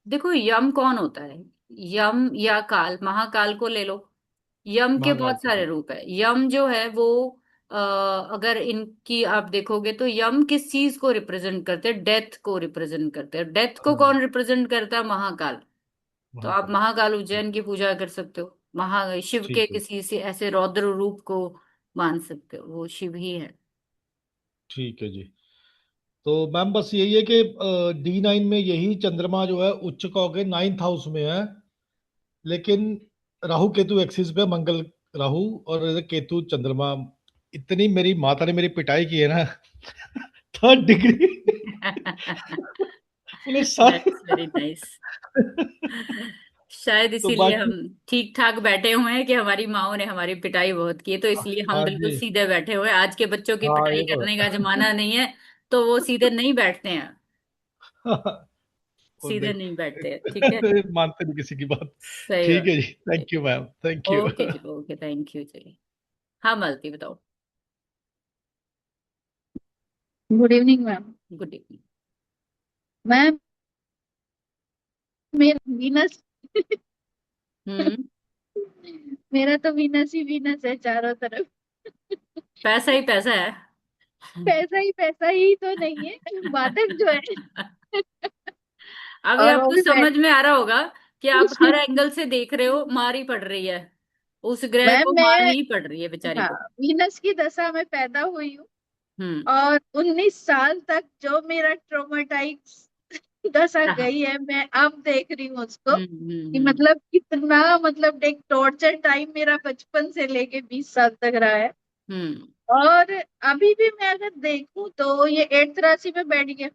देखो यम कौन होता है? यम या काल, महाकाल को ले लो। यम के महाकाल बहुत को। सारे रूप है। यम जो है वो अगर इनकी आप देखोगे तो यम किस चीज को रिप्रेजेंट करते हैं? डेथ को रिप्रेजेंट करते हैं। डेथ को हाँ, कौन रिप्रेजेंट करता है? महाकाल। तो आप महाकाल। महाकाल ठीक। उज्जैन की पूजा कर सकते हो। महा शिव के ठीक है। किसी से ऐसे रौद्र रूप को मान सकते हो, वो शिव ही है। ठीक है जी। तो मैम बस यही है कि D9 में यही चंद्रमा जो है उच्च का होकर नाइन्थ हाउस में है, लेकिन राहु केतु एक्सिस पे, मंगल राहु और केतु चंद्रमा। इतनी मेरी माता ने मेरी पिटाई की है ना, 3rd डिग्री। उन्हें सर। That's very nice. शायद तो इसीलिए हम बाकी। ठीक ठाक बैठे हुए हैं कि हमारी माओ ने हमारी पिटाई बहुत की है, तो इसलिए हम हाँ बिल्कुल जी। सीधे बैठे हुए हैं। आज के बच्चों की हाँ पिटाई ये तो करने का जमाना नहीं है, तो वो सीधे नहीं बैठते हैं। है। और सीधे नहीं बैठते हैं, ठीक है। नहीं, मानते नहीं किसी की बात। सही ठीक बात। है जी, thank you ma'am, thank you. Okay जी, ओके, थैंक यू जी। हाँ मालती बताओ। Good evening ma'am. Good evening. Ma'am मेरा वीनस हम्म। मेरा तो वीनस ही वीनस है चारों तरफ। पैसा ही पैसा है। पैसा ही तो नहीं है, बाधक जो है। अभी और वो आपको भी समझ में आ रहा होगा कि आप हर मैं एंगल से देख रहे हो, मार ही पड़ रही है। उस ग्रह मैम को मार मैं ही पड़ रही है बेचारी हाँ, को। वीनस की दशा में पैदा हुई हूँ। हम्म। और 19 साल तक जो मेरा ट्रोमेटाइज दशा रहा। गई है, मैं अब देख रही हूँ उसको कि हम्म। मतलब कितना, मतलब एक टॉर्चर टाइम मेरा बचपन से लेके 20 साल तक रहा है। हम्म। और अभी भी मैं अगर देखूं तो ये 8th राशि में बैठ गया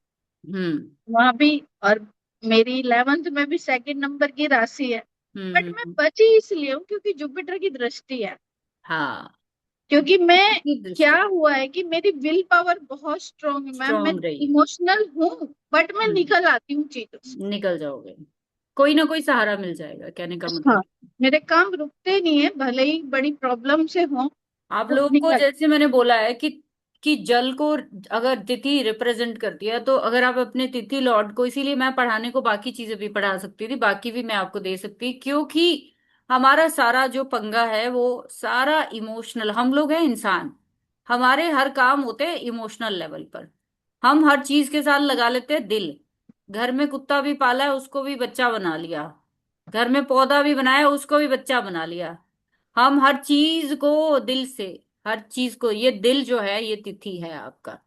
हम्म। वहां भी। और मेरी 11th में भी सेकंड नंबर की राशि है। बट मैं हम्म। बची इसलिए हूँ क्योंकि जुपिटर की दृष्टि है। हाँ। क्योंकि मैं, की क्या दृष्टि हुआ है कि मेरी विल पावर बहुत स्ट्रांग है मैम। मैं स्ट्रांग रही है। इमोशनल हूँ बट मैं हम्म। निकल आती हूँ चीजों से। निकल जाओगे, कोई ना कोई सहारा मिल जाएगा, कहने का हाँ, मतलब। मेरे काम रुकते नहीं है, भले ही बड़ी प्रॉब्लम से हो आप तो लोगों को निकल। जैसे मैंने बोला है कि जल को अगर तिथि रिप्रेजेंट करती है, तो अगर आप अपने तिथि लॉर्ड को, इसीलिए मैं पढ़ाने को बाकी चीजें भी पढ़ा सकती थी, बाकी भी मैं आपको दे सकती, क्योंकि हमारा सारा जो पंगा है वो सारा इमोशनल, हम लोग हैं इंसान, हमारे हर काम होते हैं इमोशनल लेवल पर। हम हर चीज के साथ लगा लेते हैं दिल। घर में कुत्ता भी पाला है, उसको भी बच्चा बना लिया। घर में पौधा भी बनाया, उसको भी बच्चा बना लिया। हम हर चीज को दिल से, हर चीज को, ये दिल जो है ये तिथि है आपका।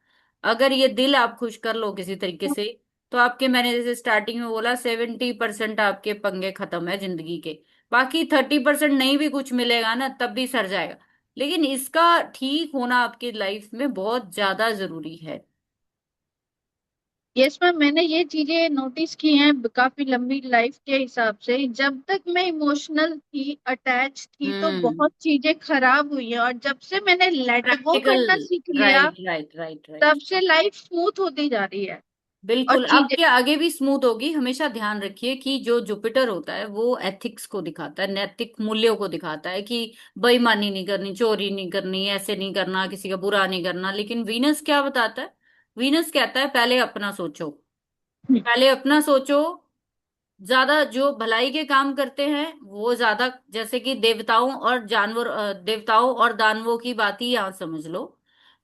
अगर ये दिल आप खुश कर लो किसी तरीके से, तो आपके, मैंने जैसे स्टार्टिंग में बोला, 70% आपके पंगे खत्म है जिंदगी के। बाकी 30% नहीं भी कुछ मिलेगा ना, तब भी सर जाएगा। लेकिन इसका ठीक होना आपकी लाइफ में बहुत ज्यादा जरूरी है। यस मैम, मैंने ये चीजें नोटिस की हैं काफी लंबी लाइफ के हिसाब से। जब तक मैं इमोशनल थी, अटैच थी, तो हम्म। बहुत चीजें खराब हुई हैं। और जब से मैंने लेट गो प्रैक्टिकल। करना सीख लिया, राइट, राइट, राइट, राइट। तब से लाइफ स्मूथ होती जा रही है। और बिल्कुल, चीजें, आपके आगे भी स्मूथ होगी। हमेशा ध्यान रखिए कि जो जुपिटर होता है वो एथिक्स को दिखाता है, नैतिक मूल्यों को दिखाता है, कि बेईमानी नहीं करनी, चोरी नहीं करनी, ऐसे नहीं करना, किसी का बुरा नहीं करना। लेकिन वीनस क्या बताता है? वीनस कहता है पहले अपना सोचो, पहले अपना सोचो। ज्यादा जो भलाई के काम करते हैं वो ज्यादा, जैसे कि देवताओं और जानवर, देवताओं और दानवों की बात ही यहाँ समझ लो,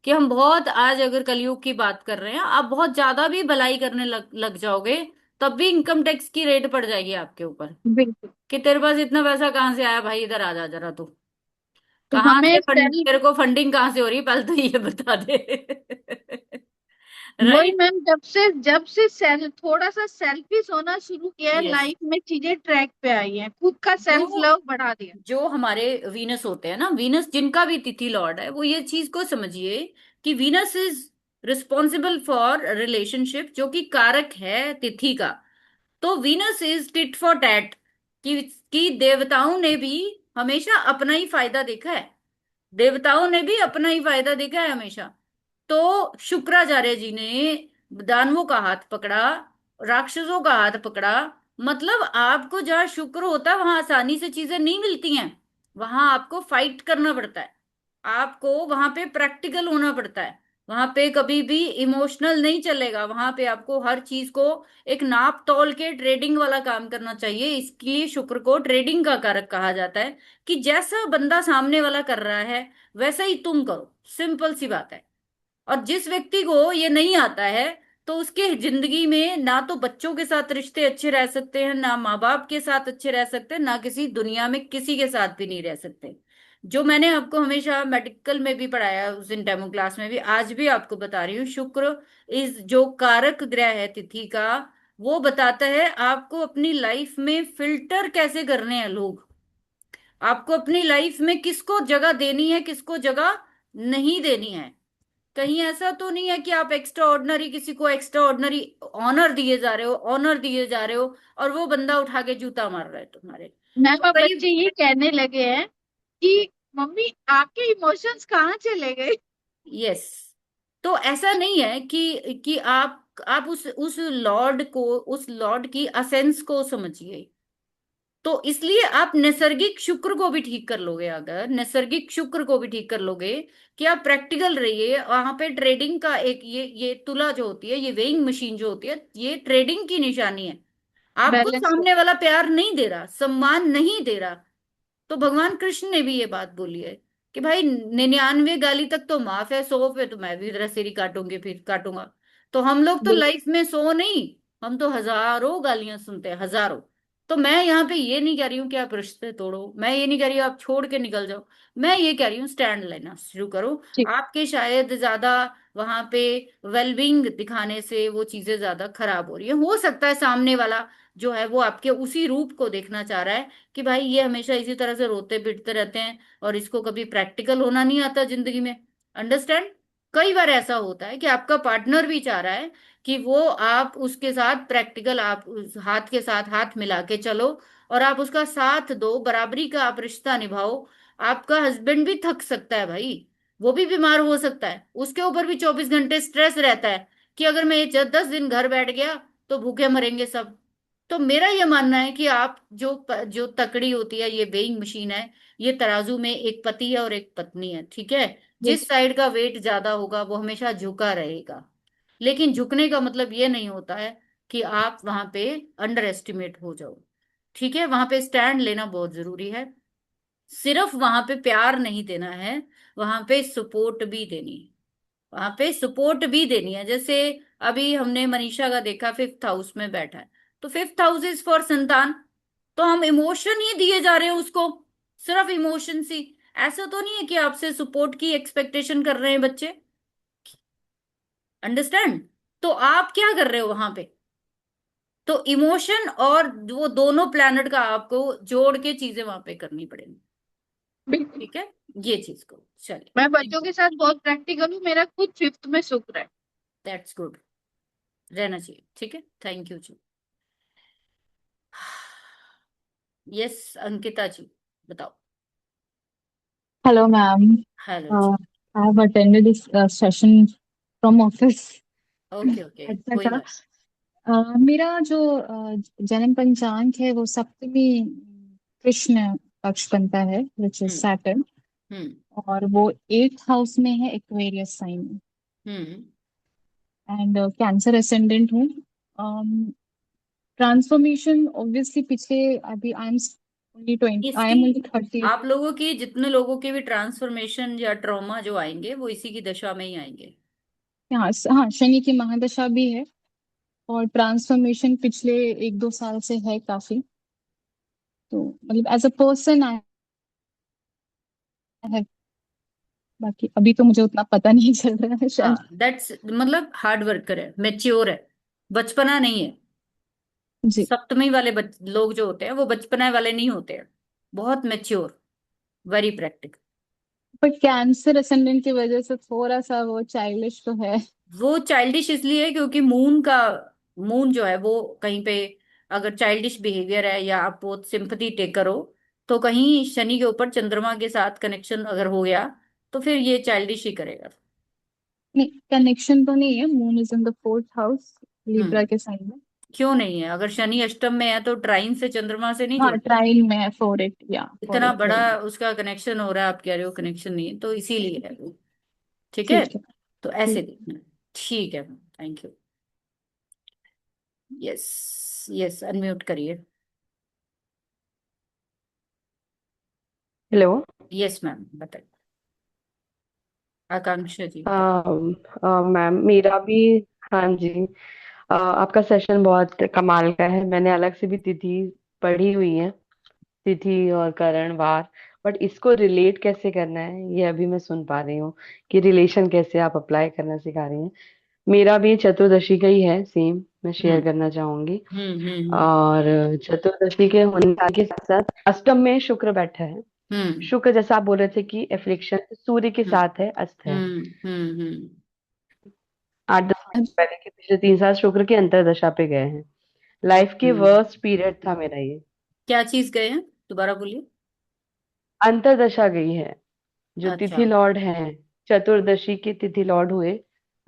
कि हम बहुत, आज अगर कलयुग की बात कर रहे हैं, आप बहुत ज्यादा भी भलाई करने लग जाओगे, तब भी इनकम टैक्स की रेड पड़ जाएगी आपके ऊपर, बिल्कुल। कि तेरे पास इतना पैसा कहाँ से आया भाई, इधर आ जा जरा तू। तो कहाँ हमें से फंड, सेल्फ, तेरे को फंडिंग कहाँ से हो रही है, पहले तो ये बता दे। वही राइट। मैम, जब से सेल्फ, थोड़ा सा सेल्फिश होना शुरू किया है, यस। लाइफ में चीजें ट्रैक पे आई हैं, खुद का सेल्फ जो लव बढ़ा दिया। जो हमारे वीनस होते हैं ना, वीनस जिनका भी तिथि लॉर्ड है, वो ये चीज को समझिए कि Venus is responsible for relationship, जो कि कारक है तिथि का। तो Venus is tit for tat, कि देवताओं ने भी हमेशा अपना ही फायदा देखा है। देवताओं ने भी अपना ही फायदा देखा है हमेशा। तो शुक्राचार्य जी ने दानवों का हाथ पकड़ा, राक्षसों का हाथ पकड़ा, मतलब आपको जहाँ शुक्र होता है वहां आसानी से चीजें नहीं मिलती हैं, वहां आपको फाइट करना पड़ता है, आपको वहां पे प्रैक्टिकल होना पड़ता है, वहां पे कभी भी इमोशनल नहीं चलेगा, वहां पे आपको हर चीज को एक नाप तौल के ट्रेडिंग वाला काम करना चाहिए। इसलिए शुक्र को ट्रेडिंग का कारक कहा जाता है, कि जैसा बंदा सामने वाला कर रहा है वैसा ही तुम करो, सिंपल सी बात है। और जिस व्यक्ति को ये नहीं आता है, तो उसके जिंदगी में ना तो बच्चों के साथ रिश्ते अच्छे रह सकते हैं, ना माँ बाप के साथ अच्छे रह सकते हैं, ना किसी दुनिया में किसी के साथ भी नहीं रह सकते। जो मैंने आपको हमेशा मेडिकल में भी पढ़ाया, उस दिन डेमो क्लास में भी, आज भी आपको बता रही हूँ, शुक्र इस जो कारक ग्रह है तिथि का, वो बताता है आपको अपनी लाइफ में फिल्टर कैसे करने हैं लोग, आपको अपनी लाइफ में किसको जगह देनी है, किसको जगह नहीं देनी है। कहीं ऐसा तो नहीं है कि आप एक्स्ट्रा ऑर्डिनरी, किसी को एक्स्ट्रा ऑर्डिनरी ऑनर दिए जा रहे हो, ऑनर दिए जा रहे हो, और वो बंदा उठा के जूता मार रहा है तुम्हारे। मैम तो अब कई, बच्चे ये कहने लगे हैं कि मम्मी आपके इमोशंस कहाँ चले गए। यस, तो ऐसा नहीं है कि आप उस लॉर्ड को, उस लॉर्ड की असेंस को समझिए। तो इसलिए आप नैसर्गिक शुक्र को भी ठीक कर लोगे, अगर नैसर्गिक शुक्र को भी ठीक कर लोगे, कि आप प्रैक्टिकल रहिए। वहां पे ट्रेडिंग का एक ये तुला जो होती है, ये वेइंग मशीन जो होती है, ये ट्रेडिंग की निशानी है। आपको बैलेंस सामने वाला प्यार नहीं दे रहा, सम्मान नहीं दे रहा, तो भगवान कृष्ण ने भी ये बात बोली है कि भाई 99 गाली तक तो माफ है, 100 पे तो मैं भी जरा सिरी काटूंगी, फिर काटूंगा। तो हम लोग तो बिल्कुल लाइफ में 100 नहीं, हम तो हजारों गालियां सुनते हैं, हजारों। तो मैं यहाँ पे ये नहीं कह रही हूँ कि आप रिश्ते तोड़ो, मैं ये नहीं कह रही हूँ आप छोड़ के निकल जाओ, मैं ये कह रही हूँ स्टैंड लेना शुरू करो। ठीक। आपके शायद ज्यादा वहां पे वेलबींग दिखाने से वो चीजें ज्यादा खराब हो रही है, हो सकता है सामने वाला जो है वो आपके उसी रूप को देखना चाह रहा है, कि भाई ये हमेशा इसी तरह से रोते पिटते रहते हैं और इसको कभी प्रैक्टिकल होना नहीं आता जिंदगी में। अंडरस्टैंड? कई बार ऐसा होता है कि आपका पार्टनर भी चाह रहा है कि वो, आप उसके साथ प्रैक्टिकल, आप उस हाथ के साथ हाथ मिला के चलो, और आप उसका साथ दो, बराबरी का आप रिश्ता निभाओ। आपका हस्बैंड भी थक सकता है भाई, वो भी बीमार हो सकता है, उसके ऊपर भी 24 घंटे स्ट्रेस रहता है कि अगर मैं ये 10 दिन घर बैठ गया तो भूखे मरेंगे सब। तो मेरा ये मानना है कि आप जो तकड़ी होती है, ये वेइंग मशीन है, ये तराजू में एक पति है और एक पत्नी है, ठीक है? जिस साइड का वेट ज्यादा होगा वो हमेशा झुका रहेगा। लेकिन झुकने का मतलब ये नहीं होता है कि आप वहां पे अंडर एस्टिमेट हो जाओ, ठीक है? वहां पे स्टैंड लेना बहुत जरूरी है। सिर्फ वहां पे प्यार नहीं देना है, वहां पे सपोर्ट भी देनी है, वहां पे सपोर्ट भी देनी है। जैसे अभी हमने मनीषा का देखा, 5th हाउस में बैठा है, तो 5th हाउस इज फॉर संतान, तो हम इमोशन ही दिए जा रहे हैं उसको, सिर्फ इमोशन ही। ऐसा तो नहीं है कि आपसे सपोर्ट की एक्सपेक्टेशन कर रहे हैं बच्चे। अंडरस्टैंड? तो आप क्या कर रहे हो वहां पे? तो इमोशन और वो दोनों प्लैनेट का आपको जोड़ के चीजें वहां पे करनी पड़ेगी, बिल्कुल। ठीक है? ये चीज को, चलिए, मैं बच्चों के साथ बहुत प्रैक्टिकल हूँ, मेरा खुद 5th में शुक्र है। दैट्स गुड, रहना चाहिए, ठीक है? थैंक यू जी। यस, अंकिता जी, बताओ। Hello, ma'am. हेलो जी। I have attended this session from office. Okay okay, अच्छा कोई था। बात। मेरा जो जन्म पंचांग है वो सप्तमी कृष्ण पक्ष बनता है, विच इज हम्म सैटर्न, हम्म और वो 8th हाउस में है, एक्वेरियस साइन में, हम्म एंड कैंसर असेंडेंट हूँ। ट्रांसफॉर्मेशन ऑब्वियसली पिछले, अभी आई इसकी, एम ओनली 30। आप लोगों की, जितने लोगों के भी ट्रांसफॉर्मेशन या ट्रॉमा जो आएंगे वो इसी की दशा में ही आएंगे। हाँ हाँ, शनि की महादशा भी है, और ट्रांसफॉर्मेशन पिछले 1-2 साल से है काफी। तो मतलब एज अ पर्सन आई है, बाकी अभी तो मुझे उतना पता नहीं चल रहा है शायद। हाँ, दैट्स मतलब हार्ड वर्कर है, मेच्योर है, बचपना नहीं है। जी। सप्तमी वाले लोग जो होते हैं वो बचपना वाले नहीं होते हैं, बहुत मेच्योर, वेरी प्रैक्टिकल। पर कैंसर असेंडेंट की वजह से थोड़ा सा वो चाइल्डिश तो है। वो चाइल्डिश इसलिए है क्योंकि मून जो है वो कहीं पे, अगर चाइल्डिश बिहेवियर है या आप बहुत सिंपथी टेकर हो, तो कहीं शनि के ऊपर चंद्रमा के साथ कनेक्शन अगर हो गया तो फिर ये चाइल्डिश ही करेगा। नहीं, कनेक्शन तो नहीं है, moon is in the 4th house, Libra hmm के साइन में। क्यों नहीं है? अगर शनि अष्टम में है तो ट्राइन से चंद्रमा से नहीं हाँ, जुड़ता। ट्राइन में है, फोर एट, या फोर इतना एट बड़ा वही। उसका कनेक्शन हो रहा है, आप कह रहे हो कनेक्शन नहीं है, तो इसीलिए है वो। ठीक है, ठीक है। तो ऐसे ठीक। देखना है। ठीक है, thank you. Yes, yes, unmute करिए। हेलो। यस मैम, बताइए। आकांक्षा जी बताइए। मैम मेरा भी, हाँ जी, आपका सेशन बहुत कमाल का है। मैंने अलग से भी तिथि पढ़ी हुई है, तिथि और करण वार, बट इसको रिलेट कैसे करना है ये अभी मैं सुन पा रही हूँ, कि रिलेशन कैसे आप अप्लाई करना सिखा रही हैं। मेरा भी चतुर्दशी का ही है, सेम मैं शेयर हम्म, करना चाहूंगी। हम्म, और चतुर्दशी के होने के साथ साथ अष्टम में शुक्र बैठा है। हम्म, शुक्र, जैसा आप बोल रहे थे कि एफ्लिक्शन सूर्य के हम्म, साथ है, अस्त है। हम्म, हम्म, 8-10 महीने पहले के पिछले 3 साल शुक्र की अंतर्दशा पे गए हैं। लाइफ के हम्म। वर्स्ट पीरियड था मेरा ये। क्या चीज गए हैं, दोबारा बोलिए। अंतर्दशा गई है। जो अच्छा। तिथि लॉर्ड हैं, चतुर्दशी के तिथि लॉर्ड हुए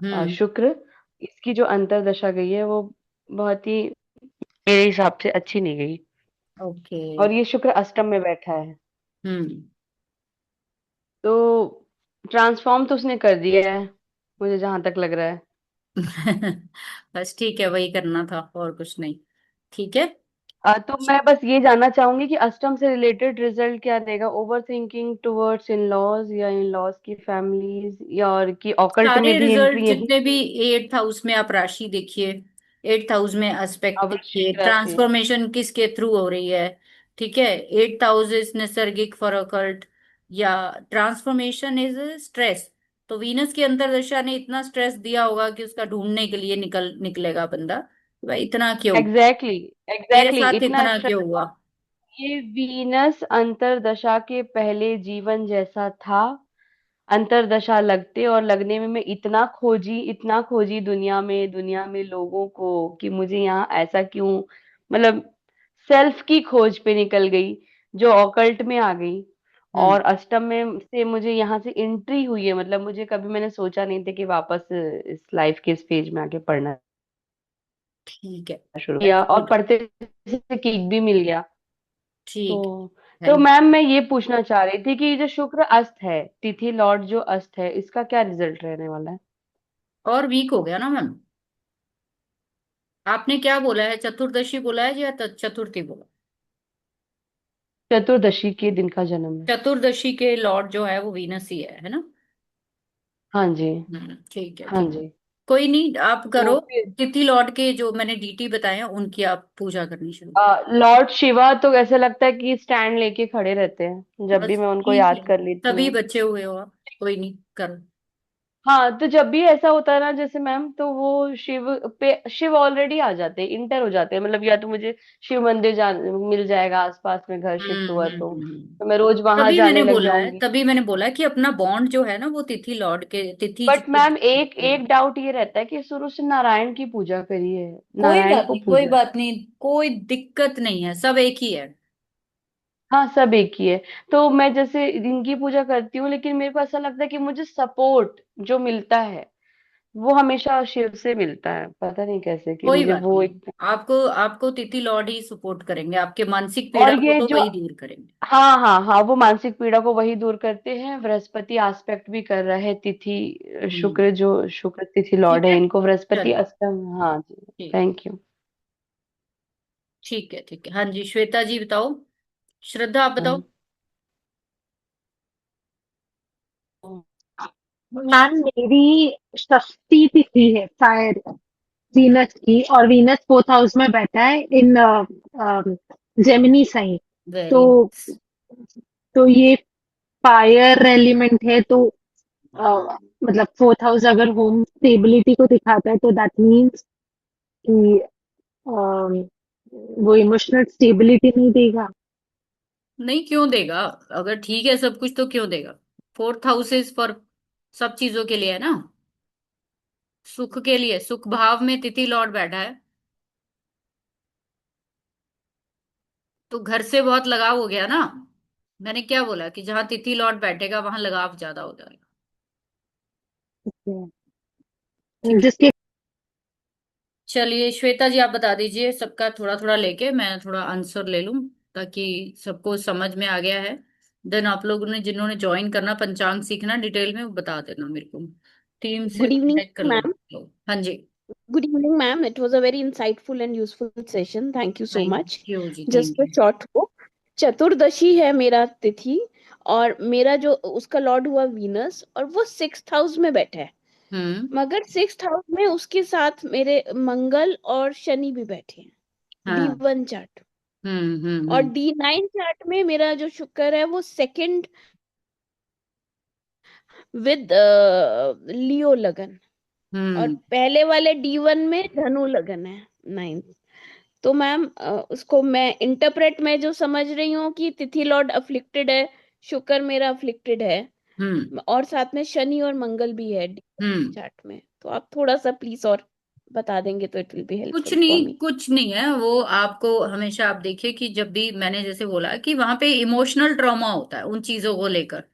हम्म। शुक्र, इसकी जो अंतर्दशा गई है वो बहुत ही मेरे हिसाब से अच्छी नहीं गई। ओके। और ये शुक्र अष्टम में बैठा है, हम्म। तो ट्रांसफॉर्म तो उसने कर दिया है, मुझे जहां तक लग रहा है। बस ठीक है, वही करना था और कुछ नहीं। ठीक है। तो मैं बस ये जानना चाहूंगी कि अष्टम से रिलेटेड रिजल्ट क्या देगा, overthinking towards in laws या इन लॉज की फैमिलीज, या और कि ऑकल्ट सारे में भी रिजल्ट एंट्री यही। जितने भी 8th हाउस में, आप राशि देखिए, 8th हाउस में एस्पेक्ट देखिए, अवश्य राशि। ट्रांसफॉर्मेशन किसके थ्रू हो रही है। ठीक है, 8th हाउस इज नैसर्गिक फॉर अकल्ट, या ट्रांसफॉर्मेशन इज स्ट्रेस। तो वीनस की अंतर्दशा ने इतना स्ट्रेस दिया होगा कि उसका ढूंढने के लिए निकलेगा बंदा, भाई इतना क्यों, एग्जैक्टली, मेरे एग्जैक्टली, साथ इतना इतना स्ट्रेस। क्यों हुआ। ये वीनस अंतर्दशा के पहले जीवन जैसा था। अंतर्दशा लगते और लगने में मैं इतना खोजी दुनिया में लोगों को, कि मुझे यहाँ ऐसा क्यों, मतलब सेल्फ की खोज पे निकल गई, जो ऑकल्ट में आ गई। हम्म। और अष्टम में से मुझे यहाँ से एंट्री हुई है, मतलब मुझे कभी मैंने सोचा नहीं था कि वापस इस लाइफ के इस फेज में आके पढ़ना ठीक है, शुरू किया, वेरी और गुड। पढ़ते से किक भी मिल गया। ठीक। तो थैंक। मैम मैं ये पूछना चाह रही थी कि जो शुक्र अस्त है, तिथि लॉर्ड जो अस्त है, इसका क्या रिजल्ट रहने वाला है। और वीक हो गया ना मैम? आपने क्या बोला है, चतुर्दशी बोला है या चतुर्थी बोला? चतुर्दशी के दिन का जन्म है। चतुर्दशी के लॉर्ड जो है वो वीनस ही है ना? हाँ जी। ठीक है, हाँ ठीक। जी। कोई नहीं, आप तो करो। फिर तिथि लॉर्ड के जो मैंने डीटी बताए हैं उनकी आप पूजा करनी शुरू करो। लॉर्ड शिवा तो ऐसे लगता है कि स्टैंड लेके खड़े रहते हैं, जब भी बस मैं उनको ठीक है, याद कर लेती तभी हूँ। बचे हुए हो आप। कोई नहीं, करो। हाँ, तो जब भी ऐसा होता है ना जैसे मैम, तो वो शिव ऑलरेडी आ जाते हैं, इंटर हो जाते हैं, मतलब या तो मुझे शिव मंदिर मिल जाएगा आसपास में, घर शिफ्ट हुआ तो मैं रोज वहां जाने लग जाऊंगी। तभी मैंने बोला है कि अपना बॉन्ड जो है ना वो तिथि लॉर्ड के, तिथि बट जिसको मैम एक एक डाउट ये रहता है कि शुरू से नारायण की पूजा करी है, कोई नारायण बात को नहीं, कोई पूजा है। बात नहीं, कोई दिक्कत नहीं है, सब एक ही है। हाँ, सब एक ही है। तो मैं जैसे इनकी पूजा करती हूँ, लेकिन मेरे को ऐसा लगता है कि मुझे सपोर्ट जो मिलता है वो हमेशा शिव से मिलता है, पता नहीं कैसे, कि कोई मुझे बात वो नहीं, एक। आपको आपको तिथि लॉर्ड ही सपोर्ट करेंगे, आपके मानसिक और पीड़ा को ये तो जो, वही दूर करेंगे। हाँ हाँ हाँ, वो मानसिक पीड़ा को वही दूर करते हैं। बृहस्पति एस्पेक्ट भी कर रहा है तिथि हम्म। शुक्र, जो शुक्र तिथि लॉर्ड ठीक है, है, इनको बृहस्पति चलिए। अष्टम। हाँ जी। ठीक। Thank you. ठीक है, ठीक है, हाँ जी, श्वेता जी बताओ। श्रद्धा आप बताओ। मैम मेरी षष्ठी तिथि है शायद, वीनस की, और वीनस फोर्थ हाउस में बैठा है इन जेमिनी साइन। तो वेरी नाइस। ये फायर एलिमेंट है, तो मतलब फोर्थ हाउस अगर होम स्टेबिलिटी को दिखाता है, तो दैट मीन्स कि वो इमोशनल स्टेबिलिटी नहीं देगा। नहीं, क्यों देगा? अगर ठीक है सब कुछ तो क्यों देगा? 4th हाउस इज फॉर सब चीजों के लिए है ना, सुख के लिए। सुख भाव में तिथि लॉर्ड बैठा है, तो घर से बहुत लगाव हो गया ना। मैंने क्या बोला कि जहां तिथि लॉर्ड बैठेगा वहां लगाव ज्यादा हो जाएगा। ठीक है, जिसके चलिए श्वेता जी, आप बता दीजिए सबका थोड़ा थोड़ा लेके, मैं थोड़ा आंसर ले लूं ताकि सबको समझ में आ गया है। देन आप लोगों ने जिन्होंने ज्वाइन करना पंचांग सीखना डिटेल में, वो बता देना मेरे को, टीम से Good evening, कांटेक्ट कर लेना ma'am. लोग। हाँ जी। Good evening, ma'am. It was a very insightful and useful session. Thank you so thank much. You ji, Just thank a you. short हो, चतुर्दशी है मेरा तिथि, और मेरा जो उसका लॉर्ड हुआ वीनस, और वो 6th हाउस में बैठा है। मगर 6th हाउस में उसके साथ मेरे मंगल और शनि भी बैठे हैं, हाँ। D1 chart. और D9 चार्ट में मेरा जो शुक्र है वो सेकंड विद लियो लगन, और पहले वाले D1 में धनु लगन है 9th। तो मैम उसको मैं इंटरप्रेट में जो समझ रही हूँ कि तिथि लॉर्ड अफ्लिक्टेड है, शुक्र मेरा अफ्लिक्टेड है, और साथ में शनि और मंगल भी है चार्ट में। तो आप थोड़ा सा प्लीज और बता देंगे तो इट विल बी कुछ हेल्पफुल फॉर नहीं, मी। कुछ नहीं है वो। आपको हमेशा आप देखिए कि जब भी मैंने जैसे बोला कि वहां पे इमोशनल ट्रॉमा होता है उन चीजों को लेकर।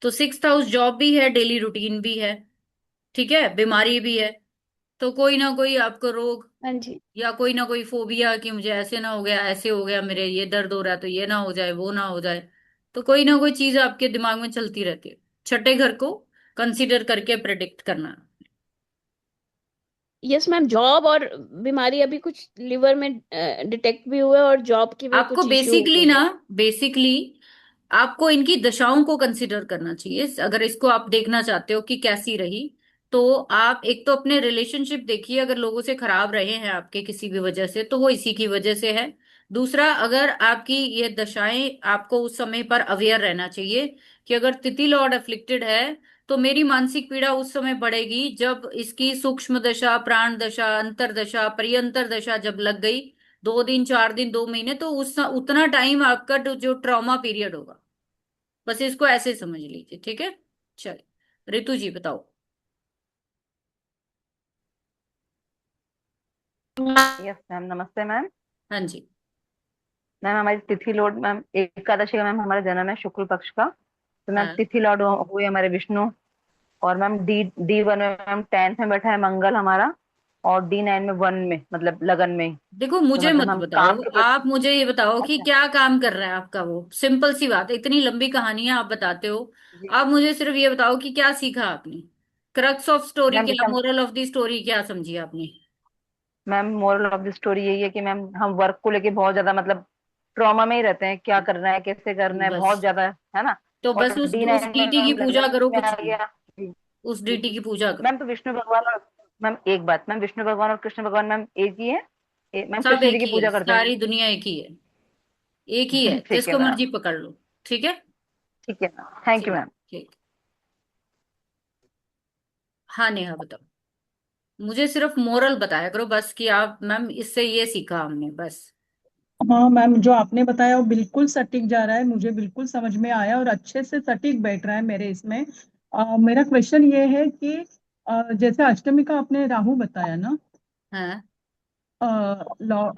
तो 6th हाउस जॉब भी है, डेली रूटीन भी है, ठीक है, बीमारी भी है। तो कोई ना कोई आपको रोग, हाँ जी। या कोई ना कोई फोबिया कि मुझे ऐसे ना हो गया, ऐसे हो गया, मेरे ये दर्द हो रहा है तो ये ना हो जाए, वो ना हो जाए। तो कोई ना कोई चीज आपके दिमाग में चलती रहती है। छठे घर को कंसीडर करके प्रेडिक्ट करना। यस मैम, जॉब और बीमारी अभी कुछ लिवर में डिटेक्ट भी हुआ है, और जॉब की भी आपको कुछ इश्यू बेसिकली हुए ना, हैं। बेसिकली आपको इनकी दशाओं को कंसिडर करना चाहिए। अगर इसको आप देखना चाहते हो कि कैसी रही, तो आप एक तो अपने रिलेशनशिप देखिए, अगर लोगों से खराब रहे हैं आपके किसी भी वजह से तो वो इसी की वजह से है। दूसरा, अगर आपकी ये दशाएं, आपको उस समय पर अवेयर रहना चाहिए कि अगर तिथि लॉर्ड अफ्लिक्टेड है तो मेरी मानसिक पीड़ा उस समय बढ़ेगी जब इसकी सूक्ष्म दशा, प्राण दशा, अंतर दशा, परियंतर दशा जब लग गई, 2 दिन, 4 दिन, 2 महीने, तो उस उतना टाइम आपका जो ट्रॉमा पीरियड होगा। बस इसको ऐसे समझ लीजिए, ठीक है। चलिए रितु जी बताओ। यस मैम, नमस्ते मैम। हाँ जी। मैम हमारी तिथि लॉर्ड मैम एकादशी का मैम हमारा जन्म है शुक्ल पक्ष का। तो मैम हाँ। तिथि लॉर्ड हुए हमारे विष्णु। और मैम D1 में मैम 10th में बैठा है मंगल हमारा। और D9 में 1 में मतलब लगन में। देखो तो मुझे मतलब मत हम बताओ, काम के प्रति। आप मुझे ये बताओ कि अच्छा क्या काम कर रहा है आपका वो। सिंपल सी बात है, इतनी लंबी कहानी है आप बताते हो। जी। आप मुझे सिर्फ ये बताओ कि क्या सीखा आपने, क्रक्स ऑफ स्टोरी मैम क्या, जैसे मोरल ऑफ द स्टोरी क्या समझी आपने। Ma'am moral of the story यही है कि मैम हम वर्क को लेके बहुत ज्यादा मतलब ट्रॉमा में ही रहते हैं, क्या करना है कैसे करना है बस, बहुत ज्यादा है ना। तो और बस उस D9 में डीटी की मैम पूजा लगन करो, में कुछ आ नहीं। गया जी। उस डीटी की पूजा करो। मैम तो विष्णु भगवान और मैम एक बात मैम, विष्णु भगवान और कृष्ण भगवान मैम एक ही है। मैम सब कृष्ण जी एक की ही है, पूजा करते हैं सारी दुनिया एक ही है, एक ही है, ठीक है जिसको मैम। मर्जी पकड़ लो। ठीक है। ठीक है मैम, थैंक यू ठीक। मैम। ठीक। हाँ नेहा बताओ। मुझे सिर्फ मोरल बताया करो बस, कि आप मैम इससे ये सीखा हमने बस। हाँ मैम, जो आपने बताया वो बिल्कुल सटीक जा रहा है, मुझे बिल्कुल समझ में आया और अच्छे से सटीक बैठ रहा है मेरे इसमें। मेरा क्वेश्चन ये है कि जैसे अष्टमी का आपने राहु बताया ना, हाँ।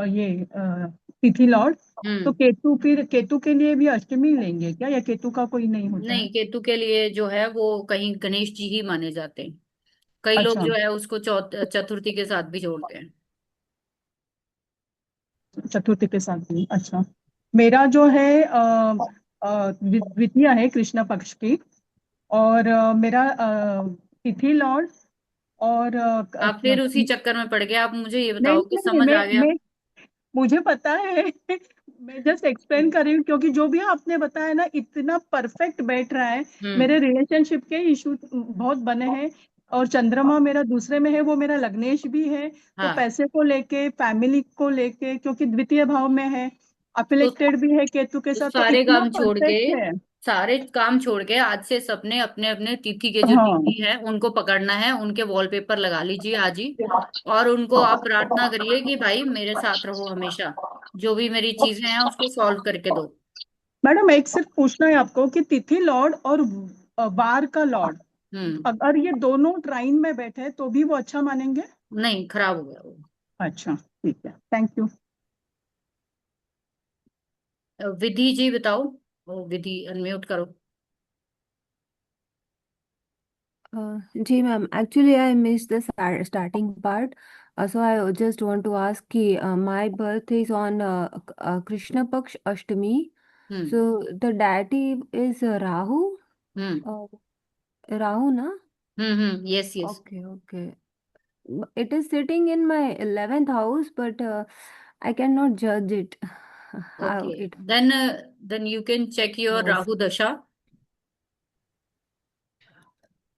ये तिथि लॉर्ड, तो हम्म। केतु, फिर केतु के लिए भी अष्टमी लेंगे क्या, या केतु का कोई नहीं होता है? नहीं, केतु के लिए जो है वो कहीं गणेश जी ही माने जाते हैं। कई लोग अच्छा, जो है उसको चतुर्थी के साथ भी जोड़ते हैं। चतुर्थी के साथ भी। अच्छा, मेरा जो है द्वितीया है कृष्ण पक्ष की, और मेरा तिथि लॉर्ड, और आप फिर उसी चक्कर में पड़ गए। आप मुझे ये नहीं बताओ कि नहीं, समझ आ गया। मुझे पता है मैं जस्ट एक्सप्लेन कर रही हूँ, क्योंकि जो भी आपने बताया ना इतना परफेक्ट बैठ रहा है। हम्म। मेरे रिलेशनशिप के इशू बहुत बने हैं, और चंद्रमा मेरा दूसरे में है, वो मेरा लग्नेश भी है। तो हाँ। पैसे को लेके, फैमिली को लेके, क्योंकि द्वितीय भाव में है, तो अफिलेक्टेड भी है केतु के तो साथ, तो सारे इतना काम छोड़ के, परफेक्ट है। सारे काम छोड़ के आज से सबने अपने अपने तिथि के जो हाँ, तिथि है उनको पकड़ना है, उनके वॉलपेपर लगा लीजिए आज ही। और उनको आप प्रार्थना करिए कि भाई मेरे साथ रहो हमेशा, जो भी मेरी चीजें हैं उसको सॉल्व करके दो। मैडम एक सिर्फ पूछना है आपको कि तिथि लॉर्ड और वार का लॉर्ड, हम्म। अगर ये दोनों ट्राइन में बैठे तो भी वो अच्छा मानेंगे? नहीं, खराब हो गया वो। अच्छा, ठीक है, थैंक यू। विधि जी बताओ। वो विधि अनम्यूट करो। जी ma'am, actually I miss the starting part. So I just want to ask कि my birth is on Krishna Paksh Ashtami. Hmm So the deity is Rahu. Hmm Rahu, na? Yes yes Okay, okay. It is sitting in my 11th house, but I cannot judge it. How okay it then you can check your moves. Rahu दशा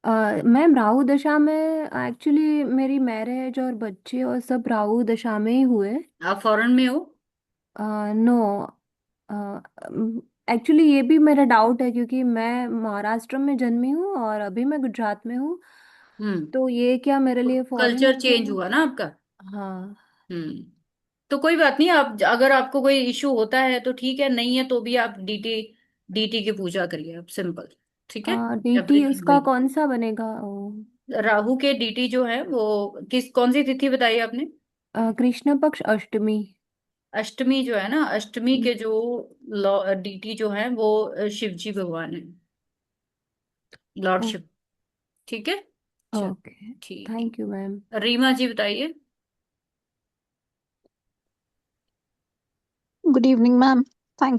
ma'am Rahu दशा में actually मेरी marriage और बच्चे और सब राहु दशा में ही हुए। आप फॉरेन में हो नो, एक्चुअली ये भी मेरा डाउट है क्योंकि मैं महाराष्ट्र में जन्मी हूँ और अभी मैं गुजरात में हूँ, हम्म तो ये क्या मेरे लिए फॉरेन कल्चर हो चेंज गया? हुआ ना आपका हाँ। हम्म तो कोई बात नहीं आप अगर आपको कोई इशू होता है तो ठीक है नहीं है तो भी आप डीटी डीटी की पूजा करिए आप सिंपल ठीक है डीटी एवरीथिंग उसका विल कौन सा बनेगा? राहु के डीटी जो है वो किस कौन सी तिथि बताई आपने कृष्ण पक्ष अष्टमी। अष्टमी जो है ना अष्टमी के जो डीटी जो है वो शिव जी भगवान है लॉर्ड शिव ठीक है चल ओके, ठीक थैंक यू मैम। है रीमा जी बताइए Good evening, ma'am. Thank you